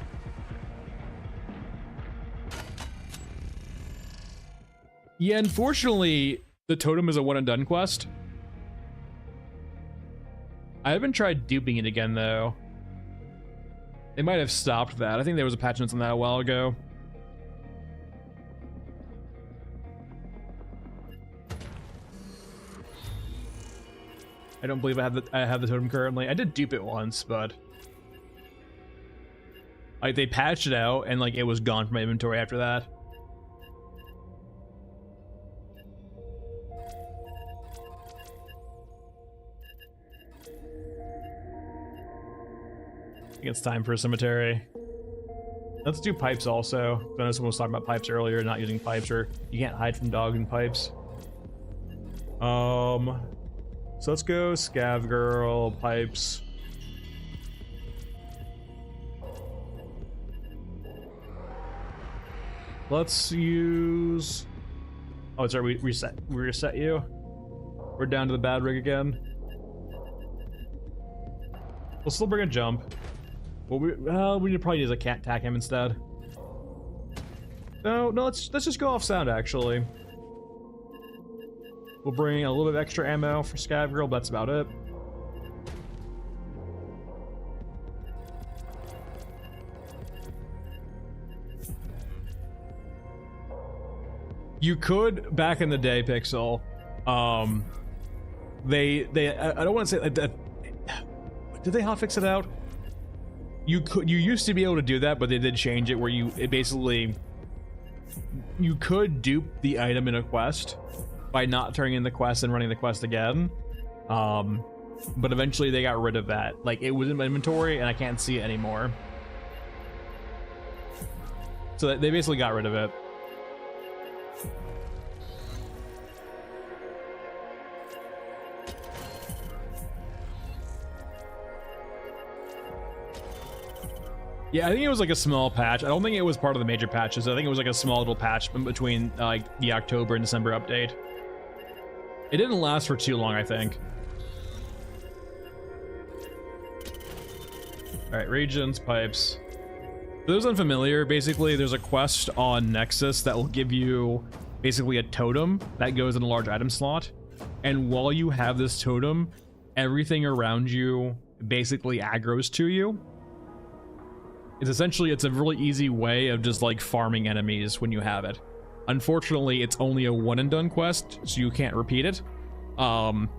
D: Yeah, unfortunately, the totem is a one and done quest. I haven't tried duping it again though. They might have stopped that. I think there was a patch notes on that a while ago. I don't believe I have the totem currently. I did dupe it once, but like they patched it out and like it was gone from my inventory after that. I think it's time for a cemetery. Let's do pipes also. I know someone was talking about pipes earlier, not using pipes, or you can't hide from dog and pipes. So let's go Scav Girl, pipes. Let's use... Oh, sorry, we reset you. We're down to the bad rig again. We'll still bring a jump. Well, we need probably use a cat tack him instead. No, let's just go off sound actually. We'll bring a little bit of extra ammo for Scav Girl, but that's about it. You could back in the day, Pixel. I don't want to say that. Did they hotfix it out? You used to be able to do that, but they did change it where you could dupe the item in a quest by not turning in the quest and running the quest again. But eventually they got rid of that. Like it was in my inventory and I can't see it anymore. So they basically got rid of it. Yeah, I think it was like a small patch. I don't think it was part of the major patches. I think it was like a small little patch in between like the October and December update. It didn't last for too long, I think. All right, regions, pipes. For those unfamiliar, basically there's a quest on Nexus that will give you basically a totem that goes in a large item slot. And while you have this totem, everything around you basically aggroes to you. It's a really easy way of just like farming enemies when you have it. Unfortunately, it's only a one and done quest, so you can't repeat it. And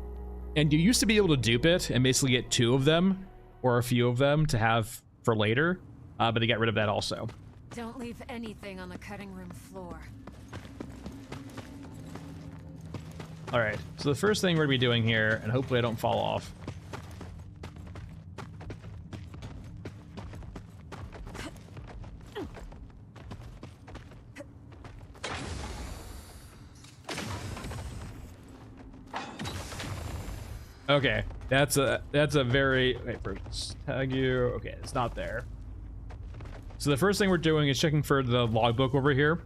D: you used to be able to dupe it and basically get 2 of them or a few of them to have for later, but they got rid of that also.
C: Don't leave anything on the cutting room floor.
D: All right, so the first thing we're gonna be doing here, and hopefully I don't fall off. Okay, that's a very, wait, first tag you, okay, it's not there. So the first thing we're doing is checking for the logbook over here.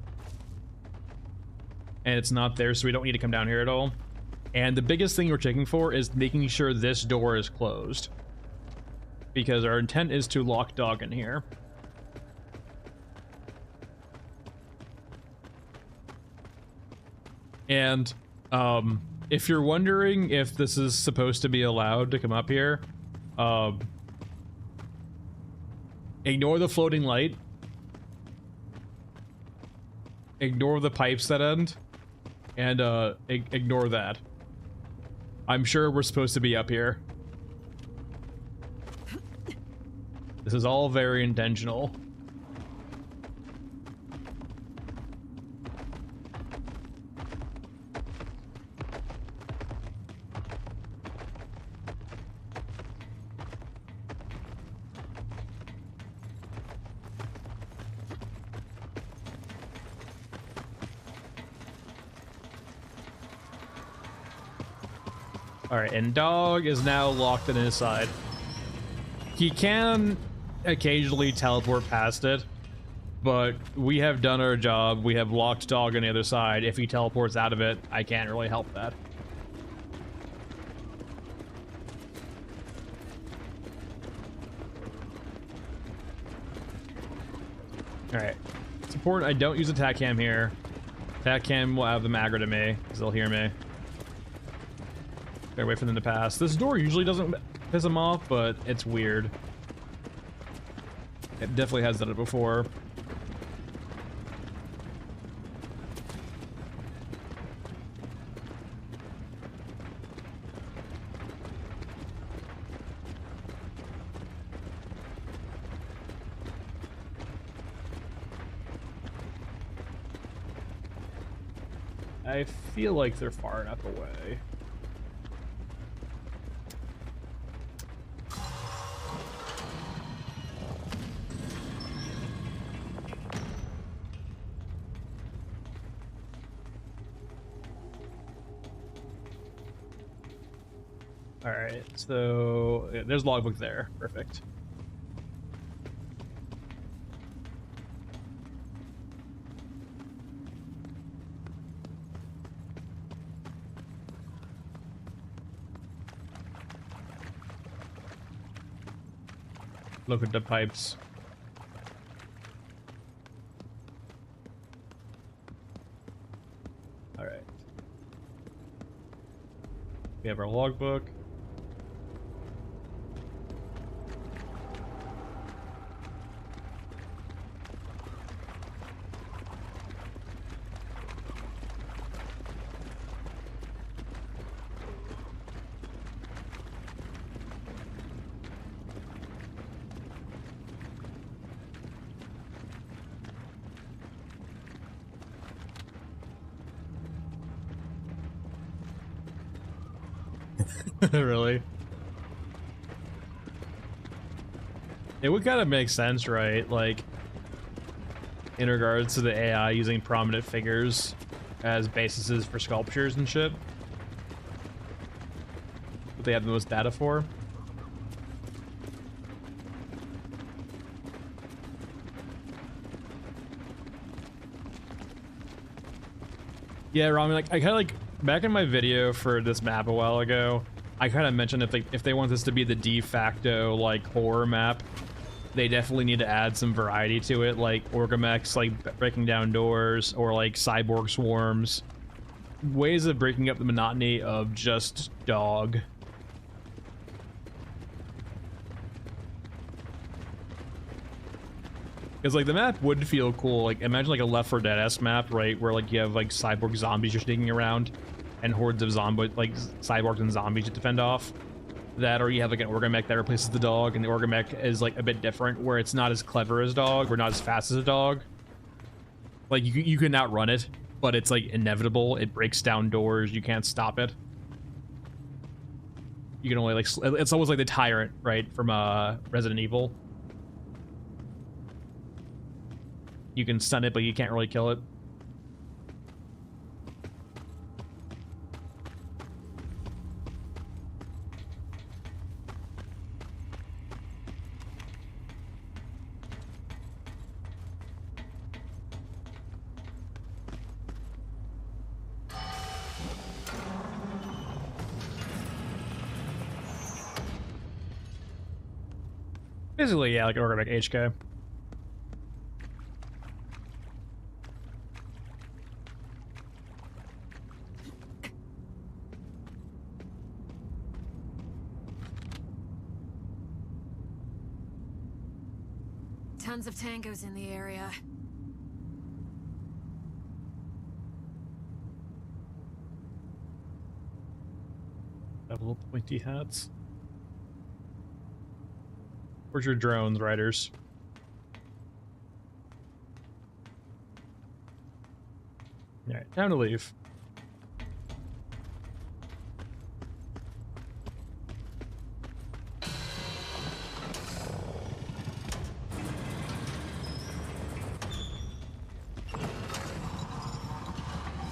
D: And it's not there, so we don't need to come down here at all. And the biggest thing we're checking for is making sure this door is closed, because our intent is to lock dog in here. And if you're wondering if this is supposed to be allowed to come up here, ignore the floating light, ignore the pipes that end, and ignore that. I'm sure we're supposed to be up here. This is all very intentional. Alright, and dog is now locked on his side. He can occasionally teleport past it, but we have done our job. We have locked dog on the other side. If he teleports out of it, I can't really help that. Alright. It's important I don't use attack cam here. Attack cam will have them aggro to me, because they'll hear me. Gotta wait for them to pass. This door usually doesn't piss them off, but it's weird. It definitely has done it before. I feel like they're far enough away. Alright, so yeah, there's logbook there. Perfect. Look at the pipes. Alright. We have our logbook. Really? It would kind of make sense, right? Like, in regards to the AI using prominent figures as bases for sculptures and shit. What they have the most data for. Yeah, Rami, like I kind of like back in my video for this map a while ago, I kind of mentioned if they want this to be the de facto like horror map, they definitely need to add some variety to it, like orgamechs like breaking down doors or like cyborg swarms, ways of breaking up the monotony of just dog. Because like the map would feel cool. Like imagine like a Left 4 Dead-esque map, right, where like you have like cyborg zombies you're sneaking around, and hordes of like cyborgs and zombies to defend off. That, or you have like an orgamech that replaces the dog, and the orgamech is like a bit different, where it's not as clever as dog, or not as fast as a dog. Like you can outrun it, but it's like inevitable. It breaks down doors. You can't stop it. You can only like it's almost like the tyrant, right, from Resident Evil. You can stun it, but you can't really kill it. Basically, yeah, like an organic HK.
C: Tons of tangos in the area.
D: Have little pointy hats. Where's your drones, riders? Alright, time to leave.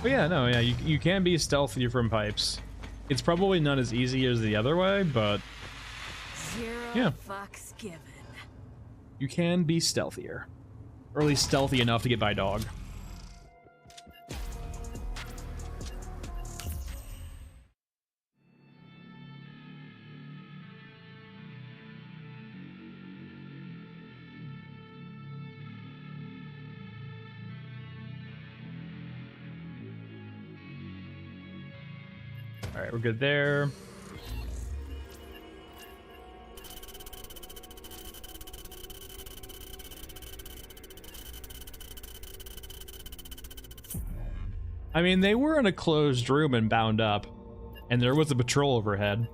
D: But yeah, no, yeah, you can be stealthy from pipes. It's probably not as easy as the other way, but yeah.
C: Fucks given.
D: You can be stealthier. Or at least stealthy enough to get by dog. Alright, we're good there. I mean, they were in a closed room and bound up, and there was a patrol overhead.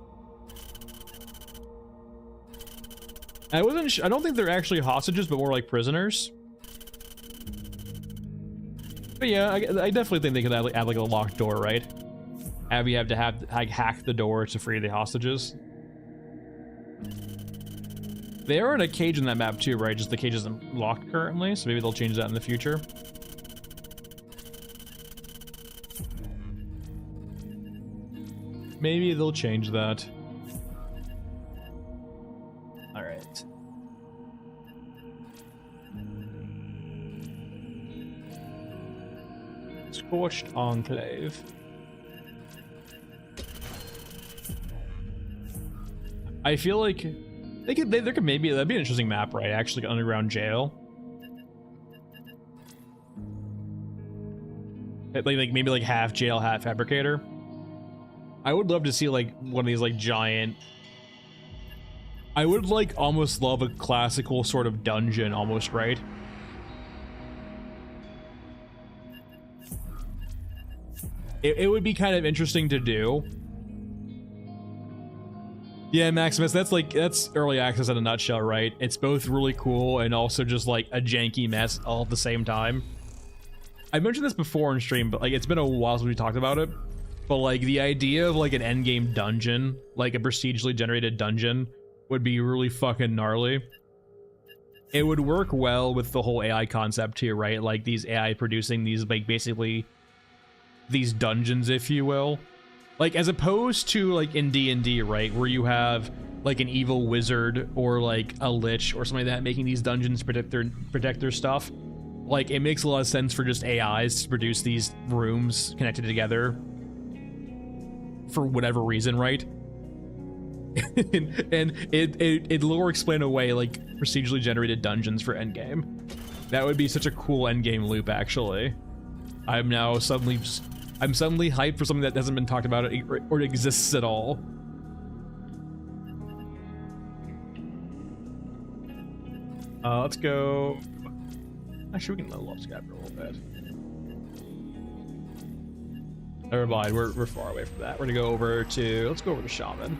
D: I don't think they're actually hostages, but more like prisoners. But yeah, I definitely think they could add like a locked door, right? You have to like, hack the door to free the hostages. They are in a cage in that map too, right? Just the cage isn't locked currently, so maybe they'll change that in the future. Maybe they'll change that. All right. Scorched Enclave. I feel like there could maybe that'd be an interesting map, right? Actually, like underground jail. Like maybe like half jail, half fabricator. I would love to see like one of these like giant. I would like almost love a classical sort of dungeon, almost, right? It would be kind of interesting to do. Yeah, Maximus, that's early access in a nutshell, right? It's both really cool and also just like a janky mess all at the same time. I mentioned this before in stream, but like it's been a while since we talked about it. But like the idea of like an endgame dungeon, like a procedurally generated dungeon, would be really fucking gnarly. It would work well with the whole AI concept here, right? Like these AI producing these like basically these dungeons, if you will. Like as opposed to like in D&D, right, where you have like an evil wizard or like a lich or something like that making these dungeons protect their stuff. like it makes a lot of sense for just AIs to produce these rooms connected together for whatever reason, right? and it'll explain away like procedurally generated dungeons for endgame. That would be such a cool endgame loop, actually. I'm suddenly hyped for something that hasn't been talked about or exists at all. Let's go. Actually, we can level up Scabbard a little bit. Never mind, we're far away from that. We're gonna go over to, let's go over to Shaman.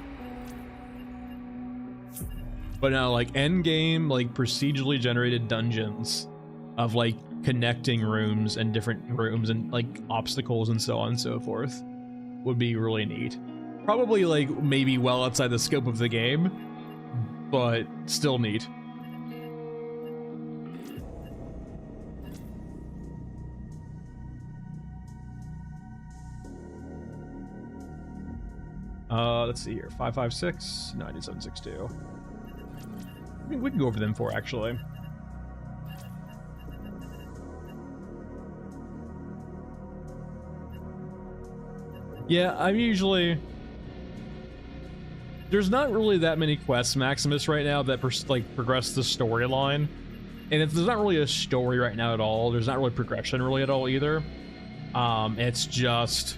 D: But now, like, endgame, like, procedurally generated dungeons of, like, connecting rooms and different rooms and, like, obstacles and so on and so forth would be really neat. Probably, like, maybe well outside the scope of the game, but still neat. Let's see here. 556, 9762. I mean, we can go over them for actually. Yeah, I'm usually... There's not really that many quests, Maximus, right now that progress the storyline. And if there's not really a story right now at all, there's not really progression really at all either. It's just...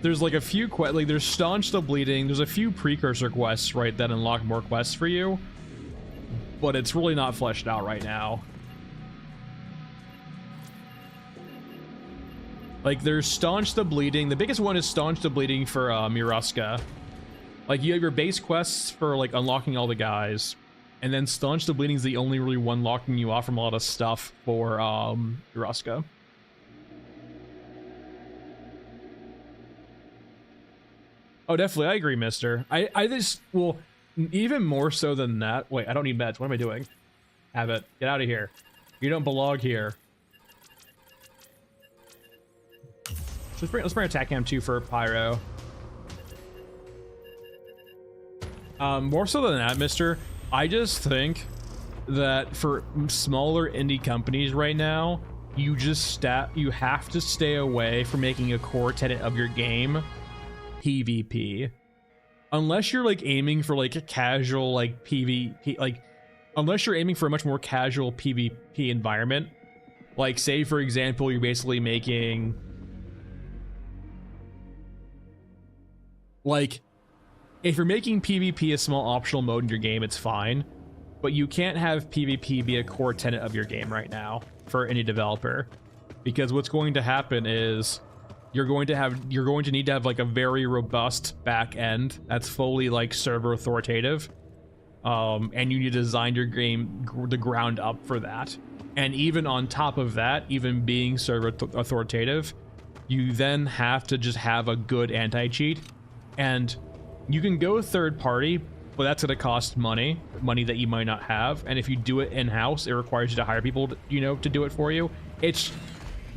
D: There's like a few quests, like there's Staunch the Bleeding, there's a few precursor quests, right, that unlock more quests for you. But it's really not fleshed out right now. Like there's Staunch the Bleeding, the biggest one is Staunch the Bleeding for Miruska. Like you have your base quests for like unlocking all the guys. And then Staunch the Bleeding is the only really one locking you off from a lot of stuff for Miruska. Oh, definitely. I agree, mister. I just, well, even more so than that. Wait, I don't need meds. What am I doing? Have it. Get out of here. You don't belong here. So let's bring Attack Cam 2 for Pyro. More so than that, mister, I just think that for smaller indie companies right now, you have to stay away from making a core tenet of your game PvP, unless you're like aiming for like a casual like PvP, like unless you're aiming for a much more casual PvP environment. Like say for example, you're basically making like, if you're making PvP a small optional mode in your game, it's fine, but you can't have PvP be a core tenet of your game right now for any developer, because what's going to happen is you're going to need to have like a very robust back end that's fully like server authoritative, and you need to design your game the ground up for that. And even on top of that, even being server authoritative, you then have to just have a good anti-cheat. And you can go third party, but that's going to cost money that you might not have. And if you do it in-house, it requires you to hire people to, to do it for you.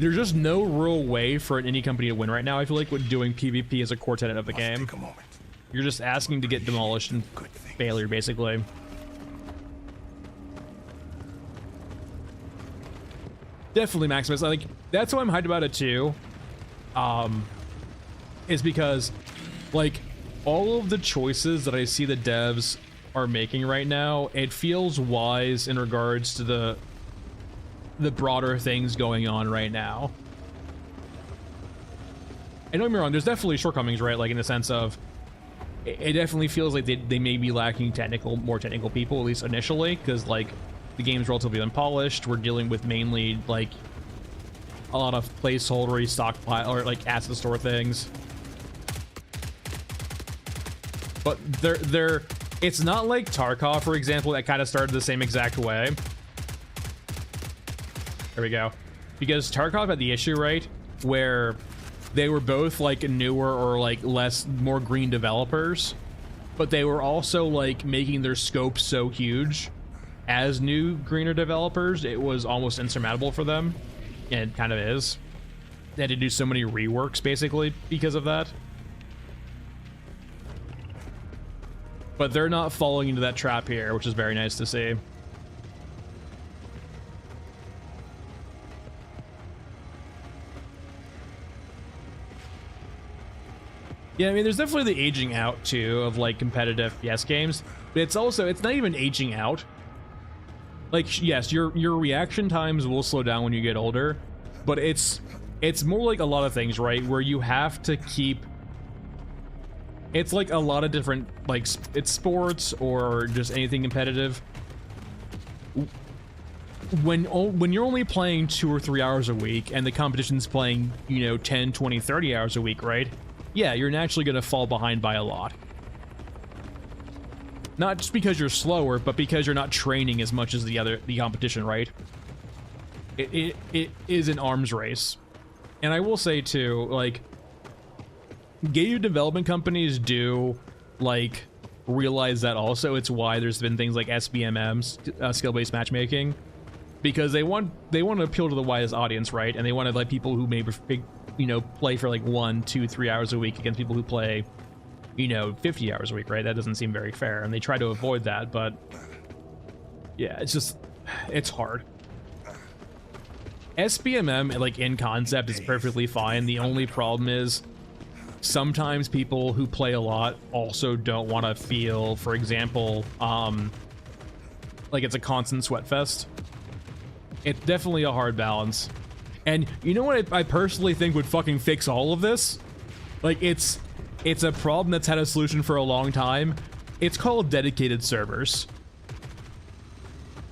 D: There's just no real way for an indie company to win right now. I feel like with doing PvP as a core tenet of the game,
B: take a moment.
D: You're just asking to get demolished and failure, basically. Definitely, Maximus. I think that's why I'm hyped about it too. Is because, like, all of the choices that I see the devs are making right now, it feels wise in regards to the broader things going on right now. And don't get me wrong, there's definitely shortcomings, right? Like in the sense of, it definitely feels like they may be lacking more technical people, at least initially, because like the game's relatively unpolished. We're dealing with mainly like a lot of placeholdery stockpile or like asset store things. But it's not like Tarkov, for example, that kind of started the same exact way. There we go. Because Tarkov had the issue, right, where they were both like newer or like more green developers, but they were also like making their scope so huge as new greener developers, it was almost insurmountable for them. And it kind of is. They had to do so many reworks basically because of that. But they're not falling into that trap here, which is very nice to see. Yeah, I mean, there's definitely the aging out too of like competitive FPS games, but it's not even aging out. Like, yes, your reaction times will slow down when you get older, but it's more like a lot of things, right? Where you have to keep. It's like a lot of different, like, it's sports or just anything competitive. When you're only playing 2 or 3 hours a week and the competition's playing, 10, 20, 30 hours a week, right? Yeah, you're naturally going to fall behind by a lot. Not just because you're slower, but because you're not training as much as the competition, right? It is an arms race. And I will say too, like, game development companies do, like, realize that also. It's why there's been things like SBMMs, skill-based matchmaking, because they want to appeal to the widest audience, right? And they want to let people who maybe play for like 1, 2, 3 hours a week against people who play 50 hours a week, right? That doesn't seem very fair, and they try to avoid that, but yeah, it's hard. SBMM, like, in concept, is perfectly fine. The only problem is sometimes people who play a lot also don't want to feel, for example, like it's a constant sweat fest. It's definitely a hard balance. And you know what I personally think would fucking fix all of this? Like, it's a problem that's had a solution for a long time. It's called dedicated servers.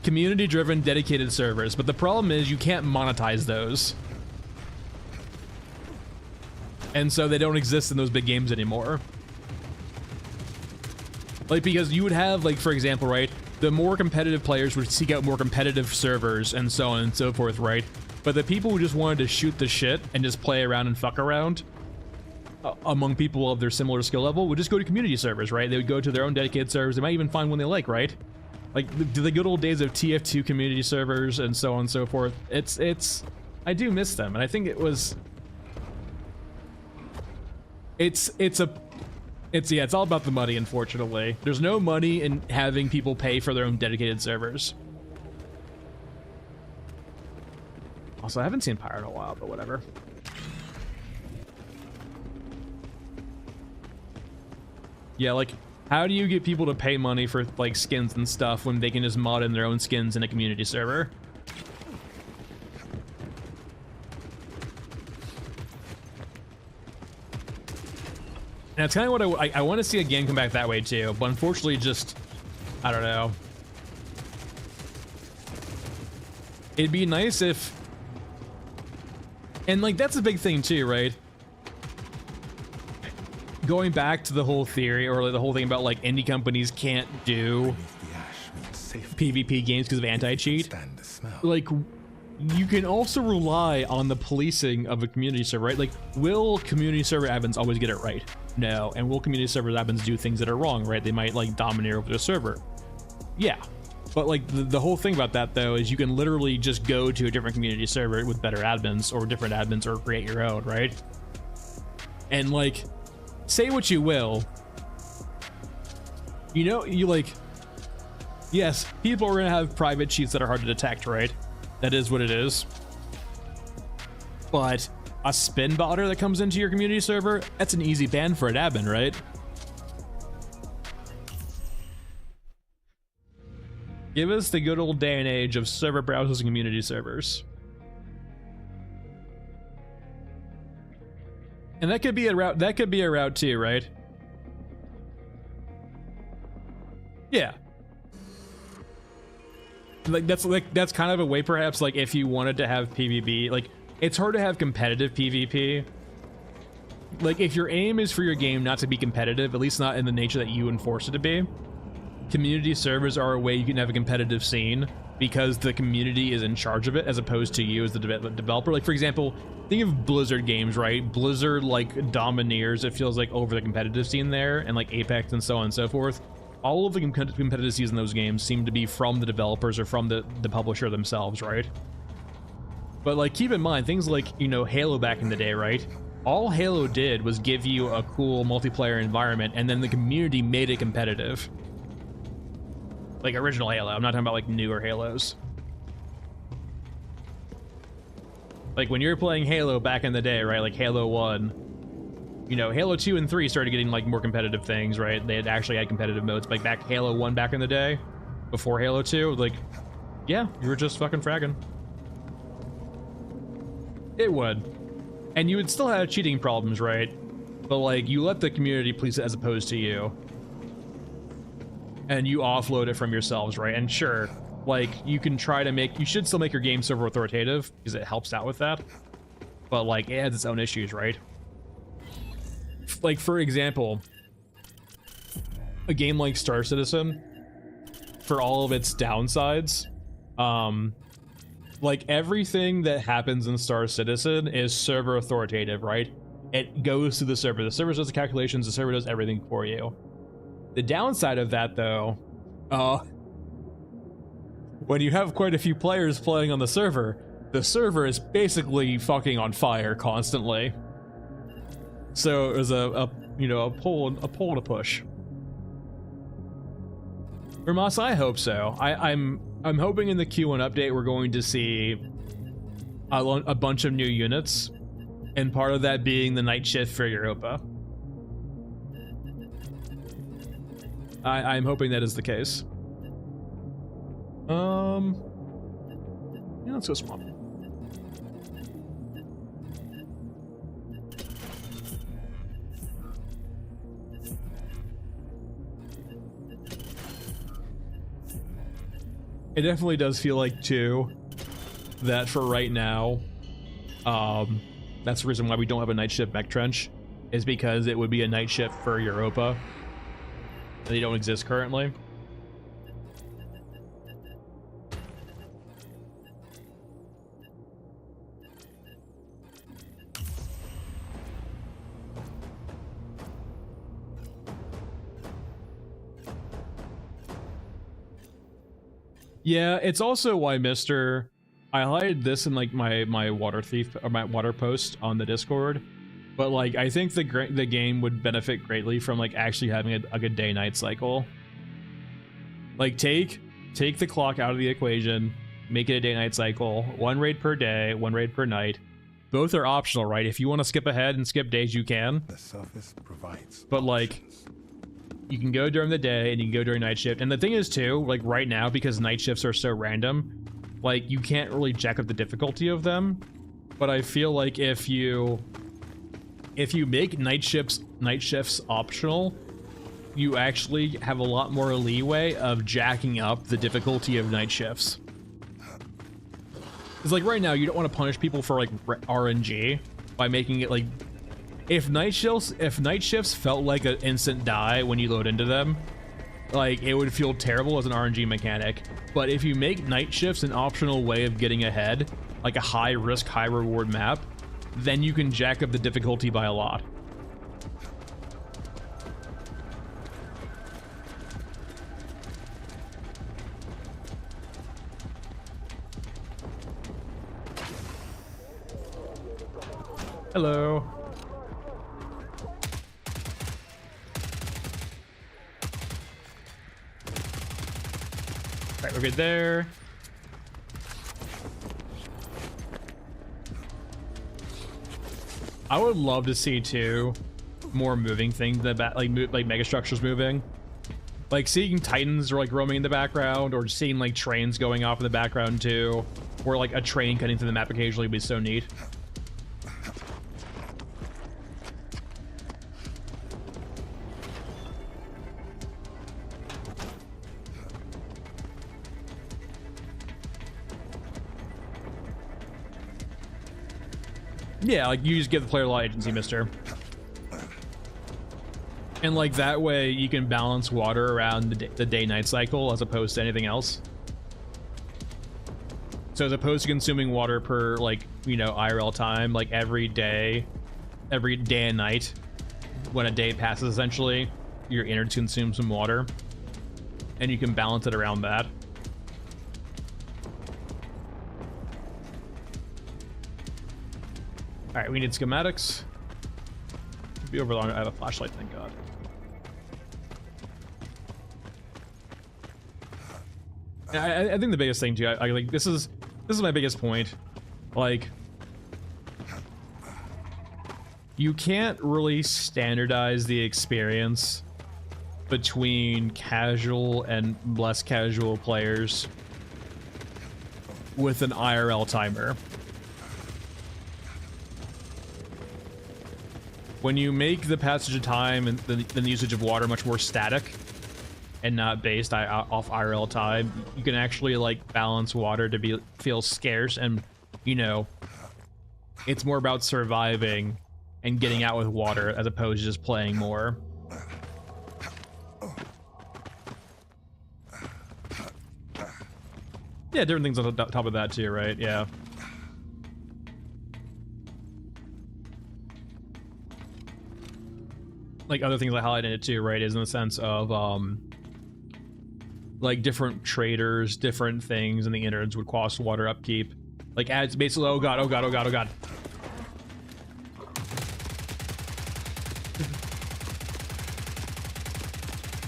D: Community-driven dedicated servers. But the problem is you can't monetize those. And so they don't exist in those big games anymore. Like, because you would have, like, for example, right, the more competitive players would seek out more competitive servers and so on and so forth, right? But the people who just wanted to shoot the shit and just play around and fuck around among people of their similar skill level would just go to community servers, right? They would go to their own dedicated servers. They might even find one they like, right? Like the good old days of TF2 community servers and so on and so forth. I do miss them, and I think it's all about the money, unfortunately. There's no money in having people pay for their own dedicated servers. Also, I haven't seen Pyre in a while, but whatever. Yeah, like, how do you get people to pay money for, like, skins and stuff when they can just mod in their own skins in a community server? And that's kind of what I want to see a game come back that way too, but unfortunately just, I don't know. It'd be nice if, and like that's a big thing too, right? Going back to the whole theory or like the whole thing about like indie companies can't do PvP games because of anti-cheat. Like, you can also rely on the policing of a community server, right? Like, will community server admins always get it right? No. And will community server admins do things that are wrong, right? They might, like, domineer over the server. Yeah. But, like, the whole thing about that, though, is you can literally just go to a different community server with better admins or different admins or create your own, right? And, like, say what you will. You know, you, like, yes, people are going to have private cheats that are hard to detect, right? That is what it is. But a spin botter that comes into your community server, that's an easy ban for an admin, right? Give us the good old day and age of server browsers and community servers. And that could be a route too, right? Yeah. That's kind of a way, perhaps, like if you wanted to have PvP, like it's hard to have competitive PvP. Like if your aim is for your game not to be competitive, at least not in the nature that you enforce it to be, community servers are a way you can have a competitive scene because the community is in charge of it as opposed to you as the developer. Like for example, think of Blizzard games, right? Blizzard like domineers, it feels like, over the competitive scene there, and like Apex and so on and so forth. All of the competitive scenes in those games seem to be from the developers or from the publisher themselves, right? But like, keep in mind, things like, you know, Halo back in the day, right? All Halo did was give you a cool multiplayer environment, and then the community made it competitive. Like original Halo, I'm not talking about like newer Halos. Like when you're playing Halo back in the day, right? Like Halo 1, you know, Halo 2 and 3 started getting like more competitive things, right? They had actually had competitive modes, like back Halo 1 back in the day, before Halo 2, like, yeah, you were just fucking fragging. It would. And you would still have cheating problems, right? But like, you let the community police it as opposed to you. And you offload it from yourselves, right? And sure, like, you can try to make, you should still make your game server authoritative, because it helps out with that. But like, it has its own issues, right? Like, for example, a game like Star Citizen, for all of its downsides, like, everything that happens in Star Citizen is server authoritative, right? It goes to the server. The server does the calculations, the server does everything for you. The downside of that, though, when you have quite a few players playing on the server is basically fucking on fire constantly. So it was a pull to push. Ramas, I hope so. I'm hoping in the Q1 update we're going to see a bunch of new units, and part of that being the night shift for Europa. I'm hoping that is the case. Yeah, let's go swamp. It definitely does feel like, too, that for right now, that's the reason why we don't have a night shift mech trench, is because it would be a night shift for Europa. They don't exist currently. Yeah, it's also why I highlighted this in like my water thief or my water post on the Discord, but like I think the game would benefit greatly from like actually having a good day-night cycle. Like take the clock out of the equation, make it a day-night cycle, 1 raid per day, 1 raid per night. Both are optional, right? If you want to skip ahead and skip days, you can.
B: The surface provides
D: but like,
B: options.
D: you can go during the day and you can go during night shift. And the thing is too, like right now, because night shifts are so random, like you can't really jack up the difficulty of them. But I feel like if you make night shifts optional, you actually have a lot more leeway of jacking up the difficulty of night shifts. It's like right now, you don't want to punish people for like RNG by making it like, if night shifts felt like an instant die when you load into them, like it would feel terrible as an RNG mechanic. But if you make night shifts an optional way of getting ahead, like a high risk, high reward map, then you can jack up the difficulty by a lot. Hello. Alright, we're good there. I would love to see too more moving things like mega structures moving, like seeing Titans or like roaming in the background, or seeing like trains going off in the background too, or like a train cutting through the map occasionally would be so neat. Yeah, like you just give the player a lot of agency, mister. And like that way you can balance water around the day-night cycle as opposed to anything else. So as opposed to consuming water per like, you know, IRL time, like every day and night, when a day passes essentially, your innards consume some water. And you can balance it around that. Alright, we need schematics. Could be over long. I have a flashlight, thank God. I think the biggest thing too, I like this is my biggest point. Like you can't really standardize the experience between casual and less casual players with an IRL timer. When you make the passage of time and the usage of water much more static and not based off IRL time, you can actually like balance water to feel scarce, and you know, it's more about surviving and getting out with water as opposed to just playing more. Yeah, different things on top of that too, right? Yeah. Like other things I highlighted it too, right, is in the sense of like different traders, different things in the innards would cost water upkeep. Like adds basically, oh god, oh god, oh god, oh god.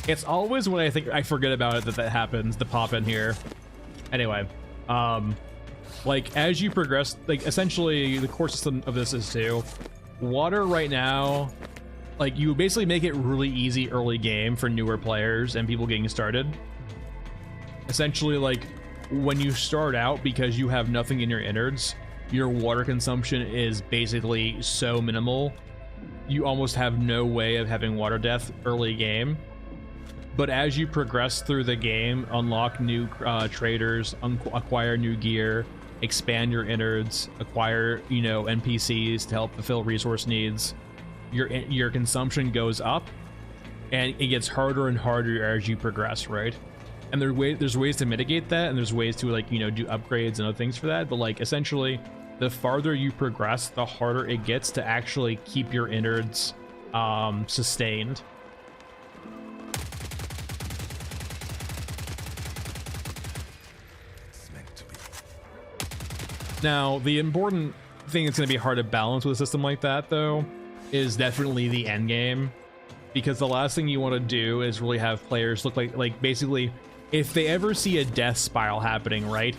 D: It's always when I think I forget about it that happens, the pop in here. Anyway, like as you progress, like essentially the core system of this is too, water right now, like you basically make it really easy early game for newer players and people getting started. Essentially, like when you start out, because you have nothing in your innards, your water consumption is basically so minimal, you almost have no way of having water death early game. But as you progress through the game, unlock new traders, acquire new gear, expand your innards, acquire, you know, NPCs to help fulfill resource needs, your consumption goes up, and it gets harder and harder as you progress, right? And there's ways to mitigate that, and there's ways to, like, you know, do upgrades and other things for that. But like essentially, the farther you progress, the harder it gets to actually keep your innards sustained. Now, the important thing that's going to be hard to balance with a system like that, though, is definitely the end game, because the last thing you want to do is really have players look like basically, if they ever see a death spiral happening, right?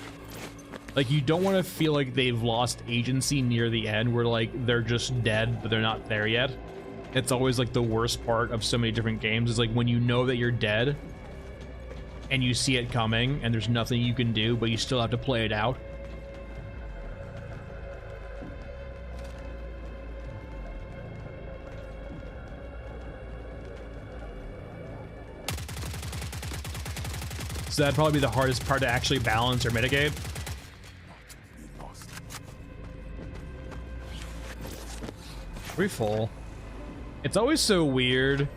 D: Like, you don't want to feel like they've lost agency near the end, where like they're just dead, but they're not there yet. It's always like the worst part of so many different games, is like when you know that you're dead and you see it coming and there's nothing you can do, but you still have to play it out. So that'd probably be the hardest part to actually balance or mitigate. Pretty full. It's always so weird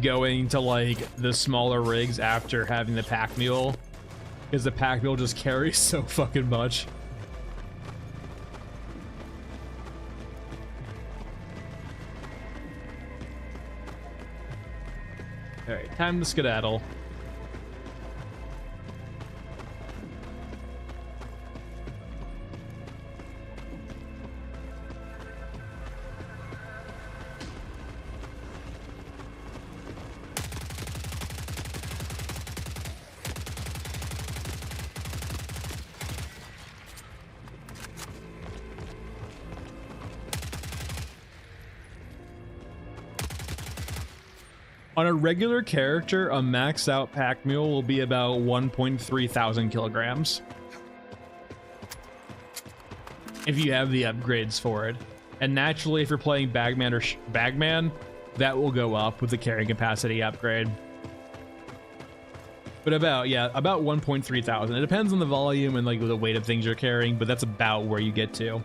D: going to like the smaller rigs after having the pack mule, because the pack mule just carries so fucking much. All right, time to skedaddle. On a regular character, a maxed out pack mule will be about 1.3 thousand kilograms. If you have the upgrades for it. And naturally, if you're playing Bagman or Bagman, that will go up with the carrying capacity upgrade. But about 1.3 thousand. It depends on the volume and like the weight of things you're carrying, but that's about where you get to.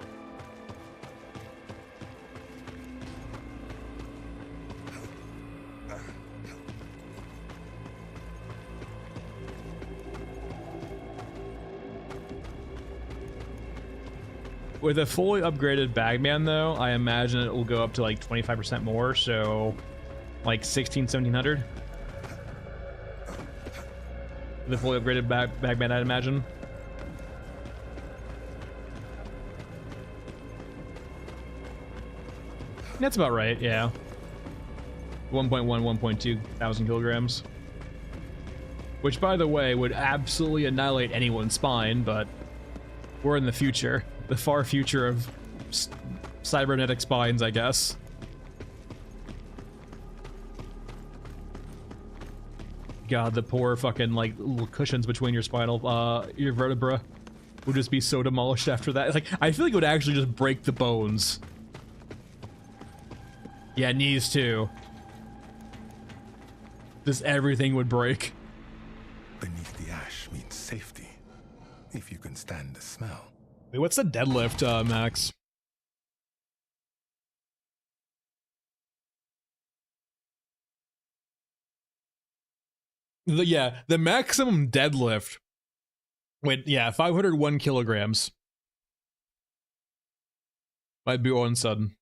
D: With a fully upgraded Bagman, though, I imagine it will go up to like 25% more, so like 1700. The fully upgraded Bagman, I'd imagine. That's about right, yeah. 1.1, 1.2 thousand kilograms. Which, by the way, would absolutely annihilate anyone's spine, but we're in the future. The far future of cybernetic spines, I guess. god, the poor fucking like little cushions between your vertebra would just be so demolished after that. Like, I feel like it would actually just break the bones. Yeah, knees too. Just everything would break.
B: Beneath the ash means safety, if you can stand the smell.
A: Wait, what's the deadlift, Max? The maximum deadlift. Wait, yeah, 501 kilograms. Might be all of a sudden.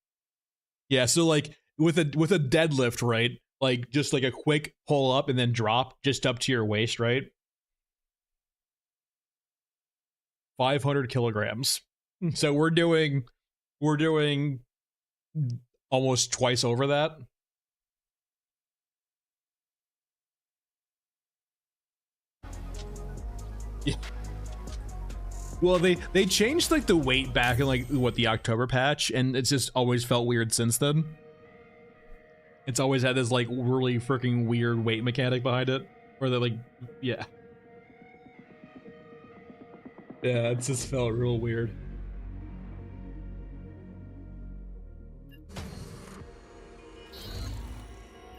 A: Yeah, so like with a deadlift, right? Like just like a quick pull up and then drop just up to your waist, right? 500 kilograms. So we're doing almost twice over that. Yeah. Well, they changed like the weight back in like what, the October patch, and it's just always felt weird since then. It's always had this like really freaking weird weight mechanic behind it, or the like, yeah, it's just felt real weird.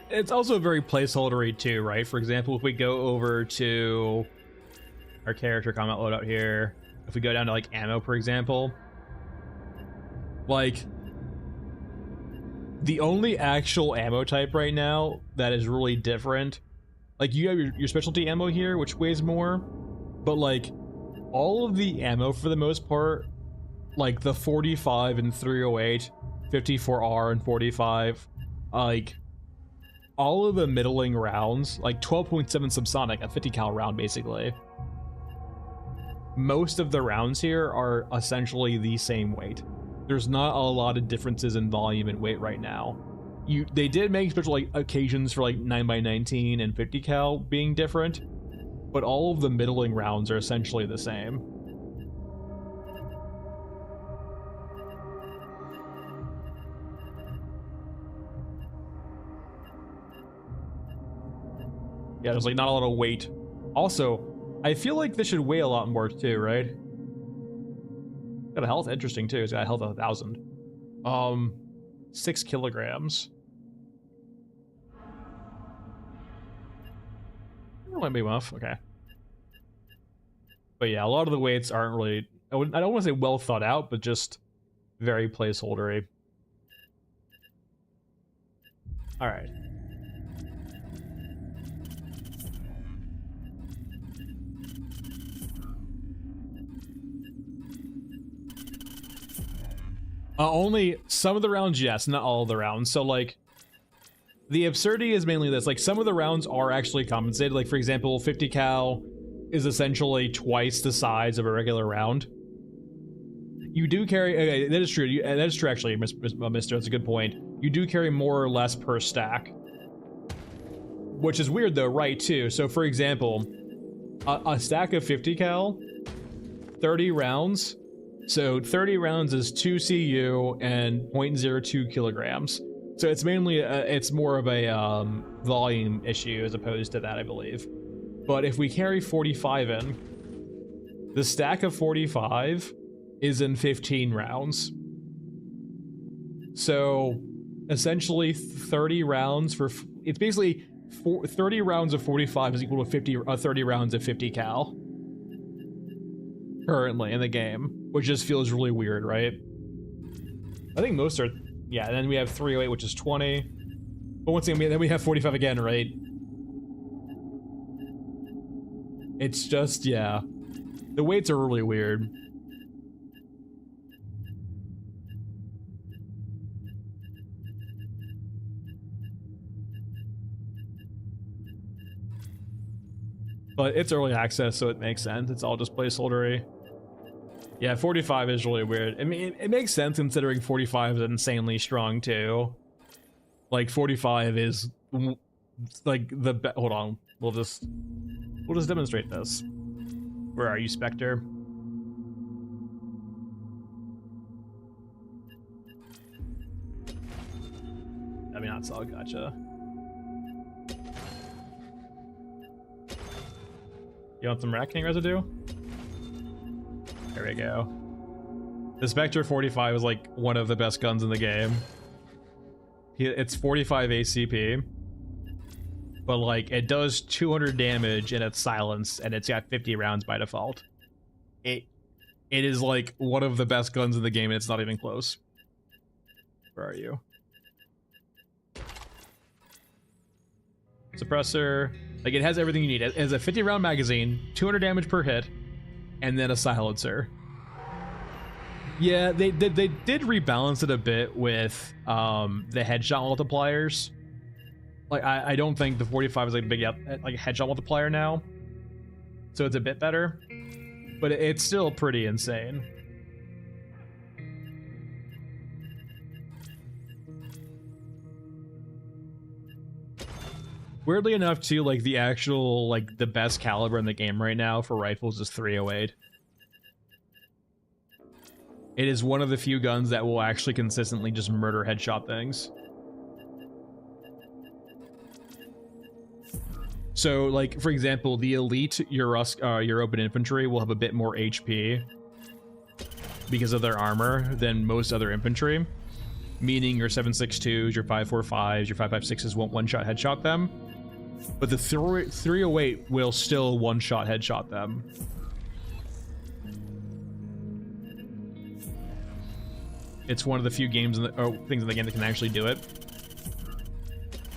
A: It's also very placeholdery too, right? For example, if we go over to our character comment loadout here, if we go down to like ammo, for example, like the only actual ammo type right now that is really different, like you have your specialty ammo here, which weighs more, but like all of the ammo for the most part, like the 45 and 308, 54R and 45, like all of the middling rounds, like 12.7 subsonic, a 50 cal round basically, most of the rounds here are essentially the same weight. There's not a lot of differences in volume and weight right now. They did make special like occasions for like 9x19 and 50 cal being different, but all of the middling rounds are essentially the same. Yeah, there's like not a lot of weight. Also, I feel like this should weigh a lot more too, right? Got a health, interesting too. It's got a health of 1,000. 6 kilograms. Might be enough. Okay. But yeah, a lot of the weights aren't really. I don't want to say well thought out, but just very placeholdery. All right. Only some of the rounds, yes, not all of the rounds. So, like, the absurdity is mainly this. Like, some of the rounds are actually compensated. Like, for example, 50 cal is essentially twice the size of a regular round. You do carry... Okay, that is true. That is true, actually, Mister. That's a good point. You do carry more or less per stack. Which is weird, though, right, too. So, for example, a stack of 50 cal, 30 rounds... So 30 rounds is 2 CU and 0.02 kilograms. So it's mainly, it's more of a volume issue as opposed to that, I believe. But if we carry 45 in, the stack of 45 is in 15 rounds. So essentially 30 rounds for, it's basically 30 rounds of 45 is equal to 30 rounds of 50 cal. Currently in the game, which just feels really weird, right? I think most are, yeah, and then we have 308, which is 20. But once again, then we have 45 again, right? It's just, yeah. The weights are really weird. But it's early access, so it makes sense. It's all just placeholdery. Yeah, 45 is really weird. I mean, it makes sense considering 45 is insanely strong too. Like 45 is like the hold on. We'll just demonstrate this. Where are you, Spectre? I mean, not solid. Gotcha.
D: You want some Rat King residue? There we go. The Spectre 45 is like one of the best guns in the game. It's 45 ACP, but like it does 200 damage and it's silenced, and it's got 50 rounds by default. It is like one of the best guns in the game, and it's not even close. Where are you? Suppressor. Like, it has everything you need. It has a 50 round magazine, 200 damage per hit, and then a silencer. Yeah, they did rebalance it a bit with the headshot multipliers. Like, I don't think the 45 is like a big like headshot multiplier now, so it's a bit better, but it's still pretty insane. Weirdly enough, too, like the actual, like the best caliber in the game right now for rifles is 308. It is one of the few guns that will actually consistently just murder headshot things. So, like, for example, the elite European infantry will have a bit more HP because of their armor than most other infantry. Meaning your 7.62s, your 5.45s, your 5.56s won't one-shot headshot them. But the 308 will still one-shot headshot them. It's one of the few games things in the game that can actually do it.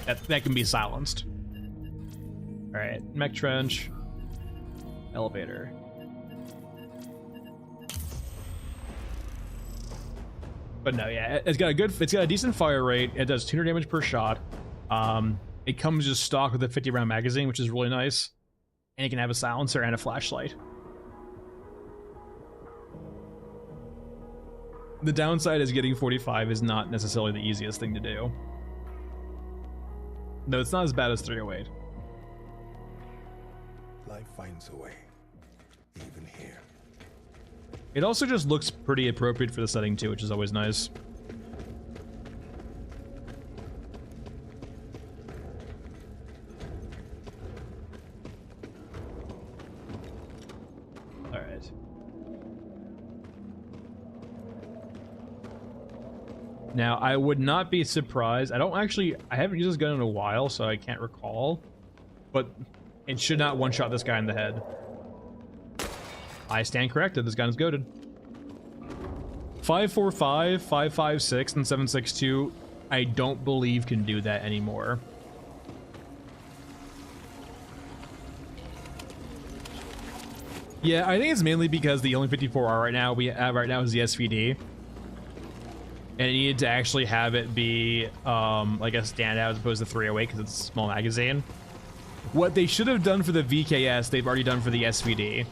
D: That can be silenced. Alright, mech trench. Elevator. But no, yeah, it's got a decent fire rate. It does 200 damage per shot. It comes just stock with a 50 round magazine, which is really nice. And it can have a silencer and a flashlight. The downside is getting 45 is not necessarily the easiest thing to do. No, it's not as bad as 308.
B: Life finds a way, even here.
D: It also just looks pretty appropriate for the setting too, which is always nice. Alright. Now, I would not be surprised. I haven't used this gun in a while, so I can't recall. But it should not one-shot this guy in the head. I stand corrected. This gun is goated. 5.45, 5.56, and 7.62, I don't believe can do that anymore. Yeah, I think it's mainly because the only 54R we have right now is the SVD. And it needed to actually have it be like a standout as opposed to 308 because it's a small magazine. What they should have done for the VKS, they've already done for the SVD.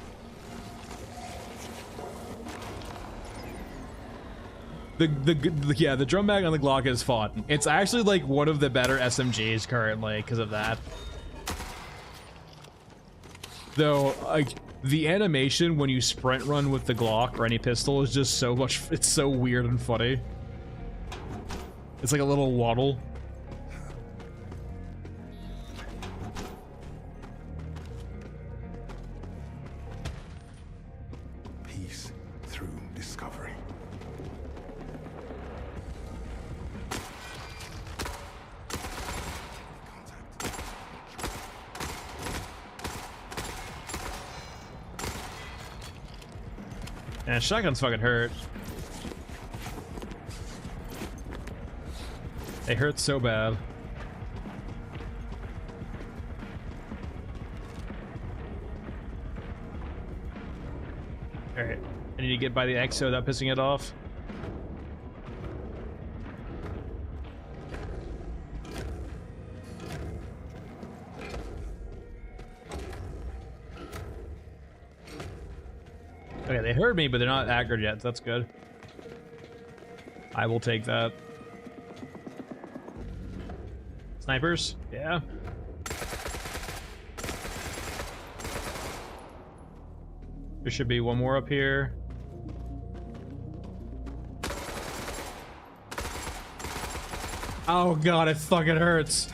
D: The drum mag on the Glock is fun. It's actually like one of the better SMGs currently because of that. Though, like, the animation when you sprint run with the Glock or any pistol is just so much, it's so weird and funny. It's like a little waddle.
B: Peace through discovery. Contact.
D: Yeah, shotguns fucking hurt. They hurt so bad. Alright. I need to get by the EXO without pissing it off. Okay, they heard me, but they're not aggroed yet, so that's good. I will take that. Snipers? Yeah. There should be one more up here. Oh god, it fucking hurts.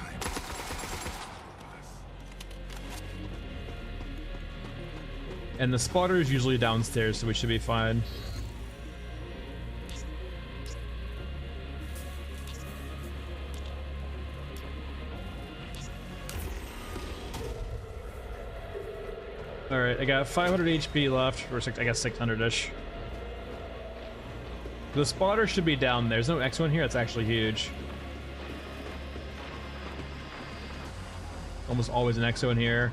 D: And the spotter is usually downstairs, so we should be fine. Alright, I got 500 HP left, or I guess 600-ish. The spotter should be down there. There's no X1 here, it's actually huge. Almost always an X1 here.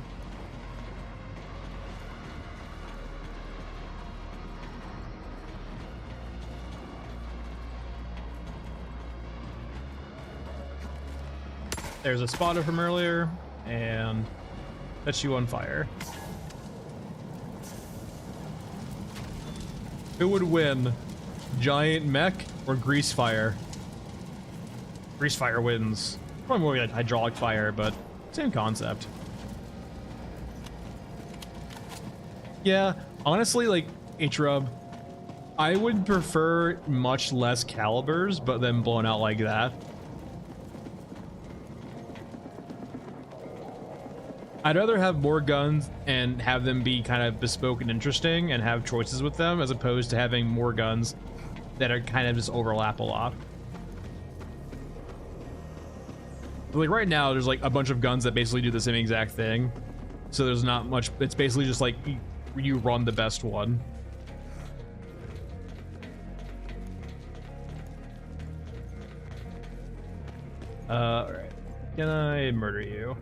D: There's a spotter from earlier, and that's you on fire. Who would win? Giant mech or grease fire? Grease fire wins. Probably more like hydraulic fire, but same concept. Yeah, honestly, like H-Rub, I would prefer much less calibers, but then blown out like that. I'd rather have more guns and have them be kind of bespoke and interesting and have choices with them, as opposed to having more guns that are kind of just overlap a lot. But like right now, there's like a bunch of guns that basically do the same exact thing. So there's not much, it's basically just like you run the best one. Alright. Can I murder you?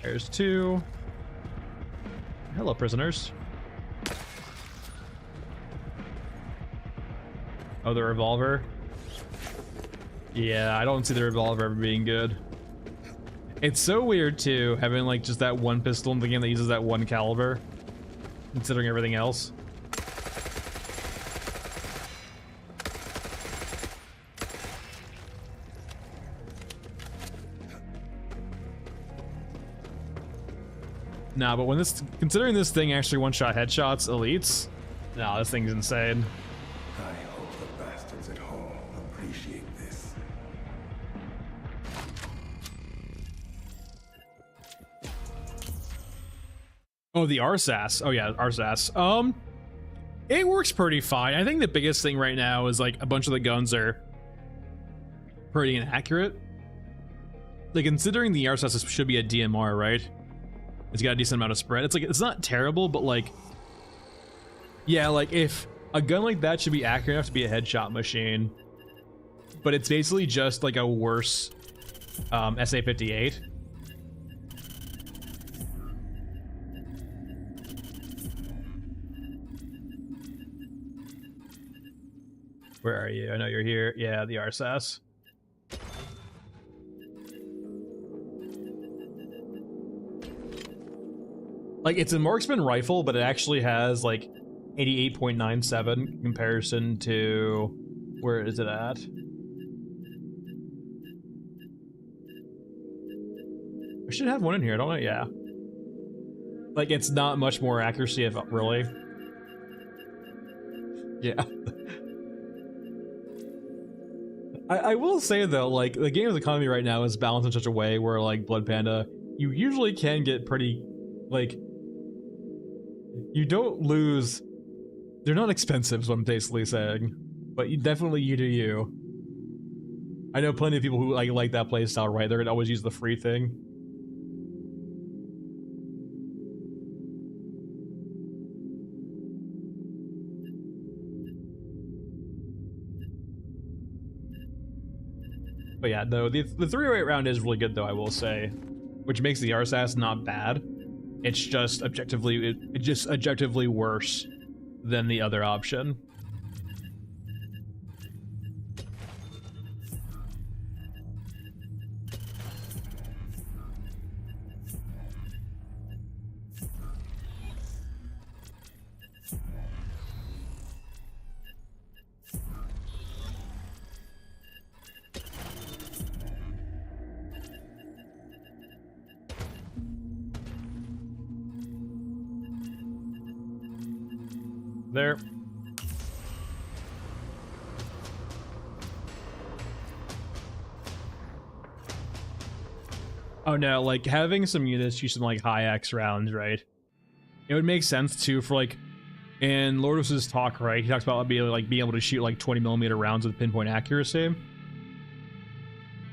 D: There's two. Hello, prisoners. Oh, the revolver? Yeah, I don't see the revolver ever being good. It's so weird, too, having, like, just that one pistol in the game that uses that one caliber, considering everything else. Nah, but when this, considering this thing actually one-shot headshots elites, nah, this thing's insane.
B: I hope the bastards at home appreciate this.
D: Oh, the RSAS. Oh yeah, RSAS. It works pretty fine. I think the biggest thing right now is like a bunch of the guns are pretty inaccurate. Like considering the RSAS should be a DMR, right? It's got a decent amount of spread. It's like, it's not terrible, but like, yeah, like if a gun like that should be accurate enough to be a headshot machine, but it's basically just like a worse SA-58. Where are you? I know you're here. Yeah, the RSAS. Like, it's a marksman rifle, but it actually has, like, 88.97 in comparison to... Where is it at? I should have one in here, don't I? Yeah. Like, it's not much more accuracy, if really. Yeah. I will say, though, like, the game's economy right now is balanced in such a way where, like, Blood Panda, you usually can get pretty, like... You don't lose... They're not expensive, is what I'm basically saying. But you definitely you do you. I know plenty of people who like that playstyle, right? They're gonna always use the free thing. But yeah, no, the 308 round is really good, though, I will say. Which makes the RSAS not bad. It's just objectively, it's just objectively worse than the other option. There. Oh no, like having some units shoot some like high X rounds, right? It would make sense too for like in Lordos's talk, right? He talks about being able to shoot like 20mm rounds with pinpoint accuracy.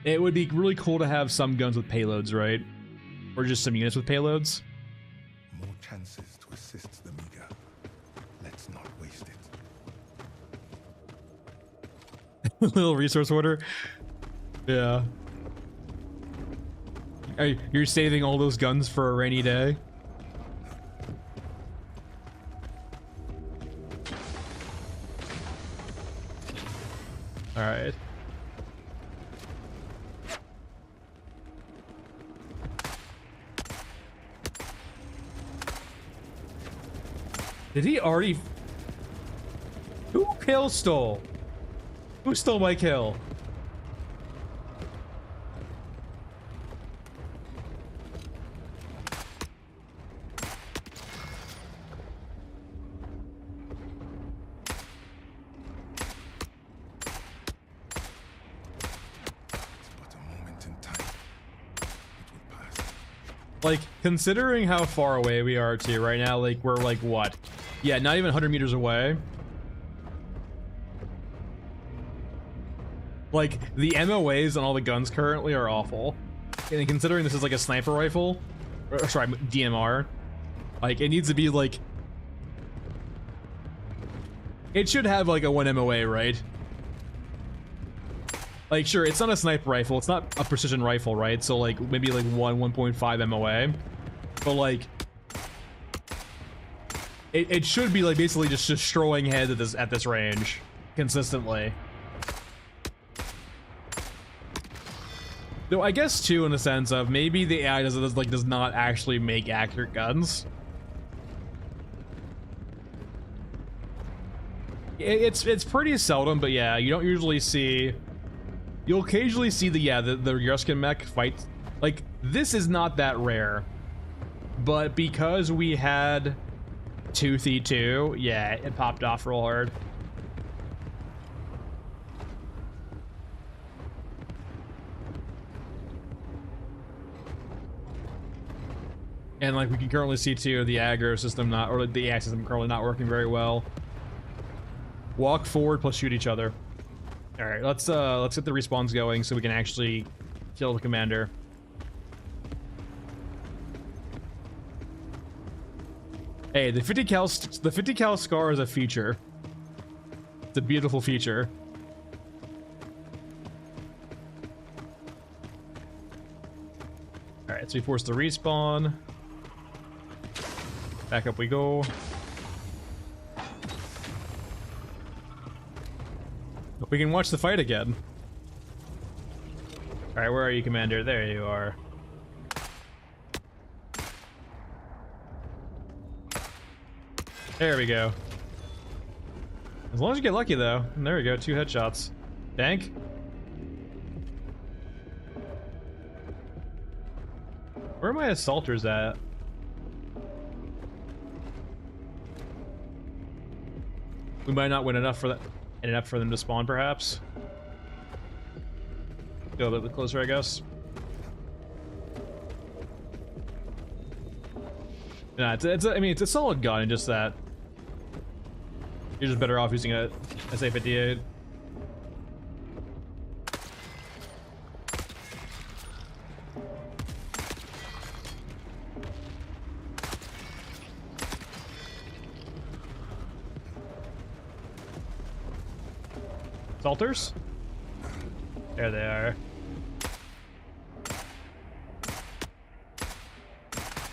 D: It would be really cool to have some guns with payloads, right? Or just some units with payloads.
B: More chances to assist the meager. Let's not waste it.
D: Little resource order. Yeah. You're saving all those guns for a rainy day? Alright. Did he already... Who kill stole? Who stole my kill? Like, considering how far away we are to right now, like, we're like, what? Yeah, not even 100 meters away. Like, the MOAs on all the guns currently are awful. And considering this is like a sniper rifle, or sorry, DMR, like, it needs to be like... It should have like a 1 MOA, right? Like, sure, it's not a sniper rifle, it's not a precision rifle, right? So, like, maybe, like, 1.5 MOA. But, like... It should be, like, basically just destroying heads at this range. Consistently. Though, I guess, too, in the sense of, maybe the AI does not actually make accurate guns. It's pretty seldom, but yeah, you don't usually see... You'll occasionally see the Yuskin mech fight. Like, this is not that rare. But because we had Toothy 2, yeah, it popped off real hard. And like we can currently see too, the aggro system or the AI system currently not working very well. Walk forward plus shoot each other. All right, let's get the respawns going so we can actually kill the commander. Hey, the 50 cal scar is a feature. It's a beautiful feature. All right, so we force the respawn. Back up we go. We can watch the fight again. Alright, where are you, Commander? There you are. There we go. As long as you get lucky, though. And there we go, 2 headshots. Tank? Where are my assaulters at? We might not win enough for that. Enough for them to spawn, perhaps. Go a little bit closer, I guess. Nah, I mean, it's a solid gun, and just that you're just better off using a SA-58. Assaulters? There they are.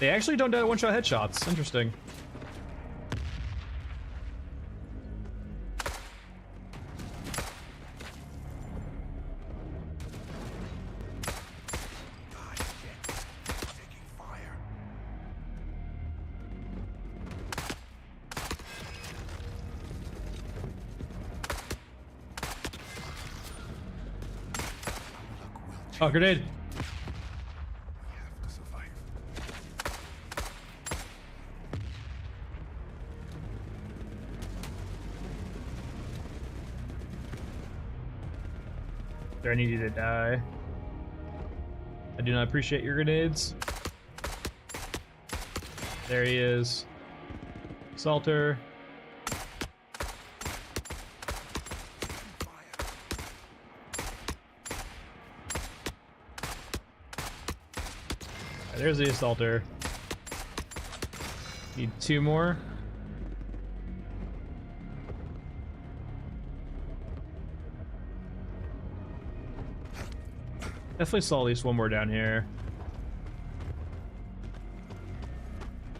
D: They actually don't die one-shot headshots. Interesting. Oh, grenade.
B: We have to survive.
D: There, I need you to die. I do not appreciate your grenades. There he is. Salter. There's the assaulter. Need 2 more. Definitely saw at least 1 more down here.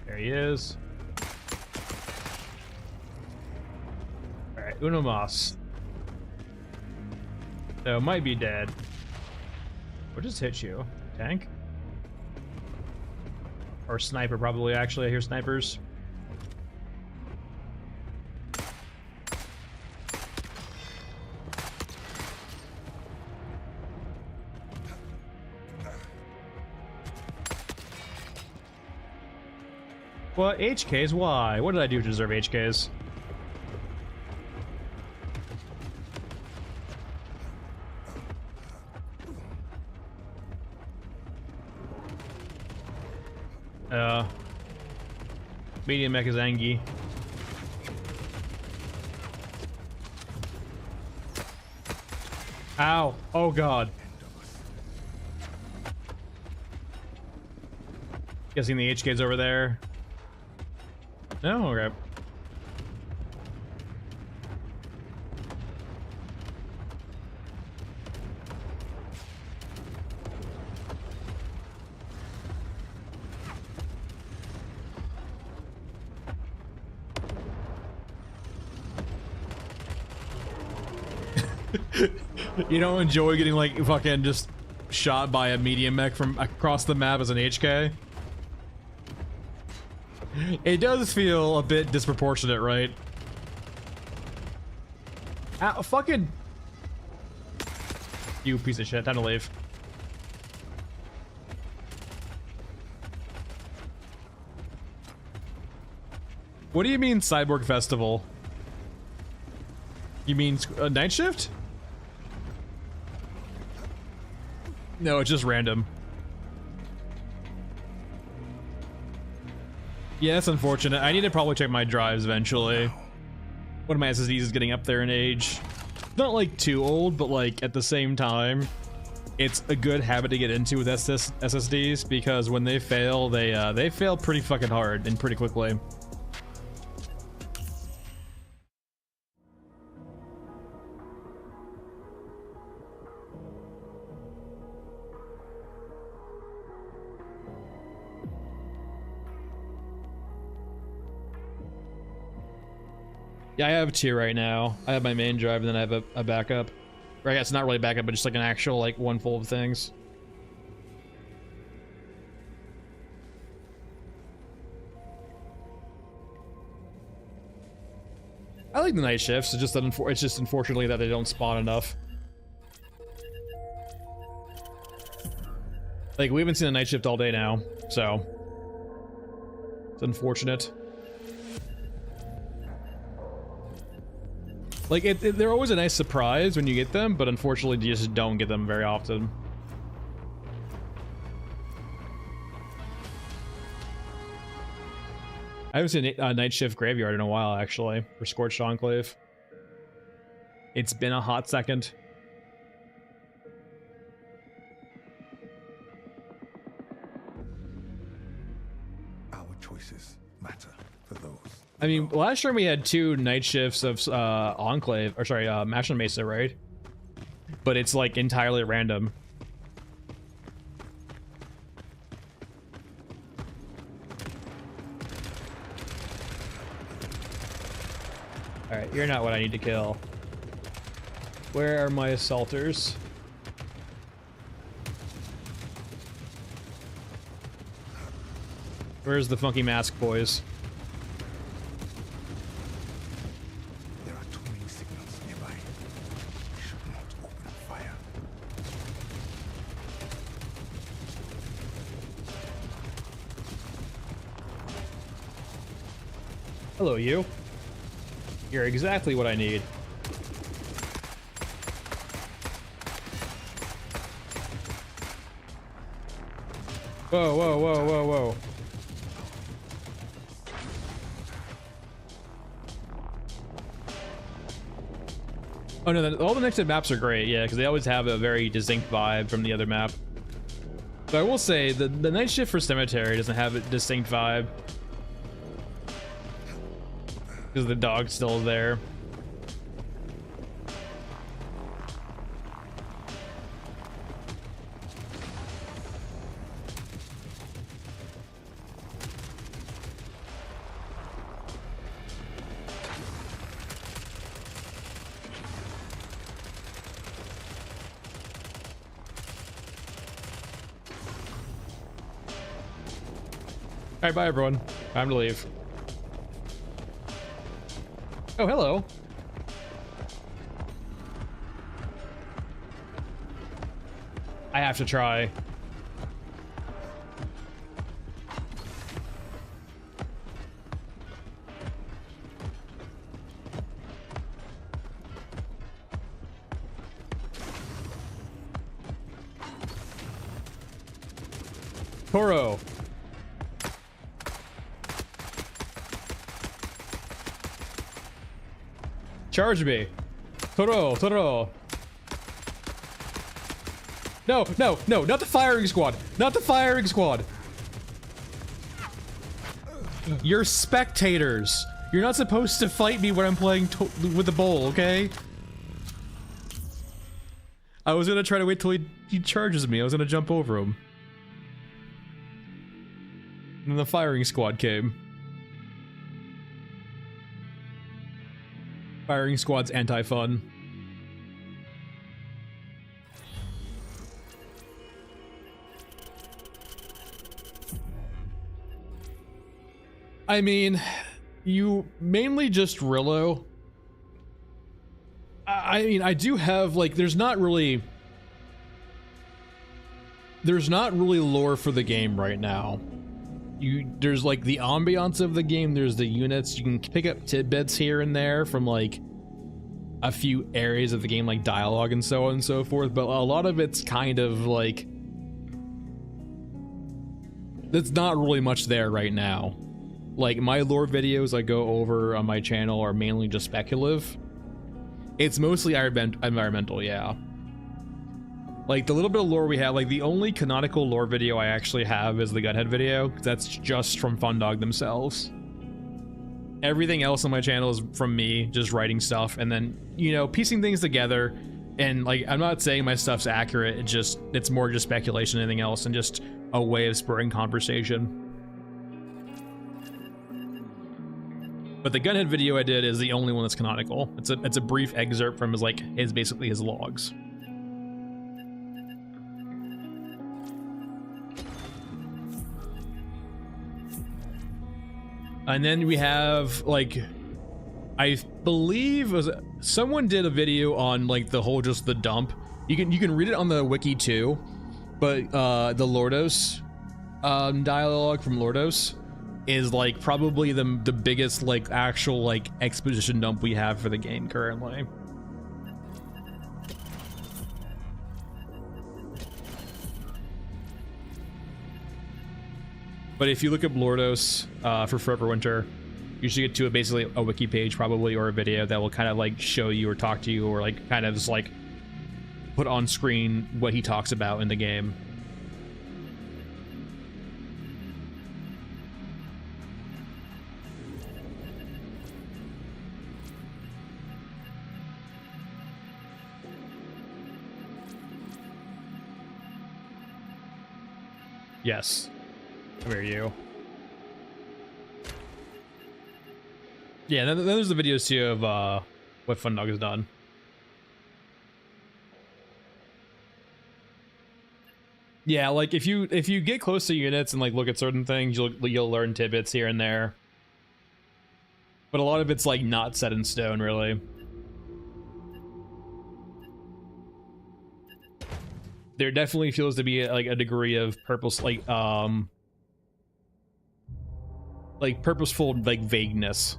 D: There he is. Alright, uno mas. So, might be dead. What just hit you? Tank? Or sniper, probably, actually. I hear snipers. What? HKs? Why? What did I do to deserve HKs? Medium mech is Angie. Ow. Oh god. Guessing the HK's over there. No? Okay. You don't enjoy getting like fucking just shot by a medium mech from across the map as an HK? It does feel a bit disproportionate, right? Ow, fucking... You piece of shit, time to leave. What do you mean Cyborg Festival? You mean night shift? No, it's just random. Yeah, that's unfortunate. I need to probably check my drives eventually. One of my SSDs is getting up there in age. Not like too old, but like at the same time, it's a good habit to get into with SSDs because when they fail, they fail pretty fucking hard and pretty quickly. Yeah, I have 2 right now. I have my main drive and then I have a backup. Or I guess not really backup, but just like an actual like one full of things. I like the night shifts. It's just that it's just unfortunately that they don't spawn enough. Like we haven't seen a night shift all day now, so it's unfortunate. Like, they're always a nice surprise when you get them, but unfortunately you just don't get them very often. I haven't seen a night shift graveyard in a while, actually, for Scorched Enclave. It's been a hot second.
B: Our choices matter for those.
D: I mean, last year we had 2 night shifts of Enclave, or sorry, Ashen Mesa, right? But it's like entirely random. Alright, you're not what I need to kill. Where are my assaulters? Where's the funky mask boys? Hello, you. You're exactly what I need. Whoa, whoa, whoa, whoa, whoa. Oh no, all the next maps are great, yeah, because they always have a very distinct vibe from the other map. But I will say, the night shift for Cemetery doesn't have a distinct vibe. Because the dog's still there. Alright, bye everyone. Time to leave. Oh, hello. I have to try. Toro. Charge me. Toro, Toro. No, no, no, not the firing squad. Not the firing squad. You're spectators. You're not supposed to fight me when I'm playing with the bowl, okay? I was gonna try to wait till he charges me. I was gonna jump over him. And then the firing squad came. Firing squad's anti-fun. I mean, you mainly just Rillo. I mean, I do have, like, there's not really lore for the game right now. There's like the ambiance of the game, there's the units, you can pick up tidbits here and there from like a few areas of the game, like dialogue and so on and so forth, but a lot of it's kind of like, there's not really much there right now. Like my lore videos I go over on my channel are mainly just speculative. It's mostly environmental, yeah. Like the little bit of lore we have, like the only canonical lore video I actually have is the Gunhead video. That's just from Fundog themselves. Everything else on my channel is from me, just writing stuff and then, you know, piecing things together. And like, I'm not saying my stuff's accurate, it's more just speculation than anything else and just a way of spurring conversation. But the Gunhead video I did is the only one that's canonical. It's a brief excerpt from basically his logs. And then we have, like, I believe someone did a video on like the whole just the dump. You can read it on the wiki too, but the Lordos dialogue from Lordos is like probably the biggest like actual like exposition dump we have for the game currently. But if you look up Lordos for Forever Winter, you should get to basically a wiki page probably, or a video that will kind of like show you or talk to you or like kind of just like put on screen what he talks about in the game. Yes. Come here, you. Yeah, then there's the videos too of what Fundog has done. Yeah, like if you get close to units and like look at certain things, you'll learn tidbits here and there. But a lot of it's like not set in stone, really. There definitely feels to be like a degree of purposeful like vagueness.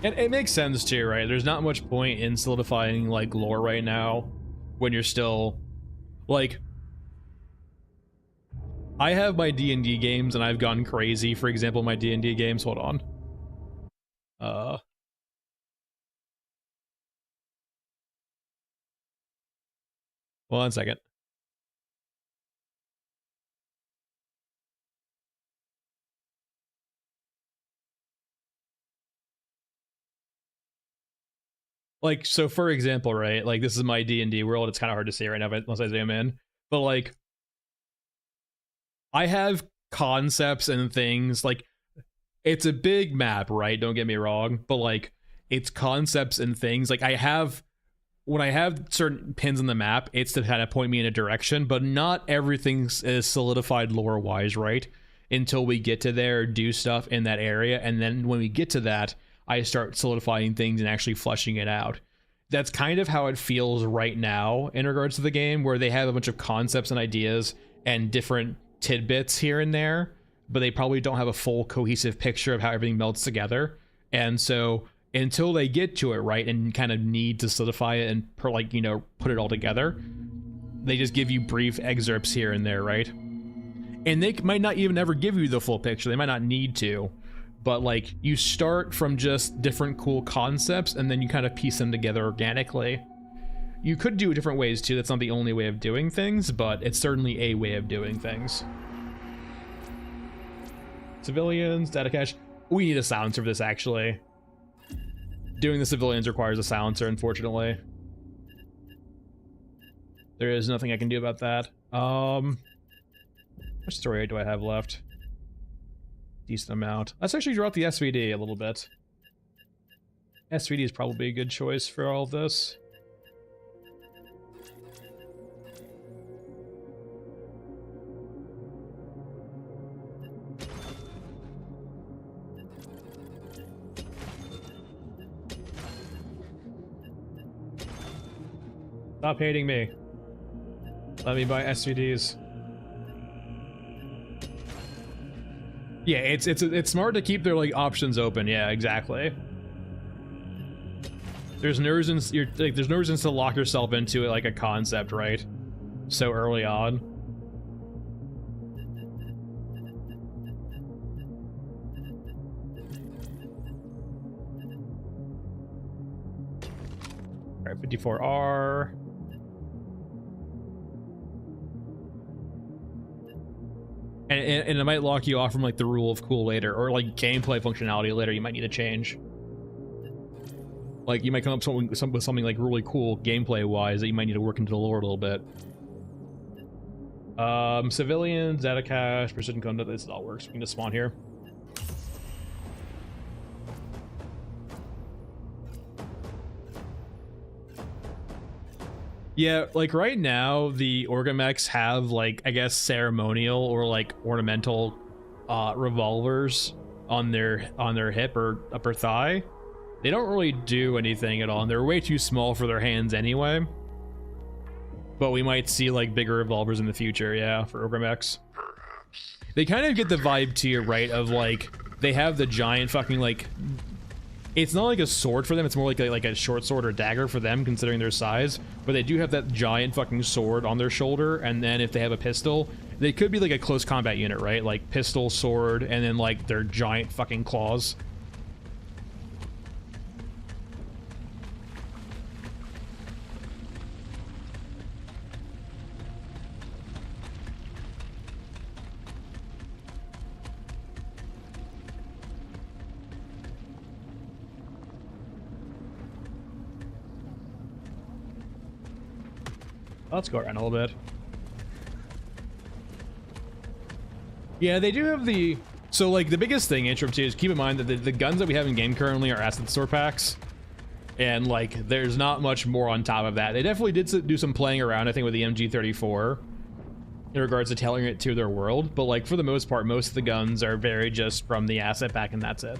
D: And it makes sense too, right? There's not much point in solidifying like lore right now when you're still like I have my D&D games and I've gone crazy. For example, my D&D games, hold on. 1 second. Like, so for example, right, like this is my D&D world. It's kind of hard to see right now unless I zoom in, but like I have concepts and things, like it's a big map, right? Don't get me wrong, but like it's concepts and things. Like when I have certain pins in the map, it's to kind of point me in a direction, but not everything is solidified lore wise, right? Until we get to there, do stuff in that area, and then when we get to that, I start solidifying things and actually fleshing it out. That's kind of how it feels right now in regards to the game, where they have a bunch of concepts and ideas and different tidbits here and there, but they probably don't have a full cohesive picture of how everything melts together. And so until they get to it, right, and kind of need to solidify it and put it all together, they just give you brief excerpts here and there, right? And they might not even ever give you the full picture. They might not need to. But like you start from just different cool concepts and then you kind of piece them together organically. You could do it different ways too. That's not the only way of doing things, but it's certainly a way of doing things. Civilians, data cache. We need a silencer for this, actually. Doing the civilians requires a silencer, unfortunately. There is nothing I can do about that. How much story do I have left? Decent amount. Let's actually draw out the SVD a little bit. SVD is probably a good choice for all of this. Stop hating me. Let me buy SVDs. Yeah, it's smart to keep their like options open. Yeah, exactly. There's no reason there's no reason to lock yourself into it like a concept, right? So early on. All right, 54R. And it might lock you off from like the rule of cool later, or like gameplay functionality later you might need to change. Like you might come up with something like really cool gameplay wise that you might need to work into the lore a little bit. Civilians, data cache, precision conduct, this all works. We can just spawn here. Yeah, like right now, the Orgamechs have like, I guess, ceremonial or like ornamental revolvers on their hip or upper thigh. They don't really do anything at all, and they're way too small for their hands anyway. But we might see like bigger revolvers in the future, yeah, for Orgamechs. They kind of get the vibe to you, right, of like, they have the giant fucking like, it's not like a sword for them, it's more like a short sword or dagger for them, considering their size. But they do have that giant fucking sword on their shoulder, and then if they have a pistol, they could be like a close combat unit, right? Like pistol, sword, and then like their giant fucking claws. Let's go around a little bit. Yeah, they do have the... So, like, the biggest thing, Intro 2, is keep in mind that the guns that we have in game currently are asset store packs. And, like, there's not much more on top of that. They definitely did do some playing around, I think, with the MG34 in regards to tailoring it to their world. But, like, for the most part, most of the guns are very just from the asset pack, and that's it.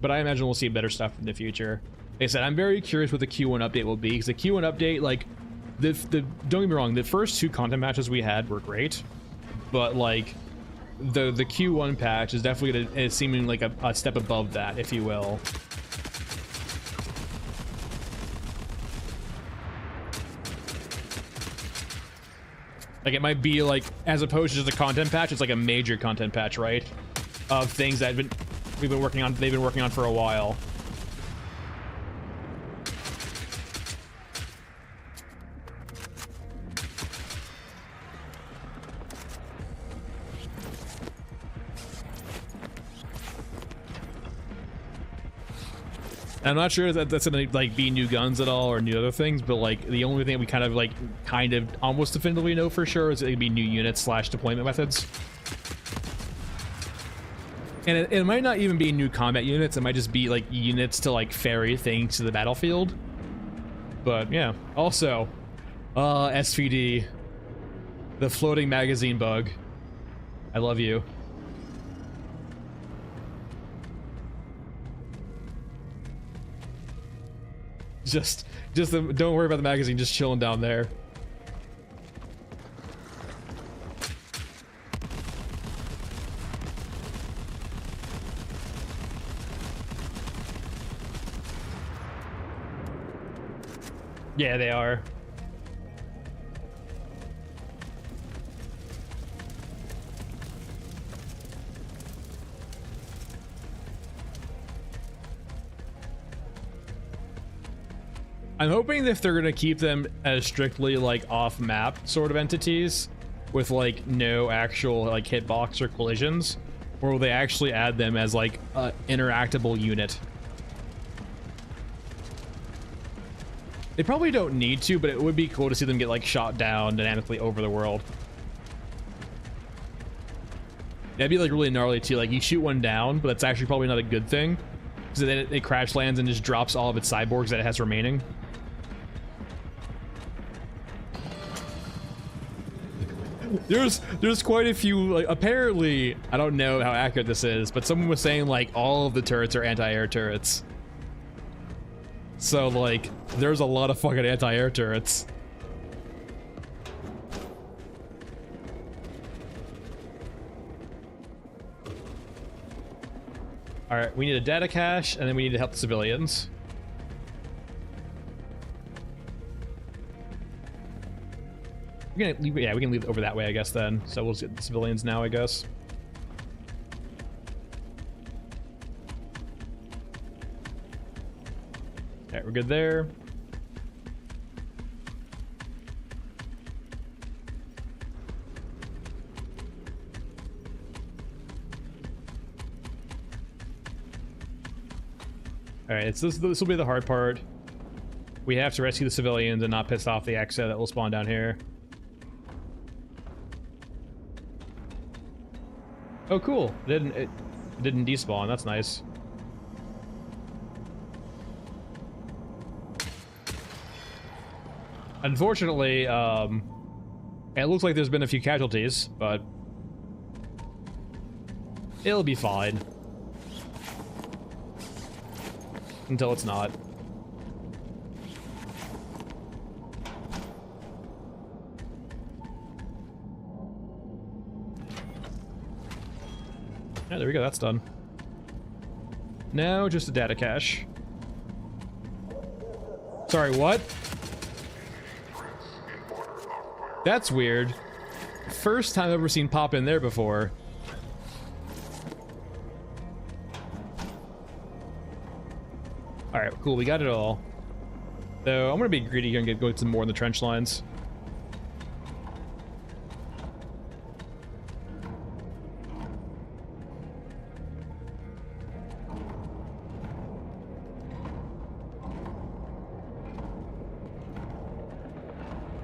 D: But I imagine we'll see better stuff in the future. Like I said, I'm very curious what the Q1 update will be, because the Q1 update, like, don't get me wrong, the first 2 content matches we had were great, but like the Q1 patch is definitely seeming like a step above that, if you will. Like it might be like, as opposed to just a content patch, it's like a major content patch, right? Of things that we've been working on, they've been working on for a while. I'm not sure that that's gonna like be new guns at all or new other things, but like the only thing we kind of almost definitively know for sure is it'd be new units / deployment methods. And it might not even be new combat units, it might just be like units to like ferry things to the battlefield. But yeah, also SVD, the floating magazine bug. I love you. Just don't worry about the magazine, just chilling down there. Yeah, they are. I'm hoping that if they're gonna keep them as strictly like off-map sort of entities with like no actual like hitbox or collisions, or will they actually add them as like an interactable unit? They probably don't need to, but it would be cool to see them get like shot down dynamically over the world. That'd be like really gnarly too. Like you shoot one down, but that's actually probably not a good thing, because then it crash lands and just drops all of its cyborgs that it has remaining. There's quite a few, like, apparently, I don't know how accurate this is, but someone was saying like all of the turrets are anti-air turrets. So like there's a lot of fucking anti-air turrets. All right, we need a data cache, and then we need to help the civilians. We're gonna leave, yeah, we can leave it over that way, I guess, then. So we'll get the civilians now, I guess. Okay, we're good there. All right, this will be the hard part. We have to rescue the civilians and not piss off the Exa that will spawn down here. Oh, cool! It didn't despawn. That's nice. Unfortunately, it looks like there's been a few casualties, but it'll be fine. Until it's not. Yeah, there we go, that's done. Now just a data cache. Sorry, what? That's weird. First time I've ever seen pop in there before. Alright, cool, we got it all. So I'm gonna be greedy here and go some more in the trench lines.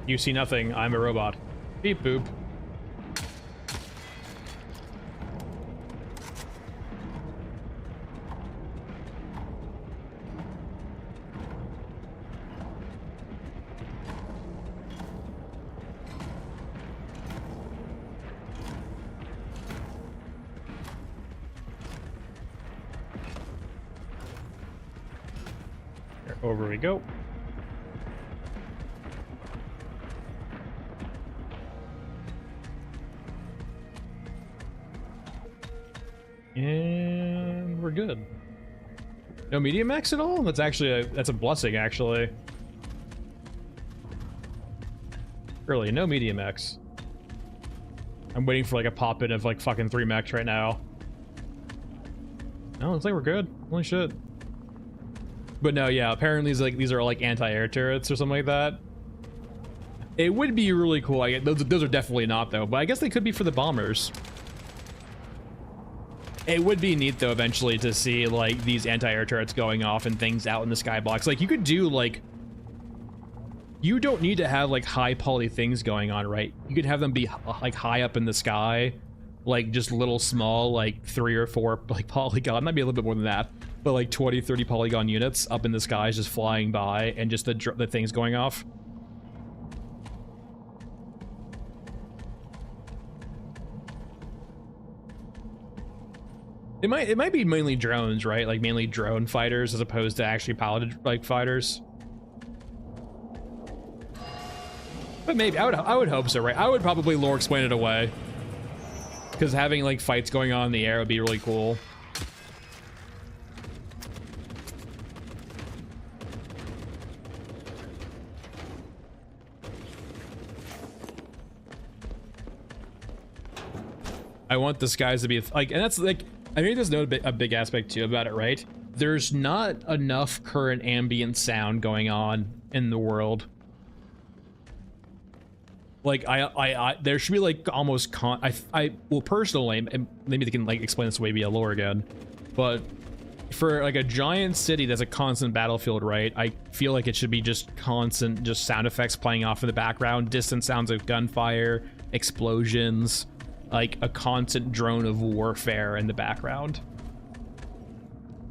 D: You see nothing, I'm a robot. Beep boop. Here, over we go. And we're good. No medium mechs at all? That's actually that's a blessing, actually. Really, no medium mechs. I'm waiting for like a pop in of like fucking 3 mechs right now. No, looks like we're good. Holy shit. But no, yeah, apparently these are like anti-air turrets or something like that. It would be really cool. Those are definitely not though, but I guess they could be for the bombers. It would be neat though eventually to see like these anti-air turrets going off and things out in the skybox. Like you could do like, you don't need to have like high poly things going on, right? You could have them be like high up in the sky, like just little small like 3 or 4 like polygon, might be a little bit more than that, but like 20-30 polygon units up in the skies just flying by and just the things going off. It might be mainly drones, right? Like mainly drone fighters as opposed to actually piloted like fighters. But maybe I would hope so, right? I would probably lore explain it away, because having like fights going on in the air would be really cool. I want the skies to be like, and that's like, I think there's a big aspect too about it, right? There's not enough current ambient sound going on in the world. Like there should be like almost well personally, and maybe they can like explain this way via lore again, but for like a giant city that's a constant battlefield, right? I feel like it should be just constant, just sound effects playing off in the background, distant sounds of gunfire, explosions, like a constant drone of warfare in the background.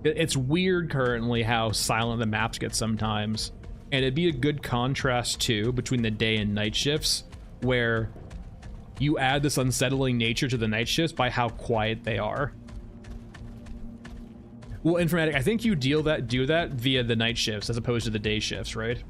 D: It's weird currently how silent the maps get sometimes, and it'd be a good contrast too between the day and night shifts, where you add this unsettling nature to the night shifts by how quiet they are. Well, Informatic, I think you do that via the night shifts as opposed to the day shifts, right?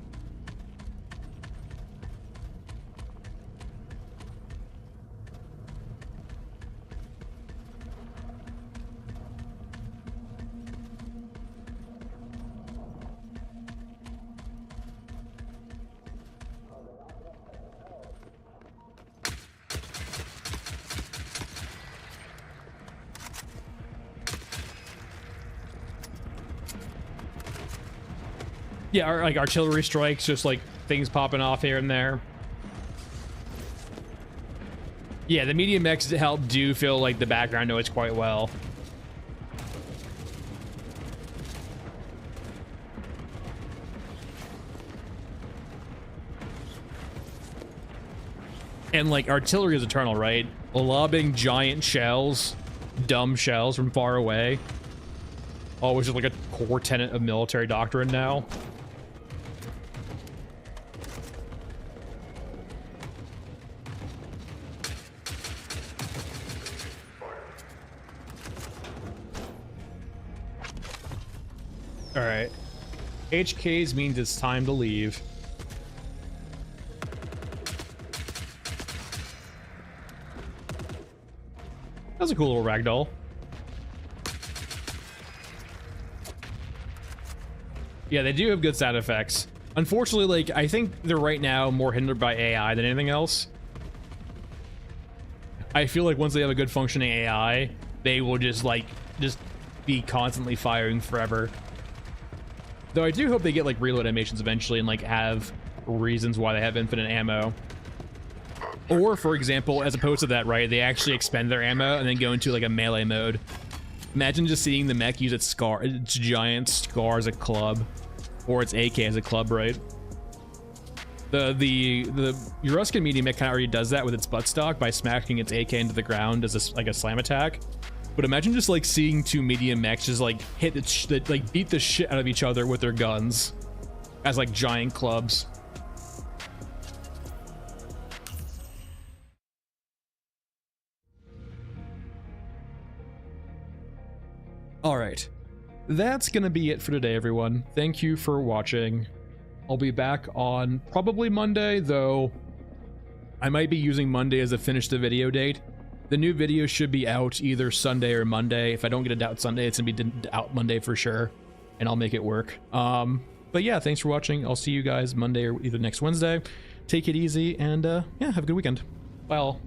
D: Yeah, or like artillery strikes, just like things popping off here and there. Yeah, the medium mechs do fill like the background noise quite well. And like artillery is eternal, right? Lobbing giant shells, dumb shells from far away. Always just like a core tenet of military doctrine now. All right, HKs means it's time to leave. That's a cool little ragdoll. Yeah, they do have good sound effects. Unfortunately, like, I think they're right now more hindered by AI than anything else. I feel like once they have a good functioning AI, they will just be constantly firing forever. Though I do hope they get like reload animations eventually and like have reasons why they have infinite ammo. Or for example, as opposed to that, right, they actually expend their ammo and then go into like a melee mode. Imagine just seeing the mech use its giant scar as a club, or its AK as a club, right? The Euruscan medium mech kind of already does that with its buttstock by smacking its AK into the ground as like a slam attack. But imagine just like seeing 2 medium mechs just like beat the shit out of each other with their guns as like giant clubs. All right, that's gonna be it for today, everyone. Thank you for watching. I'll be back on probably Monday, though I might be using Monday as a finish the video date. The new video should be out either Sunday or Monday. If I don't get it out Sunday, it's gonna be out Monday for sure, and I'll make it work. But yeah, thanks for watching. I'll see you guys Monday or either next Wednesday. Take it easy, and yeah, have a good weekend. Bye all.